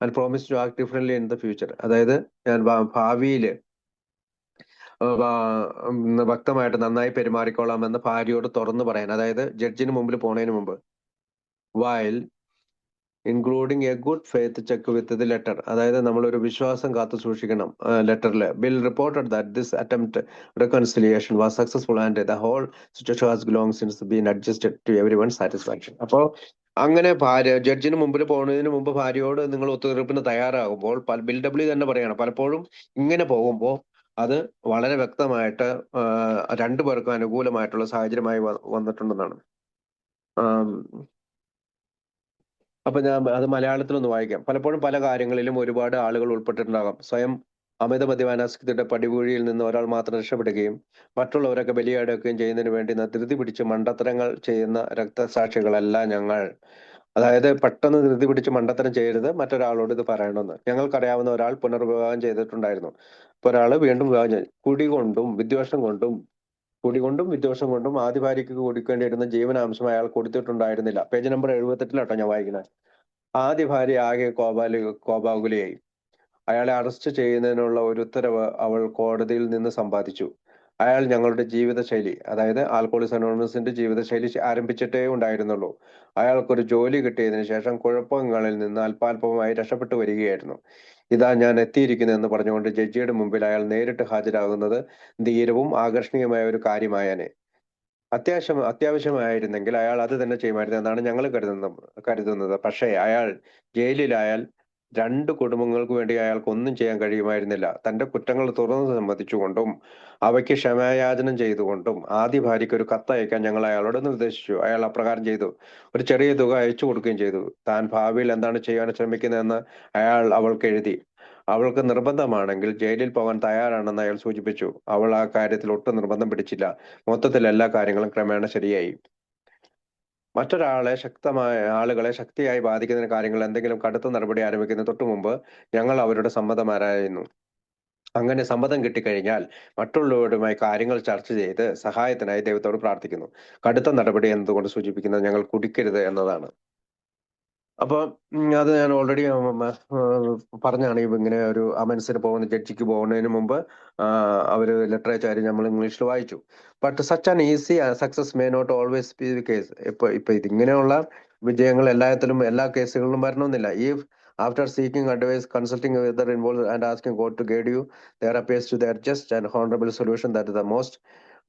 and promise to act differently in the future, അതായത് ഞാൻ ഭാവിയില് വ്യക്തമായിട്ട് നന്നായി പെരുമാറിക്കോളാം എന്ന് ഭാര്യയോട് തുറന്നു പറയാൻ, അതായത് ജഡ്ജിന് മുമ്പിൽ പോണതിന് മുമ്പ്, while including a good faith cheque with the letter, അതായത് നമ്മളൊരു വിശ്വാസം കാത്തു സൂക്ഷിക്കണം ലെറ്ററിൽ. Bill reported that this attempt reconciliation was successful and the whole situation has long since been adjusted to every one satisfaction. അപ്പോൾ അങ്ങനെ ജഡ്ജിന് മുമ്പിൽ പോകുന്നതിന് മുമ്പ് ഭാര്യയോട് നിങ്ങൾ ഒത്തുതീർപ്പിന് തയ്യാറാകുമ്പോൾ, ബിൽ ഡബ്ല്യു തന്നെ പറയാണ്, പലപ്പോഴും ഇങ്ങനെ പോകുമ്പോൾ അത് വളരെ വ്യക്തമായിട്ട് രണ്ടുപേർക്കും അനുകൂലമായിട്ടുള്ള സാഹചര്യമായി വന്നിട്ടുണ്ടെന്നാണ്. അപ്പൊ ഞാൻ അത് മലയാളത്തിലൊന്ന് വായിക്കാം. പലപ്പോഴും പല കാര്യങ്ങളിലും ഒരുപാട് ആളുകൾ ഉൾപ്പെട്ടിട്ടുണ്ടാകാം. സ്വയം അമിത മദ്യപാനാസക്തിയുടെ പടികുഴിയിൽ നിന്ന് ഒരാൾ മാത്രം രക്ഷപ്പെടുകയും മറ്റുള്ളവരൊക്കെ ബലിയാടുകയും ചെയ്യുന്നതിന് വേണ്ടി ധൃതി പിടിച്ച് മണ്ടത്തരങ്ങൾ ചെയ്യുന്ന രക്തസാക്ഷികളല്ല ഞങ്ങൾ. അതായത് പെട്ടെന്ന് ധൃതി പിടിച്ച് മണ്ടത്തരം ചെയ്യരുത്, മറ്റൊരാളോട് ഇത് പറയണമെന്ന്. ഞങ്ങൾക്കറിയാവുന്ന ഒരാൾ പുനർവിവാഹം ചെയ്തിട്ടുണ്ടായിരുന്നു. ഇപ്പൊ ഒരാള് വീണ്ടും വിവാഹം ചെയ്തു. കുടികൊണ്ടും വിദ്വേഷം കൊണ്ടും ആദ്യ ഭാര്യയ്ക്ക് കൊടുക്കേണ്ടിയിരുന്ന ജീവനാംശം അയാൾ കൊടുത്തിട്ടുണ്ടായിരുന്നില്ല. പേജ് നമ്പർ 78 ഞാൻ വായിക്കുന്നത്. ആദ്യ ഭാര്യ ആകെ കോപാകുലയായി. അയാളെ അറസ്റ്റ് ചെയ്യുന്നതിനുള്ള ഒരു ഉത്തരവ് അവൾ കോടതിയിൽ നിന്ന് സമ്പാദിച്ചു. അയാൾ ഞങ്ങളുടെ ജീവിതശൈലി, അതായത് ആൽക്കോളിക്സ് അനോണിമസിന്റെ ജീവിതശൈലി ആരംഭിച്ചിട്ടേ ഉണ്ടായിരുന്നുള്ളൂ. അയാൾക്കൊരു ജോലി കിട്ടിയതിനു ശേഷം കുഴപ്പങ്ങളിൽ നിന്ന് അല്പാൽപമായി രക്ഷപ്പെട്ടു വരികയായിരുന്നു. ഇതാ ഞാൻ എത്തിയിരിക്കുന്നു എന്ന് പറഞ്ഞുകൊണ്ട് ജഡ്ജിയുടെ മുമ്പിൽ അയാൾ നേരിട്ട് ഹാജരാകുന്നത് ധീരവും ആകർഷണീയമായ ഒരു കാര്യമായേനെ. അത്യാവശ്യമായിരുന്നെങ്കിൽ അയാൾ അത് തന്നെ ചെയ്യുമായിരുന്നു എന്നാണ് ഞങ്ങൾ കരുതുന്നത്. പക്ഷേ അയാൾ ജയിലിലായാൽ രണ്ട് കുടുംബങ്ങൾക്ക് വേണ്ടി അയാൾക്ക് ഒന്നും ചെയ്യാൻ കഴിയുമായിരുന്നില്ല. തന്റെ കുറ്റങ്ങൾ തുറന്നു സമ്മതിച്ചുകൊണ്ടും അവയ്ക്ക് ക്ഷമായാചനം ചെയ്തുകൊണ്ടും ആദ്യ ഭാര്യയ്ക്ക് ഒരു കത്ത് അയക്കാൻ ഞങ്ങൾ അയാളോട് നിർദ്ദേശിച്ചു. അയാൾ അപ്രകാരം ചെയ്തു. ഒരു ചെറിയ തുക അയച്ചു കൊടുക്കുകയും ചെയ്തു. താൻ ഭാവിയിൽ എന്താണ് ചെയ്യാൻ ശ്രമിക്കുന്നതെന്ന് അയാൾ അവൾക്ക് എഴുതി. അവൾക്ക് നിർബന്ധമാണെങ്കിൽ ജയിലിൽ പോകാൻ തയ്യാറാണെന്ന് അയാൾ സൂചിപ്പിച്ചു. അവൾ ആ കാര്യത്തിൽ ഒട്ടും നിർബന്ധം പിടിച്ചില്ല. മൊത്തത്തിൽ എല്ലാ കാര്യങ്ങളും ക്രമേണ ശരിയായി. ആളുകളെ ശക്തിയായി ബാധിക്കുന്ന കാര്യങ്ങൾ എന്തെങ്കിലും കടുത്ത നടപടി ആരംഭിക്കുന്നതിന് തൊട്ടു മുമ്പ് ഞങ്ങൾ അവരുടെ സമ്മതം ആരായുന്നു. അങ്ങനെ സമ്മതം കിട്ടിക്കഴിഞ്ഞാൽ മറ്റുള്ളവരുമായി കാര്യങ്ങൾ ചർച്ച ചെയ്ത് സഹായത്തിനായി ദൈവത്തോട് പ്രാർത്ഥിക്കുന്നു. കടുത്ത നടപടി എന്നതുകൊണ്ട് സൂചിപ്പിക്കുന്നത് ഞങ്ങൾ കുടിക്കരുത് എന്നതാണ്. അപ്പൊ അത് ഞാൻ ഓൾറെഡി പറഞ്ഞാണ്. ഇങ്ങനെ ഒരു അമൻസിന് പോകുന്ന ജഡ്ജിക്ക് പോകുന്നതിന് മുമ്പ് അവര് ലെറ്റർ അയച്ചാൽ നമ്മൾ ഇംഗ്ലീഷിൽ വായിച്ചു. But such an easy success may not always be the case. ഇപ്പൊ ഇതിങ്ങനെയുള്ള വിജയങ്ങൾ എല്ലാ കേസുകളിലും വരണമെന്നില്ല. If after seeking advice, consulting with other involved and asking God to guide you, there appears to their just and honorable solution that is the most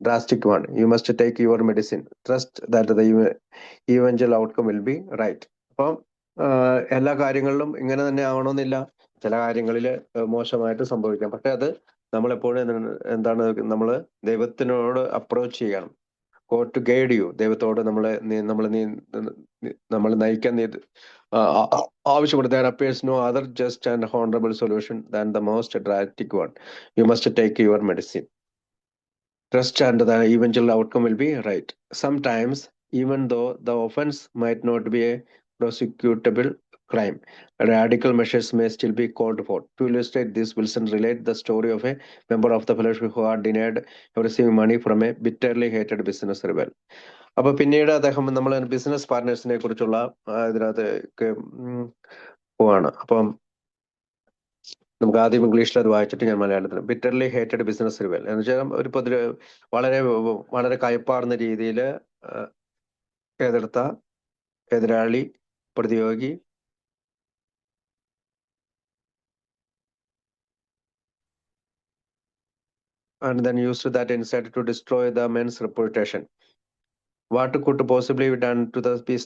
drastic one. You must take your medicine. Trust that the eventual outcome will be right. അപ്പം എല്ലാ കാര്യങ്ങളിലും ഇങ്ങനെ തന്നെ ആവണമെന്നില്ല. ചില കാര്യങ്ങളിൽ മോശമായിട്ട് സംഭവിക്കാം. പക്ഷെ അത് നമ്മളെപ്പോഴും എന്താണ്, നമ്മൾ ദൈവത്തിനോട് അപ്രോച്ച് ചെയ്യണം. God to guide you. ദൈവത്തോട് നമ്മൾ നയിക്കാൻ ആവശ്യപ്പെടും. There appears no other just and honorable solution than the most drastic one. You must take your medicine. Trust and the eventual outcome will be right. Sometimes, even though the offense might not be a prosecutable crime, radical measures may still be called for. To illustrate this, Wilson relates the story of a member of the fellowship who had denied receiving money from a bitterly hated business rival. അപ്പൊ പിന്നീട് അദ്ദേഹം നമ്മൾ business പാർട്ട്നേഴ്സിനെ കുറിച്ചുള്ള ഇതിനകത്ത് പോവാണ്. അപ്പം നമുക്ക് ആദ്യം ഇംഗ്ലീഷിൽ അത് വായിച്ചിട്ട് ഞാൻ മലയാളത്തിൽ. ബിറ്റർലി ഹേറ്റഡ് ബിസിനസ് റിവൽ എന്ന് വെച്ചാൽ ഒരു വളരെ വളരെ കയപ്പാർന്ന രീതിയിൽ എതിർത്ത എതിരാളി, പ്രതിയോഗി, and then used that instead to destroy the man's reputation. What could possibly be done to the peace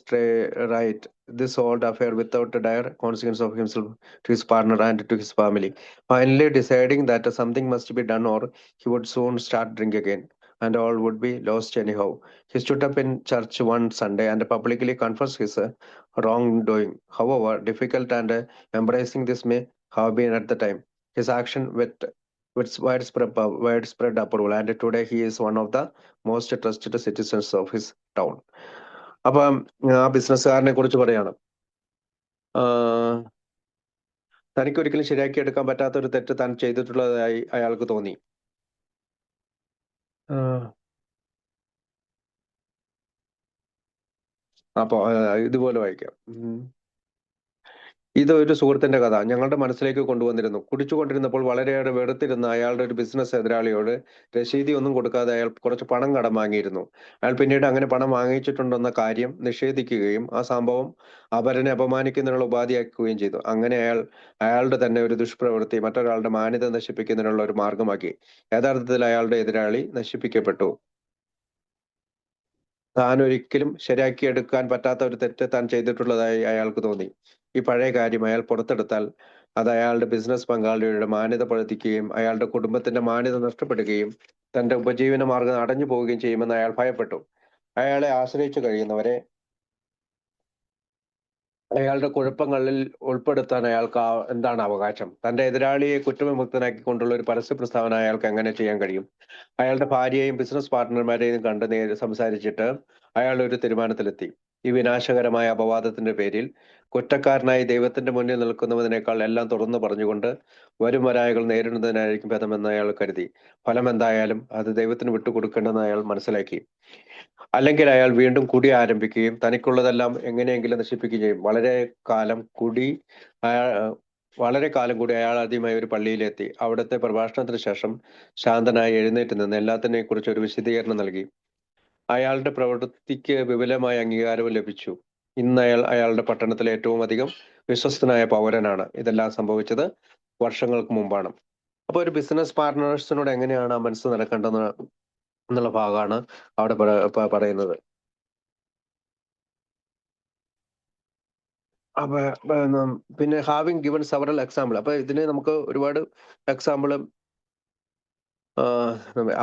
right this old affair without a dire consequence of himself, to his partner, and to his family? Finally deciding that something must be done or he would soon start drink again, and all would be lost anyhow. He stood up in church one Sunday and publicly confessed his wrongdoing. However difficult and embracing this may have been at the time, his action with widespread approval, and today he is one of the most trusted citizens of his town. അപ്പം ആ ബിസിനസ്സുകാരനെ കുറിച്ച് പറയാണ്. തനിക്കൊരിക്കലും ശരിയാക്കിയെടുക്കാൻ പറ്റാത്ത ഒരു തെറ്റ് താൻ ചെയ്തിട്ടുള്ളതായി അയാൾക്ക് തോന്നി. അപ്പൊ ഇതുപോലെ വായിക്കാം. ഇത് ഒരു സുഹൃത്തിന്റെ കഥ ഞങ്ങളുടെ മനസ്സിലേക്ക് കൊണ്ടുവന്നിരുന്നു. കുടിച്ചുകൊണ്ടിരുന്നപ്പോൾ വളരെയേറെ വെറുത്തിരുന്ന അയാളുടെ ഒരു ബിസിനസ് എതിരാളിയോട് രശീതി ഒന്നും കൊടുക്കാതെ അയാൾ കുറച്ച് പണം കടം വാങ്ങിയിരുന്നു. അയാൾ പിന്നീട് അങ്ങനെ പണം വാങ്ങിച്ചിട്ടുണ്ടെന്ന കാര്യം നിഷേധിക്കുകയും ആ സംഭവം അവരനെ അപമാനിക്കുന്നതിനുള്ള ഉപാധിയാക്കുകയും ചെയ്തു. അങ്ങനെ അയാൾ അയാളുടെ തന്നെ ഒരു ദുഷ്പ്രവൃത്തി മറ്റൊരാളുടെ മാന്യത നശിപ്പിക്കുന്നതിനുള്ള ഒരു മാർഗമാക്കി. യഥാർത്ഥത്തിൽ അയാളുടെ എതിരാളി നശിപ്പിക്കപ്പെട്ടു. താൻ ഒരിക്കലും ശരിയാക്കിയെടുക്കാൻ പറ്റാത്ത ഒരു തെറ്റ് താൻ ചെയ്തിട്ടുള്ളതായി അയാൾക്ക് തോന്നി. ഈ പഴയ കാര്യം അയാൾ പുറത്തെടുത്താൽ അത് അയാളുടെ ബിസിനസ് പങ്കാളിയുടെ മാന്യത പഴുതിക്കുകയും അയാളുടെ കുടുംബത്തിന്റെ മാന്യത നഷ്ടപ്പെടുകയും തന്റെ ഉപജീവന മാർഗം അടഞ്ഞു പോവുകയും ചെയ്യുമെന്ന് അയാൾ ഭയപ്പെട്ടു. അയാളെ ആശ്രയിച്ചു കഴിയുന്നവരെ അയാളുടെ കുഴപ്പങ്ങളിൽ ഉൾപ്പെടുത്താൻ അയാൾക്ക് എന്താണ് അവകാശം? തന്റെ എതിരാളിയെ കുറ്റവിമുക്തനാക്കിക്കൊണ്ടുള്ള ഒരു പരസ്യ പ്രസ്താവന അയാൾക്ക് എങ്ങനെ ചെയ്യാൻ കഴിയും? അയാളുടെ ഭാര്യയെയും ബിസിനസ് പാർട്ട്ണർമാരെയും കണ്ട് സംസാരിച്ചിട്ട് അയാൾ ഒരു തീരുമാനത്തിലെത്തി. ഈ വിനാശകരമായ അപവാദത്തിന്റെ പേരിൽ കുറ്റക്കാരനായി ദൈവത്തിന്റെ മുന്നിൽ നിൽക്കുന്നതിനേക്കാൾ എല്ലാം തുറന്നു പറഞ്ഞുകൊണ്ട് വരും വരായകൾ നേരിടുന്നതിനായിരിക്കും ഭേദമെന്ന് അയാൾ കരുതി. ഫലം എന്തായാലും അത് ദൈവത്തിന് വിട്ടുകൊടുക്കേണ്ടെന്ന് അയാൾ മനസ്സിലാക്കി. അല്ലെങ്കിൽ അയാൾ വീണ്ടും കുടി ആരംഭിക്കുകയും തനിക്കുള്ളതെല്ലാം എങ്ങനെയെങ്കിലും നശിപ്പിക്കുകയും ചെയ്യും. വളരെ കാലം കൂടി അയാൾ ആദ്യമായി ഒരു പള്ളിയിലെത്തി. അവിടുത്തെ പ്രഭാഷണത്തിന് ശേഷം ശാന്തനായി എഴുന്നേറ്റ് നിന്ന് എല്ലാത്തിനെയും കുറിച്ച് ഒരു വിശദീകരണം നൽകി. അയാളുടെ പ്രവൃത്തിക്ക് വിപുലമായ അംഗീകാരവും ലഭിച്ചു. ഇന്ന് അയാളുടെ പട്ടണത്തിലെ ഏറ്റവും അധികം വിശ്വസ്തനായ പൗരനാണ്. ഇതെല്ലാം സംഭവിച്ചത് വർഷങ്ങൾക്ക് മുമ്പാണ്. അപ്പൊ ഒരു ബിസിനസ് പാർട്ട്നേഴ്സിനോട് എങ്ങനെയാണ് ആ മനസ്സ് നടക്കേണ്ടത് എന്നുള്ള ഭാഗമാണ് അവിടെ പറയുന്നത്. അപ്പൊ പിന്നെ ഹാവിങ് ഗിവൺ സെവറൽ എക്സാമ്പിൾ. അപ്പൊ ഇതിന് നമുക്ക് ഒരുപാട് എക്സാമ്പിൾ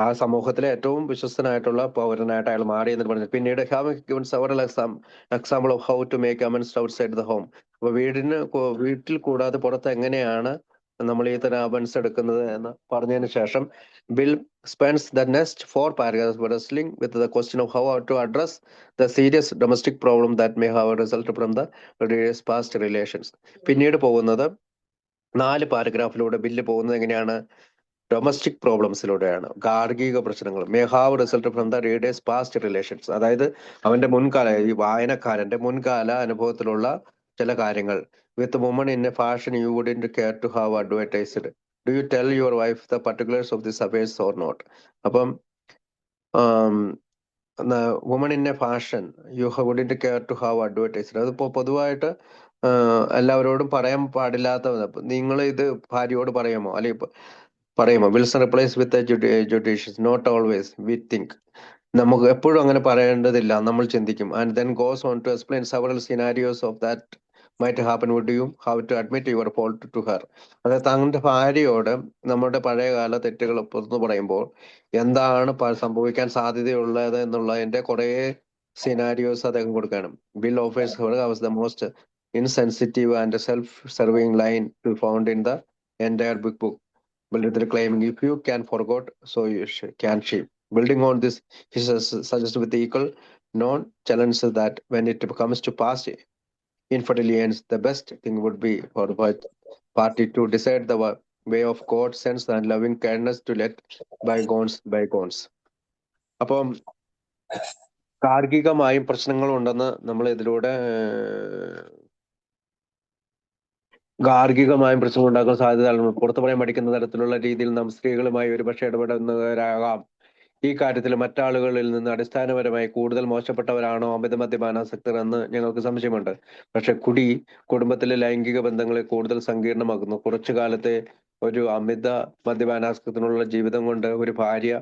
ആ സമൂഹത്തിലെ ഏറ്റവും വിശ്വസ്തനായിട്ടുള്ള പൗരനായിട്ട് അയാൾ മാറി എന്ന് പറഞ്ഞു. പിന്നീട് having given several example of how to make amends outside the home. അപ്പൊ വീട്ടിൽ കൂടാതെ പുറത്ത് എങ്ങനെയാണ് നമ്മൾ ഈ തരം അമൻസ് എടുക്കുന്നത് എന്ന് പറഞ്ഞതിന് ശേഷം bill spends the next 4 paragraphs wrestling with the question of how to address the serious domestic problem that may have resulted from the various past relations. പിന്നീട് പോകുന്നത് 4 പാരഗ്രാഫിലൂടെ ബില്ല് പോകുന്നത് എങ്ങനെയാണ്? ഡൊമസ്റ്റിക് പ്രോബ്ലംസിലൂടെയാണ്. ഗാർഹിക പ്രശ്നങ്ങൾ may have result from the readers past relations. അതായത് അവന്റെ ഈ വായനക്കാരന്റെ മുൻകാല അനുഭവത്തിലുള്ള ചില കാര്യങ്ങൾ. With woman in a fashion you wouldn't care to have advertised. Do you tell your wife the particulars of this affairs or not? അപ്പം woman in a fashion you wouldn't care to have advertised. അതിപ്പോ പൊതുവായിട്ട് എല്ലാവരോടും പറയാൻ പാടില്ലാത്ത, നിങ്ങൾ ഇത് ഭാര്യയോട് പറയാമോ? അല്ലെങ്കിൽ പറയുമോ? Wilson replies with judicious not always we think. നമുക്ക് എപ്പോഴും അങ്ങനെ പറയേണ്ടതില്ല, നമ്മൾ ചിന്തിക്കും. And then goes on to explain several scenarios of that might happen would you have to admit your fault to her. അതായത് തങ്ങളുടെ ഭാര്യയോട് നമ്മുടെ പഴയകാല തെറ്റുകൾ തുറന്നു പറയുമ്പോൾ എന്താണ് സംഭവിക്കാൻ സാധ്യതയുള്ളത് എന്നുള്ളതിന്റെ കുറെ സിനാരിയോസ് അദ്ദേഹം കൊടുക്കണം. Bill offers her was the most insensitive and self-serving line to found in the entire big book. Bullitt claiming, if you can forget, so you can she. Building on this, he suggests with equal non-challenge that when it comes to past infidelity, the best thing would be for both party to decide the way of God sense and loving kindness to let bygones. അപ്പം ഗാർഹികമായും പ്രശ്നങ്ങളുണ്ടെന്ന് നമ്മൾ ഇതിലൂടെ ഗാർഹികമായും പ്രശ്നം ഉണ്ടാക്കാൻ സാധ്യതയാണ്. പുറത്തു പറയാൻ മടിക്കുന്ന തരത്തിലുള്ള രീതിയിൽ നാം സ്ത്രീകളുമായി ഒരുപക്ഷെ ഇടപെടുന്നവരാകാം. ഈ കാര്യത്തിൽ മറ്റാളുകളിൽ നിന്ന് അടിസ്ഥാനപരമായി കൂടുതൽ മോശപ്പെട്ടവരാണോ അമിത മദ്യപാനാസക്തർ എന്ന് ഞങ്ങൾക്ക് സംശയമുണ്ട്. പക്ഷെ കുടുംബത്തിലെ ലൈംഗിക ബന്ധങ്ങളെ കൂടുതൽ സങ്കീർണമാക്കുന്നു. കുറച്ചു കാലത്തെ ഒരു അമിത മദ്യപാനാസക്തനുള്ള ജീവിതം കൊണ്ട് ഒരു ഭാര്യ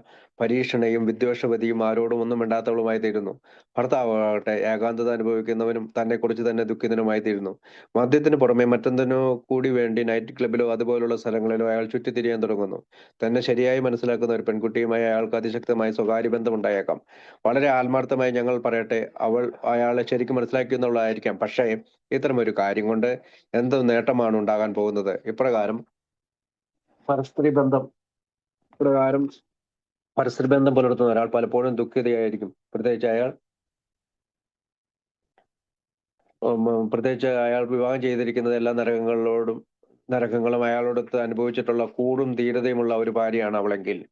പരീക്ഷണയും വിദ്വേഷവതിയും ആരോടും ഒന്നും മിണ്ടാത്തവളുമായി തീരുന്നു. ഭർത്താവട്ടെ ഏകാന്തത അനുഭവിക്കുന്നവനും തന്നെ കുറിച്ച് തന്നെ ദുഃഖിതനുമായി തീരുന്നു. മദ്യത്തിന് പുറമെ മറ്റെന്തിനോ കൂടി വേണ്ടി നൈറ്റ് ക്ലബിലോ അതുപോലുള്ള സ്ഥലങ്ങളിലോ അയാൾ ചുറ്റിത്തിരിയാൻ തുടങ്ങുന്നു. തന്നെ ശരിയായി മനസ്സിലാക്കുന്ന ഒരു പെൺകുട്ടിയുമായി അയാൾക്ക് അതിശക്തമായ സ്വകാര്യ ബന്ധം ഉണ്ടായേക്കാം. വളരെ ആത്മാർത്ഥമായി ഞങ്ങൾ പറയട്ടെ, അയാളെ ശരിക്കും മനസ്സിലാക്കിയെന്നുള്ളതായിരിക്കാം. പക്ഷേ ഇത്തരമൊരു കാര്യം കൊണ്ട് എന്ത് നേട്ടമാണ് ഉണ്ടാകാൻ പോകുന്നത്? ഇപ്രകാരം പരസ്ത്രീ ബന്ധം പുലർത്തുന്ന ഒരാൾ പലപ്പോഴും ദുഃഖിതയായിരിക്കും. പ്രത്യേകിച്ച് അയാൾ വിവാഹം ചെയ്തിരിക്കുന്നത് എല്ലാ നരകങ്ങളോടും നരകങ്ങളും അയാളോടൊത്ത് അനുഭവിച്ചിട്ടുള്ള കൂടും ധീരതയുമുള്ള ഒരു ഭാര്യയാണ് അവളെങ്കിൽ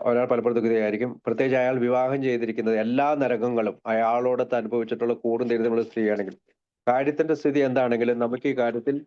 ഒരാൾ പലപ്പോഴും ദുഃഖിതയായിരിക്കും. പ്രത്യേകിച്ച് അയാൾ വിവാഹം ചെയ്തിരിക്കുന്നത് എല്ലാ നരകങ്ങളും അയാളോടൊത്ത് അനുഭവിച്ചിട്ടുള്ള കൂടും ധീരതയുമുള്ള സ്ത്രീയാണെങ്കിൽ, കാര്യത്തിന്റെ സ്ഥിതി എന്താണെങ്കിലും നമുക്ക് ഈ കാര്യത്തിൽ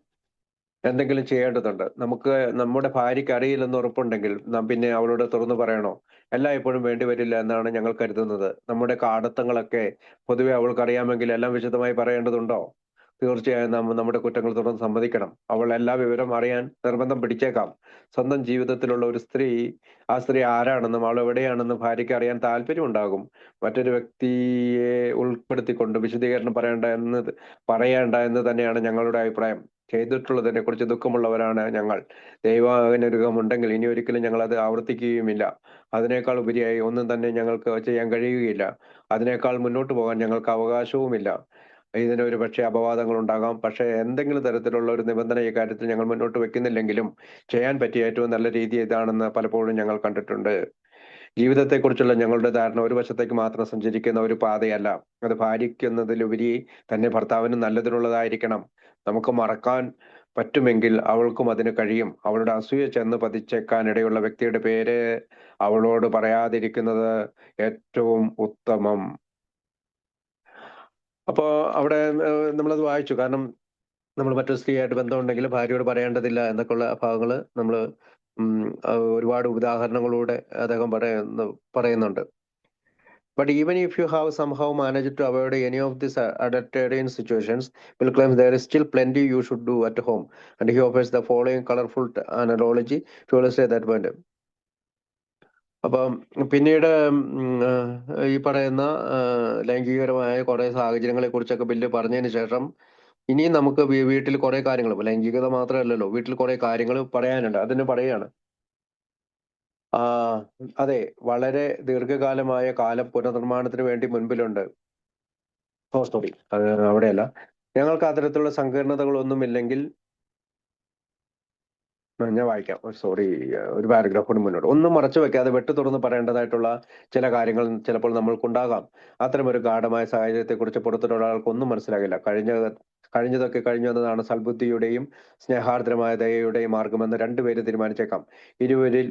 എന്തെങ്കിലും ചെയ്യേണ്ടതുണ്ട്. നമുക്ക് നമ്മുടെ ഭാര്യയ്ക്ക് അറിയില്ലെന്ന് ഉറപ്പുണ്ടെങ്കിൽ നാം പിന്നെ അവളോട് തുറന്നു പറയണോ? എല്ലായ്പ്പോഴും വേണ്ടിവരില്ല എന്നാണ് ഞങ്ങൾ കരുതുന്നത്. നമ്മുടെ കാടത്തങ്ങളൊക്കെ പൊതുവെ അവൾക്കറിയാമെങ്കിൽ എല്ലാം വിശദമായി പറയേണ്ടതുണ്ടോ? തീർച്ചയായും നാം നമ്മുടെ കുറ്റങ്ങൾ തുറന്ന് സമ്മതിക്കണം. അവൾ എല്ലാ വിവരം അറിയാൻ നിർബന്ധം പിടിച്ചേക്കാം. സ്വന്തം ജീവിതത്തിലുള്ള ഒരു സ്ത്രീ, ആ സ്ത്രീ ആരാണെന്നും അവൾ എവിടെയാണെന്നും ഭാര്യയ്ക്ക് അറിയാൻ താല്പര്യമുണ്ടാകും. മറ്റൊരു വ്യക്തിയെ ഉൾപ്പെടുത്തിക്കൊണ്ട് വിശദീകരണം പറയേണ്ട എന്ന് തന്നെയാണ് ഞങ്ങളുടെ അഭിപ്രായം. ചെയ്തിട്ടുള്ളതിനെ കുറിച്ച് ദുഃഖമുള്ളവരാണ് ഞങ്ങൾ. ദൈവാനുഗ്രഹമുണ്ടെങ്കിൽ ഇനി ഒരിക്കലും ഞങ്ങൾ അത് ആവർത്തിക്കുകയുമില്ല. അതിനേക്കാൾ ഉപരിയായി ഒന്നും തന്നെ ഞങ്ങൾക്ക് ചെയ്യാൻ കഴിയുകയില്ല. അതിനേക്കാൾ മുന്നോട്ട് പോകാൻ ഞങ്ങൾക്ക് അവകാശവുമില്ല. ഇതിന് ഒരു പക്ഷേ അപവാദങ്ങൾ ഉണ്ടാകാം. പക്ഷേ എന്തെങ്കിലും തരത്തിലുള്ള ഒരു നിബന്ധന ഈ കാര്യത്തിൽ ഞങ്ങൾ മുന്നോട്ട് വെക്കുന്നില്ലെങ്കിലും ചെയ്യാൻ പറ്റിയ ഏറ്റവും നല്ല രീതി ഇതാണെന്ന് പലപ്പോഴും ഞങ്ങൾ കണ്ടിട്ടുണ്ട്. ജീവിതത്തെക്കുറിച്ചുള്ള ഞങ്ങളുടെ ധാരണ ഒരു വശത്തേക്ക് മാത്രം സഞ്ചരിക്കുന്ന ഒരു പാതയല്ല. അത് ഭാര്യയ്ക്കെന്നതിലുപരി തന്നെ ഭർത്താവിന് നല്ലതിനുള്ളതായിരിക്കണം. നമുക്ക് മറക്കാൻ പറ്റുമെങ്കിൽ അവൾക്കും അതിന് കഴിയും. അവളുടെ അസൂയ ചെന്ന് പതിച്ചേക്കാൻ ഇടയുള്ള വ്യക്തിയുടെ പേര് അവളോട് പറയാതിരിക്കുന്നത് ഏറ്റവും ഉത്തമം. അപ്പോ അവിടെ നമ്മളത് വായിച്ചു. കാരണം നമ്മൾ മറ്റൊരു സ്ത്രീയായിട്ട് ബന്ധമുണ്ടെങ്കിൽ ഭാര്യയോട് പറയേണ്ടതില്ല എന്നൊക്കെയുള്ള ഭാഗങ്ങള് നമ്മള് ഒരുപാട് ഉദാഹരണങ്ങളൂടെ അദ്ദേഹം പറയുന്നുണ്ട്. But even if you have somehow managed to avoid any of these adulterine situations, Bill claims there is still plenty you should do at home. And he offers the following colorful analogy to illustrate that point. അപ്പം പിന്നീട് ഈ പറയുന്ന ലൈംഗികപരമായ കുറെ സാഹചര്യങ്ങളെ കുറിച്ചൊക്കെ bill പറഞ്ഞതിന് ശേഷം ഇനിയും നമുക്ക് വീട്ടിൽ കുറെ കാര്യങ്ങൾ, ലൈംഗികത മാത്രമല്ലല്ലോ, വീട്ടിൽ കുറെ കാര്യങ്ങൾ പറയാനുണ്ട്. അതിന് പറയാണ്, അതെ, വളരെ ദീർഘകാലമായ കാലം പുനർനിർമ്മാണത്തിന് വേണ്ടി മുൻപിലുണ്ട്. സോറി, അവിടെയല്ല. ഞങ്ങൾക്ക് അത്തരത്തിലുള്ള സങ്കീർണതകളൊന്നുമില്ലെങ്കിൽ ഞാൻ വായിക്കാം. സോറി, ഒരു പാരഗ്രാഫ് കൂടി മുന്നോട്ട്. ഒന്നും മറച്ചു വെക്കാതെ വെട്ടു തുറന്ന് പറയേണ്ടതായിട്ടുള്ള ചില കാര്യങ്ങൾ ചിലപ്പോൾ നമ്മൾക്കുണ്ടാകാം. അത്തരമൊരു ഗാഢമായ സാഹചര്യത്തെക്കുറിച്ച് പുറത്തൊരാൾക്കൊന്നും മനസ്സിലാകില്ല. കഴിഞ്ഞതൊക്കെ കഴിഞ്ഞു എന്നതാണ് സൽബുദ്ധിയുടെയും സ്നേഹാർദ്രമായ ദയയുടെയും മാർഗമെന്ന് രണ്ടുപേര് തീരുമാനിച്ചേക്കാം. ഇരുവരിൽ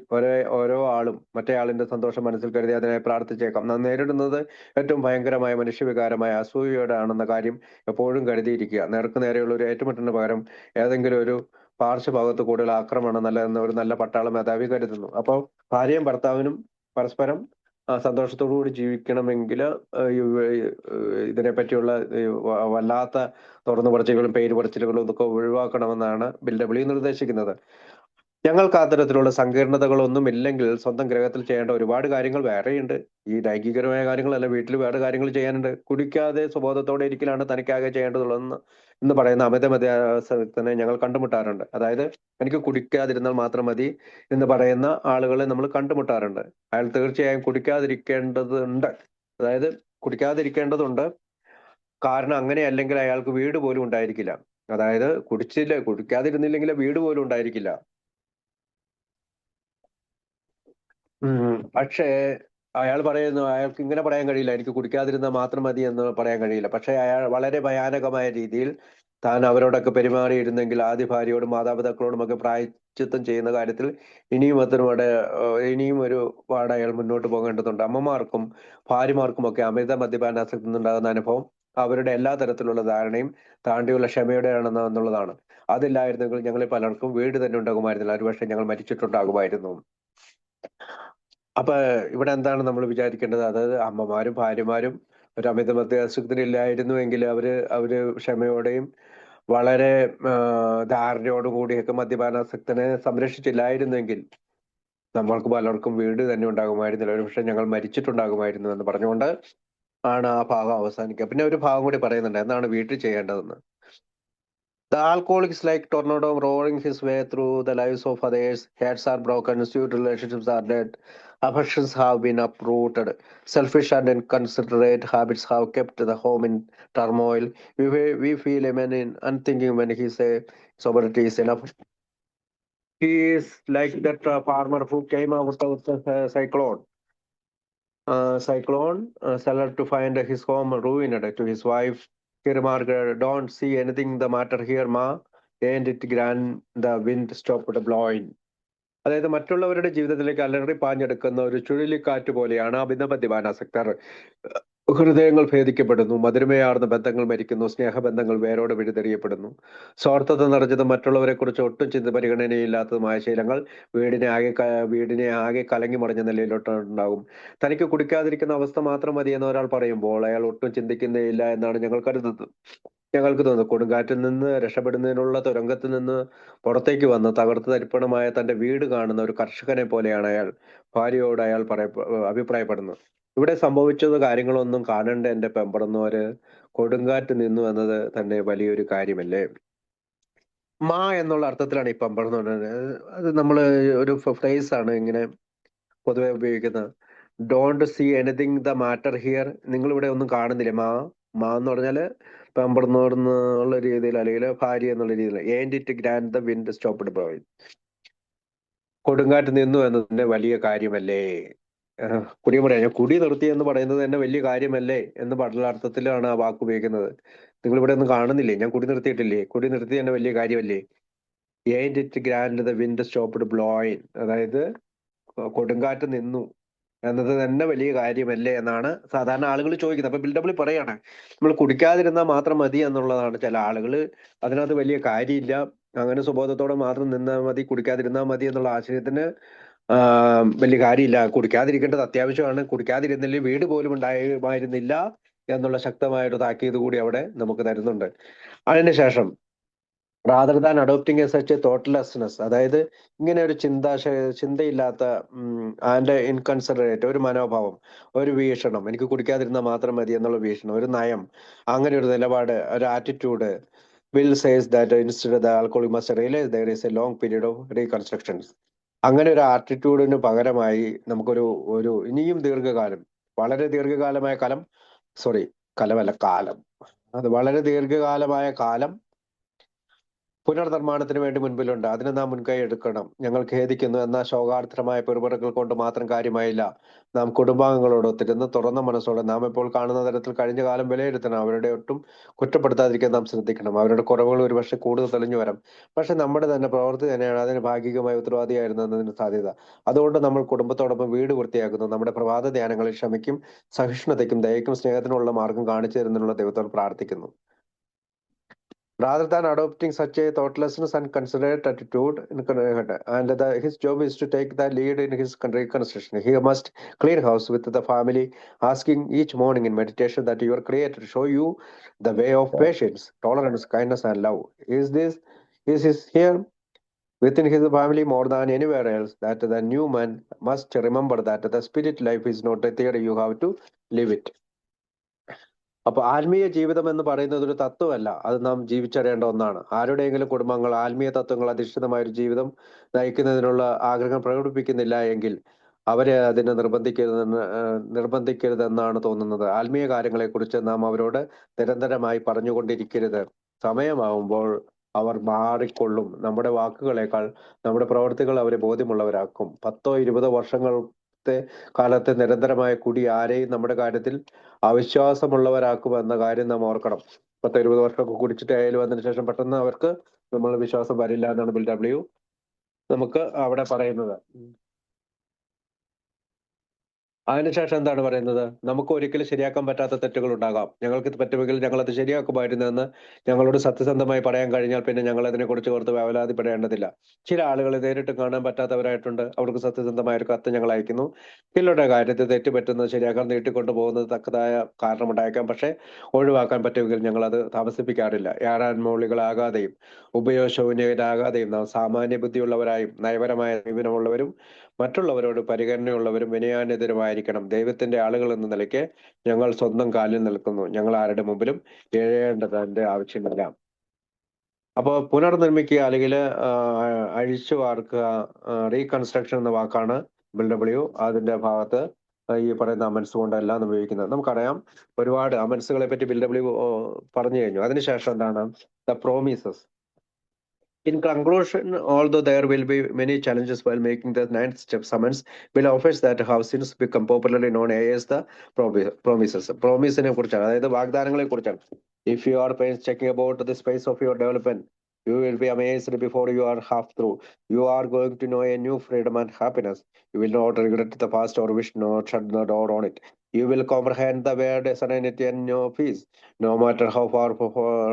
ഓരോ ആളും മറ്റേ ആളിന്റെ സന്തോഷം മനസ്സിൽ കരുതി അതിനായി പ്രാർത്ഥിച്ചേക്കാം. നാം നേരിടുന്നത് ഏറ്റവും ഭയങ്കരമായ മനുഷ്യവികാരമായ അസൂയയുടെ ആണെന്ന കാര്യം എപ്പോഴും കരുതിയിരിക്കുക. നേർക്ക് നേരെയുള്ള ഒരു ഏറ്റുമുട്ടലിന് പകരം ഏതെങ്കിലും ഒരു പാർശ്വഭാഗത്ത് കൂടുതൽ ആക്രമണം നല്ലതെന്ന് ഒരു നല്ല പട്ടാള മേധാവി കരുതുന്നു. അപ്പോൾ ഭാര്യയും ഭർത്താവിനും പരസ്പരം സന്തോഷത്തോടു കൂടി ജീവിക്കണമെങ്കിൽ ഇതിനെ പറ്റിയുള്ള വല്ലാത്ത തുറന്നു പറച്ചിലുകളും പേര് പറച്ചിലുകളും ഇതൊക്കെ ഒഴിവാക്കണമെന്നാണ് ബിൽ ഡബ്ല്യു നിർദ്ദേശിക്കുന്നത്. ഞങ്ങൾക്ക് അത്തരത്തിലുള്ള സങ്കീർണതകളൊന്നും ഇല്ലെങ്കിൽ സ്വന്തം ഗ്രഹത്തിൽ ചെയ്യേണ്ട ഒരുപാട് കാര്യങ്ങൾ വേറെയുണ്ട്. ഈ ലൈംഗികപരമായ കാര്യങ്ങളല്ല, വീട്ടിൽ വേറെ കാര്യങ്ങൾ ചെയ്യാനുണ്ട്. കുടിക്കാതെ സ്വബോധത്തോടെ ഇരിക്കലാണ് തനിക്കാകെ ചെയ്യേണ്ടതുള്ളതെന്ന് എന്ന് പറയുന്ന അമിത മദ്യാസക്തനെ ഞങ്ങൾ കണ്ടുമുട്ടാറുണ്ട്. അതായത് എനിക്ക് കുടിക്കാതിരുന്നാൽ മാത്രം മതി എന്ന് പറയുന്ന ആളുകളെ നമ്മൾ കണ്ടുമുട്ടാറുണ്ട്. അയാൾ തീർച്ചയായും കുടിക്കാതിരിക്കേണ്ടതുണ്ട്. കാരണം അങ്ങനെ അല്ലെങ്കിൽ അയാൾക്ക് വീട് പോലും ഉണ്ടായിരിക്കില്ല. അതായത് കുടിക്കാതിരുന്നില്ലെങ്കിൽ വീട് പോലും ഉണ്ടായിരിക്കില്ല. പക്ഷേ അയാൾ പറയുന്നു, അയാൾക്ക് ഇങ്ങനെ പറയാൻ കഴിയില്ല, എനിക്ക് കുടിക്കാതിരുന്നാൽ മാത്രം മതി എന്ന് പറയാൻ കഴിയില്ല. പക്ഷേ അയാൾ വളരെ ഭയാനകമായ രീതിയിൽ താൻ അവരോടൊക്കെ പെരുമാറിയിരുന്നെങ്കിൽ ആദ്യ ഭാര്യയോടും മാതാപിതാക്കളോടും ഒക്കെ പ്രായശ്ചിത്തം ചെയ്യുന്ന കാര്യത്തിൽ ഇനിയും ഒരു പാട് അയാൾ മുന്നോട്ട് പോകേണ്ടതുണ്ട്. അമ്മമാർക്കും ഭാര്യമാർക്കും ഒക്കെ അമിത മദ്യപാനാസക്തി നിന്നുണ്ടാകുന്ന അനുഭവം അവരുടെ എല്ലാ തരത്തിലുള്ള ധാരണയും താണ്ടിയുള്ള ക്ഷമയോടെയാണെന്നുള്ളതാണ്. അതില്ലായിരുന്നെങ്കിൽ ഞങ്ങളിൽ പലർക്കും വീട് തന്നെ ഉണ്ടാകുമായിരുന്നില്ല. ഒരുപക്ഷെ ഞങ്ങൾ മരിച്ചിട്ടുണ്ടാകുമായിരുന്നു. അപ്പൊ ഇവിടെ എന്താണ് നമ്മൾ വിചാരിക്കേണ്ടത്? അതായത് അമ്മമാരും ഭാര്യമാരും ഒരു അമിത മദ്യാസക്തരില്ലായിരുന്നുവെങ്കിൽ അവര് ക്ഷമയോടെയും വളരെ ധാരണയോടും കൂടിയൊക്കെ മദ്യപാനാസക്തനെ സംരക്ഷിച്ചില്ലായിരുന്നെങ്കിൽ നമ്മൾക്ക് പലർക്കും വീട് തന്നെ ഉണ്ടാകുമായിരുന്നില്ല. ഒരുപക്ഷെ ഞങ്ങൾ മരിച്ചിട്ടുണ്ടാകുമായിരുന്നു എന്ന് പറഞ്ഞുകൊണ്ട് ആണ് ആ ഭാഗം അവസാനിക്കുക. പിന്നെ ഒരു ഭാഗം കൂടി പറയുന്നുണ്ട് എന്താണ് വീട്ടിൽ ചെയ്യേണ്ടതെന്ന്. The alcoholic is like tornado roaring his way through the lives of others. Hearts are broken, sweet relationships are dead, affections have been uprooted, selfish and inconsiderate habits have kept the home in turmoil. We feel a man in unthinking when he say sobriety is enough. He is like that farmer who came out of the cyclone cellar to find his home ruined. To his wife, he remarked, "Don't see anything the matter here, Ma. and it grant the wind stopped blowing. അതായത് മറ്റുള്ളവരുടെ ജീവിതത്തിലേക്ക് അലറി പാഞ്ഞെടുക്കുന്ന ഒരു ചുഴലിക്കാറ്റ് പോലെയാണ് അഭിനവ ദിവാനാസക്തർ. ഹൃദയങ്ങൾ ഭേദിക്കപ്പെടുന്നു, മധുരമയാർന്ന ബന്ധങ്ങൾ മരിക്കുന്നു, സ്നേഹബന്ധങ്ങൾ വേരോടെ വിഴുതെറിയപ്പെടുന്നു. സ്വാർത്ഥത നിറഞ്ഞതും മറ്റുള്ളവരെ കുറിച്ച് ഒട്ടും ചിന്ത പരിഗണനയില്ലാത്തതുമായ ശീലങ്ങൾ വീടിനെ ആകെ കലങ്ങി മറിഞ്ഞ നിലയിലോട്ടുണ്ടാകും. തനിക്ക് കുടിക്കാതിരിക്കുന്ന അവസ്ഥ മാത്രം മതി എന്ന് ഒരാൾ പറയുമ്പോൾ അയാൾ ഒട്ടും ചിന്തിക്കുന്നേയില്ല എന്നാണ് ഞങ്ങൾക്ക് തോന്നുന്നു. കൊടുങ്കാറ്റിൽ നിന്ന് രക്ഷപ്പെടുന്നതിനുള്ള തുരങ്കത്തിൽ നിന്ന് പുറത്തേക്ക് വന്ന് തകർത്ത് തരിപ്പണമായ തന്റെ വീട് കാണുന്ന ഒരു കർഷകനെ പോലെയാണ് ഭാര്യയോട് അയാൾ അഭിപ്രായപ്പെടുന്നത്. ഇവിടെ സംഭവിച്ചത് കാര്യങ്ങളൊന്നും കാണേണ്ട എന്റെ പെമ്പറന്നവര്, കൊടുങ്കാറ്റ് നിന്നു എന്നത് തന്നെ വലിയൊരു കാര്യമല്ലേ. മാ എന്നുള്ള അർത്ഥത്തിലാണ് ഈ പെമ്പറന്ന് പറയുന്നത്. അത് നമ്മള് ഒരു ഫ്രേസ് ആണ് ഇങ്ങനെ പൊതുവെ ഉപയോഗിക്കുന്നത്. Don't see anything the matter here. നിങ്ങൾ ഇവിടെ ഒന്നും കാണുന്നില്ലേ. മാ എന്ന് പറഞ്ഞാല് പെമ്പറന്നോടുന്നുള്ള രീതിയിൽ, അല്ലെങ്കിൽ ഭാര്യ എന്നുള്ള രീതിയിൽ. End it grand the wind stopped blowing. കൊടുങ്കാറ്റ് നിന്നു എന്നതിന്റെ വലിയ കാര്യമല്ലേ. ഞാൻ കുടി നിർത്തി എന്ന് പറയുന്നത് തന്നെ വലിയ കാര്യമല്ലേ എന്ന് പഠനാർത്ഥത്തിലാണ് ആ വാക്ക് ഉപയോഗിക്കുന്നത്. നിങ്ങൾ ഇവിടെ ഒന്നും കാണുന്നില്ലേ, ഞാൻ കുടി നിർത്തിയിട്ടില്ലേ, കുടി നിർത്തി തന്നെ വലിയ കാര്യമല്ലേ. End it grand the wind stopped blowing, അതായത് കൊടുങ്കാറ്റ് നിന്നു എന്നത് തന്നെ വലിയ കാര്യമല്ലേ എന്നാണ് സാധാരണ ആളുകൾ ചോദിക്കുന്നത്. അപ്പൊ ബിൽഡബിൾ പറയാണ്, നമ്മൾ കുടിക്കാതിരുന്നാൽ മാത്രം മതി എന്നുള്ളതാണ്. ചില ആളുകൾ അതിനകത്ത് വലിയ കാര്യമില്ല, അങ്ങനെ സുബോധത്തോടെ മാത്രം നിന്നാൽ മതി, കുടിക്കാതിരുന്നാൽ മതി എന്നുള്ള ആശയത്തിന് വലിയ കാര്യമില്ല. കുടിക്കാതിരിക്കേണ്ടത് അത്യാവശ്യമാണ്. കുടിക്കാതിരുന്നില്ലെങ്കിൽ വീട് പോലും ഉണ്ടായിരുന്നില്ല എന്നുള്ള ശക്തമായൊരു താക്കീത് കൂടി അവിടെ നമുക്ക് തരുന്നുണ്ട്. അതിനുശേഷം rather than adopting a such a thoughtlessness, അതായത് ഇങ്ങനെ ഒരു ചിന്തയില്ലാത്ത ആൻഡ് ഇൻകൺസിഡറേറ്റ് ഒരു മനോഭാവം, ഒരു വീക്ഷണം, എനിക്ക് കുടിക്കാതിരുന്നാൽ മാത്രം മതി എന്നുള്ള വീക്ഷണം, ഒരു നയം, അങ്ങനെ ഒരു നിലപാട്, ഒരു attitude. Will says that instead of the alcoholic must realize there is a long period of reconstructions. അങ്ങനെ ഒരു ആറ്റിറ്റ്യൂഡിന് പകരമായി നമുക്കൊരു ഇനിയും ദീർഘകാലം, വളരെ ദീർഘകാലമായ കാലം അത് വളരെ ദീർഘകാലമായ കാലം പുനർനിർമ്മാണത്തിന് വേണ്ടി മുൻപിലുണ്ട്. അതിന് നാം മുൻകൈ എടുക്കണം. ഞങ്ങൾ ഖേദിക്കുന്നു എന്ന ശോകാർത്ഥമായ പെറുപറകൾ കൊണ്ട് മാത്രം കാര്യമായില്ല. നാം കുടുംബാംഗങ്ങളോടൊത്തിരുന്ന് തുറന്ന മനസ്സോടെ നാം ഇപ്പോൾ കാണുന്ന തരത്തിൽ കഴിഞ്ഞ കാലം വിലയിരുത്തണം. അവരുടെ ഒട്ടും കുറ്റപ്പെടുത്താതിരിക്കാൻ നാം ശ്രദ്ധിക്കണം. അവരുടെ കുറവുകൾ ഒരുപക്ഷെ കൂടുതൽ തെളിഞ്ഞു വരാം, പക്ഷെ നമ്മുടെ തന്നെ പ്രവൃത്തി തന്നെയാണ് അതിന് ഭാഗികമായി ഉത്തരവാദിയായിരുന്നതിന് സാധ്യത. അതുകൊണ്ട് നമ്മൾ കുടുംബത്തോടൊപ്പം വീട് വൃത്തിയാക്കുന്നു. നമ്മുടെ പ്രഭാത ധ്യാനങ്ങളിൽ ക്ഷമയ്ക്കും സഹിഷ്ണുതയ്ക്കും ദയയ്ക്കും സ്നേഹത്തിനുള്ള മാർഗം കാണിച്ചു തരുന്നതിനുള്ള ദൈവത്തോട് പ്രാർത്ഥിക്കുന്നു. Rather than adopting such a thoughtlessness and considerate attitude, his job is to take the lead in his reconstruction. He must clean house with the family, asking each morning in meditation that your Creator show you the way of patience, tolerance, kindness, and love. Is here within his family more than anywhere else, that the new man must remember that the spirit life is not a theory, you have to live it. അപ്പൊ ആത്മീയ ജീവിതം എന്ന് പറയുന്നത് ഒരു തത്വമല്ല, അത് നാം ജീവിച്ചറിയേണ്ട ഒന്നാണ്. ആരുടെയെങ്കിലും കുടുംബങ്ങൾ ആത്മീയ തത്വങ്ങൾ അധിഷ്ഠിതമായ ഒരു ജീവിതം നയിക്കുന്നതിനുള്ള ആഗ്രഹം പ്രകടിപ്പിക്കുന്നില്ല എങ്കിൽ അവരെ അതിന് നിർബന്ധിക്കരുതെന്നാണ് തോന്നുന്നത്. ആത്മീയ കാര്യങ്ങളെക്കുറിച്ച് നാം അവരോട് നിരന്തരമായി പറഞ്ഞുകൊണ്ടിരിക്കരുത്. സമയമാവുമ്പോൾ അവർ മാറിക്കൊള്ളും. നമ്മുടെ വാക്കുകളേക്കാൾ നമ്മുടെ പ്രവർത്തികൾ അവരെ ബോധ്യമുള്ളവരാക്കും. 10-20 വർഷത്തെ കാലത്തെ നിരന്തരമായ കുടി ആരെയും നമ്മുടെ കാര്യത്തിൽ അവിശ്വാസമുള്ളവരാക്കും എന്ന കാര്യം നാം ഓർക്കണം. 10-20 വർഷമൊക്കെ കുടിച്ചിട്ട് ആയാലും അതിന് ശേഷം പെട്ടെന്ന് അവർക്ക് നമ്മൾ വിശ്വാസം വരില്ല എന്നാണ് ബിൽ ഡബ്ല്യു നമുക്ക് അവിടെ പറയുന്നത്. അതിനുശേഷം എന്താണ് പറയുന്നത്? നമുക്ക് ഒരിക്കലും ശരിയാക്കാൻ പറ്റാത്ത തെറ്റുകൾ ഉണ്ടാകാം. ഞങ്ങൾക്ക് പറ്റുമെങ്കിൽ ഞങ്ങൾ അത് ശരിയാക്കുമായിരുന്നു എന്ന് ഞങ്ങളോട് സത്യസന്ധമായി പറയാൻ കഴിഞ്ഞാൽ പിന്നെ ഞങ്ങൾ അതിനെക്കുറിച്ച് ഓർത്ത് വേവലാതിപ്പെടേണ്ടതില്ല. ചില ആളുകൾ നേരിട്ട് കാണാൻ പറ്റാത്തവരായിട്ടുണ്ട്. അവർക്ക് സത്യസന്ധമായ ഒരു കത്ത് ഞങ്ങൾ അയക്കുന്നു. ചിലരുടെ കാര്യത്തിൽ തെറ്റുപറ്റുന്നത് ശരിയാക്കാൻ നീട്ടിക്കൊണ്ടു പോകുന്നത് തക്കതായ കാരണമുണ്ടായേക്കാം, പക്ഷെ ഒഴിവാക്കാൻ പറ്റുമെങ്കിൽ ഞങ്ങൾ അത് താമസിപ്പിക്കാറില്ല. യാറാൻമൂളികളാകാതെയും ഉപയോഗശൂന്യരാകാതെയും നാം സാമാന്യ ബുദ്ധിയുള്ളവരായും നയപരമായ സമീപനമുള്ളവരും മറ്റുള്ളവരോട് പരിഗണനയുള്ളവരും വിനയാന്യതരുമായിരിക്കണം. ദൈവത്തിന്റെ ആളുകൾ എന്ന നിലയ്ക്ക് ഞങ്ങൾ സ്വന്തം കാലിൽ നിൽക്കുന്നു. ഞങ്ങൾ ആരുടെ മുമ്പിലും എഴയേണ്ടതിന്റെ ആവശ്യമില്ല. അപ്പോൾ പുനർനിർമ്മിക്കുക അല്ലെങ്കിൽ അഴിച്ചു വാർക്കുക, റീകൺസ്ട്രക്ഷൻ എന്ന വാക്കാണ് ബിൽ ഡബ്ല്യു അതിന്റെ ഭാഗത്ത് ഈ പറയുന്ന അമൻസ് കൊണ്ടെല്ലാം ഉപയോഗിക്കുന്നത്. നമുക്കറിയാം, ഒരുപാട് അമൻസുകളെ പറ്റി ബിൽ ഡബ്ല്യു പറഞ്ഞു കഴിഞ്ഞു. അതിനുശേഷം എന്താണ് the promises. In conclusion, although there will be many challenges while making the 9th step summons, Bill offers that have since become popularly known as the promises. Promise-നെ കുറിച്ചാണ്, അതായത് വാഗ്ദാനങ്ങളെ കുറിച്ചാണ്. If you are checking about the space of your development, You will be amazed before you are half through. You are going to know a new freedom and happiness. You will not regret the past or wish not shut the door on it. You will comprehend the word serenity and no peace, no matter how far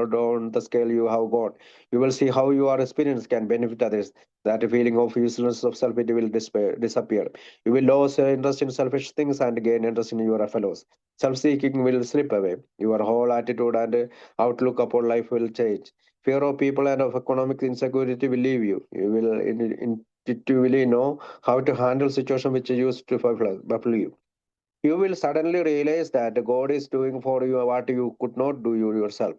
down the scale you have gone. You will see how your experience can benefit others. That feeling of uselessness of self-pity will disappear. You will lose interest in selfish things and gain interest in your fellows. Self-seeking will slip away. Your whole attitude and outlook upon life will change. Fear of people and of economic insecurity will leave you. You will intuitively know how to handle situations which used to baffle you. You will suddenly realize that God is doing for you what you could not do yourself.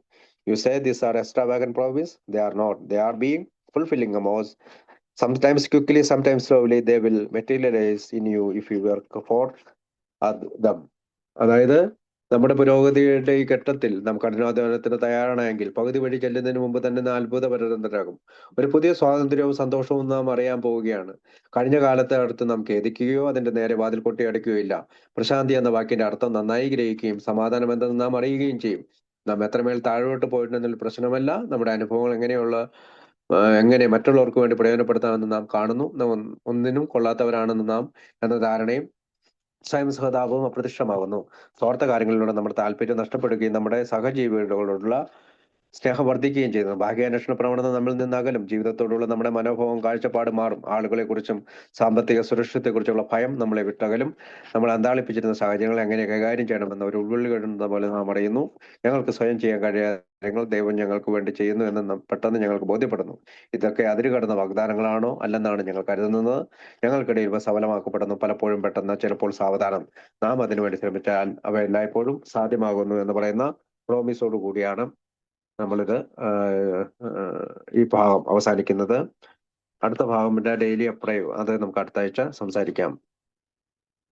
You say these are extravagant promises. They are not. They are being fulfilling most. Sometimes quickly, sometimes slowly, they will materialize in you if you work for them. അതായത് നമ്മുടെ പുരോഗതിയുടെ ഈ ഘട്ടത്തിൽ നാം കഠിനാധ്വാനത്തിന് തയ്യാറാണെങ്കിൽ പകുതി വഴി ചെല്ലുന്നതിന് മുമ്പ് തന്നെ നാം അത്ഭുതപരിതരാകും. ഒരു പുതിയ സ്വാതന്ത്ര്യവും സന്തോഷവും നാം അറിയാൻ പോവുകയാണ്. കഴിഞ്ഞ കാലത്തെ അടുത്ത് നാം ഖേദിക്കുകയോ അതിന്റെ നേരെ വാതിൽ കൊട്ടി അടയ്ക്കുകയോ ഇല്ല. പ്രശാന്തി എന്ന വാക്കിന്റെ അർത്ഥം നന്നായി ഗ്രഹിക്കുകയും സമാധാനം എന്തെന്ന് നാം അറിയുകയും ചെയ്യും. നാം എത്രമേൽ താഴോട്ട് പോയിട്ടുണ്ടെന്നതിൽ പ്രശ്നമല്ല, നമ്മുടെ അനുഭവങ്ങൾ എങ്ങനെ മറ്റുള്ളവർക്ക് വേണ്ടി പ്രയോജനപ്പെടുത്താമെന്ന് നാം കാണുന്നു. നാം ഒന്നിനും കൊള്ളാത്തവരാണെന്ന് നാം എന്ന ധാരണയും സ്വയം സഹതാപവും അപ്രത്യക്ഷമാകുന്നു. സ്വാർത്ഥ കാര്യങ്ങളിലൂടെ നമ്മുടെ താല്പര്യം നഷ്ടപ്പെടുകയും നമ്മുടെ സഹജീവികളോടുള്ള സ്നേഹം വർദ്ധിക്കുകയും ചെയ്യുന്നു. ഭാഗ്യാന്വേഷണ പ്രവണത നമ്മിൽ നിന്ന് അകലും. ജീവിതത്തോടുള്ള നമ്മുടെ മനോഭാവം കാഴ്ചപ്പാട് മാറും. ആളുകളെക്കുറിച്ചും സാമ്പത്തിക സുരക്ഷിതത്തെക്കുറിച്ചുള്ള ഭയം നമ്മളെ വിട്ടകലും. നമ്മൾ അന്താളിപ്പിച്ചിരുന്ന സാഹചര്യങ്ങൾ എങ്ങനെ കൈകാര്യം ചെയ്യണമെന്ന് ഒരു ഉൾവിളി കിട്ടുന്ന പോലെ നാം അറിയുന്നു. ഞങ്ങൾക്ക് സ്വയം ചെയ്യാൻ കഴിയാത്ത കാര്യങ്ങൾ ദൈവം ഞങ്ങൾക്ക് വേണ്ടി ചെയ്യുന്നു എന്ന് പെട്ടെന്ന് ഞങ്ങൾക്ക് ബോധ്യപ്പെടുന്നു. ഇതൊക്കെ അതിരുകടന്ന വാഗ്ദാനങ്ങളാണോ അല്ലെന്നാണ് ഞങ്ങൾ കരുതുന്നത്. ഞങ്ങൾക്കിടയിൽ ഇവ സഫലമാക്കപ്പെടുന്നു. പലപ്പോഴും പെട്ടെന്ന്, ചിലപ്പോൾ സാവധാനം. നാം അതിനുവേണ്ടി ശ്രമിച്ചാൽ അവ എല്ലായ്പ്പോഴും സാധ്യമാകുന്നു എന്ന് പറയുന്ന പ്രോമിസോട് കൂടിയാണ് നമ്മളിത് ഈ ഭാഗം അവസാനിക്കുന്നത്. അടുത്ത ഭാഗം ഡെയിലി അപ്രൈവ്, അത് നമുക്ക് അടുത്ത ആഴ്ച സംസാരിക്കാം.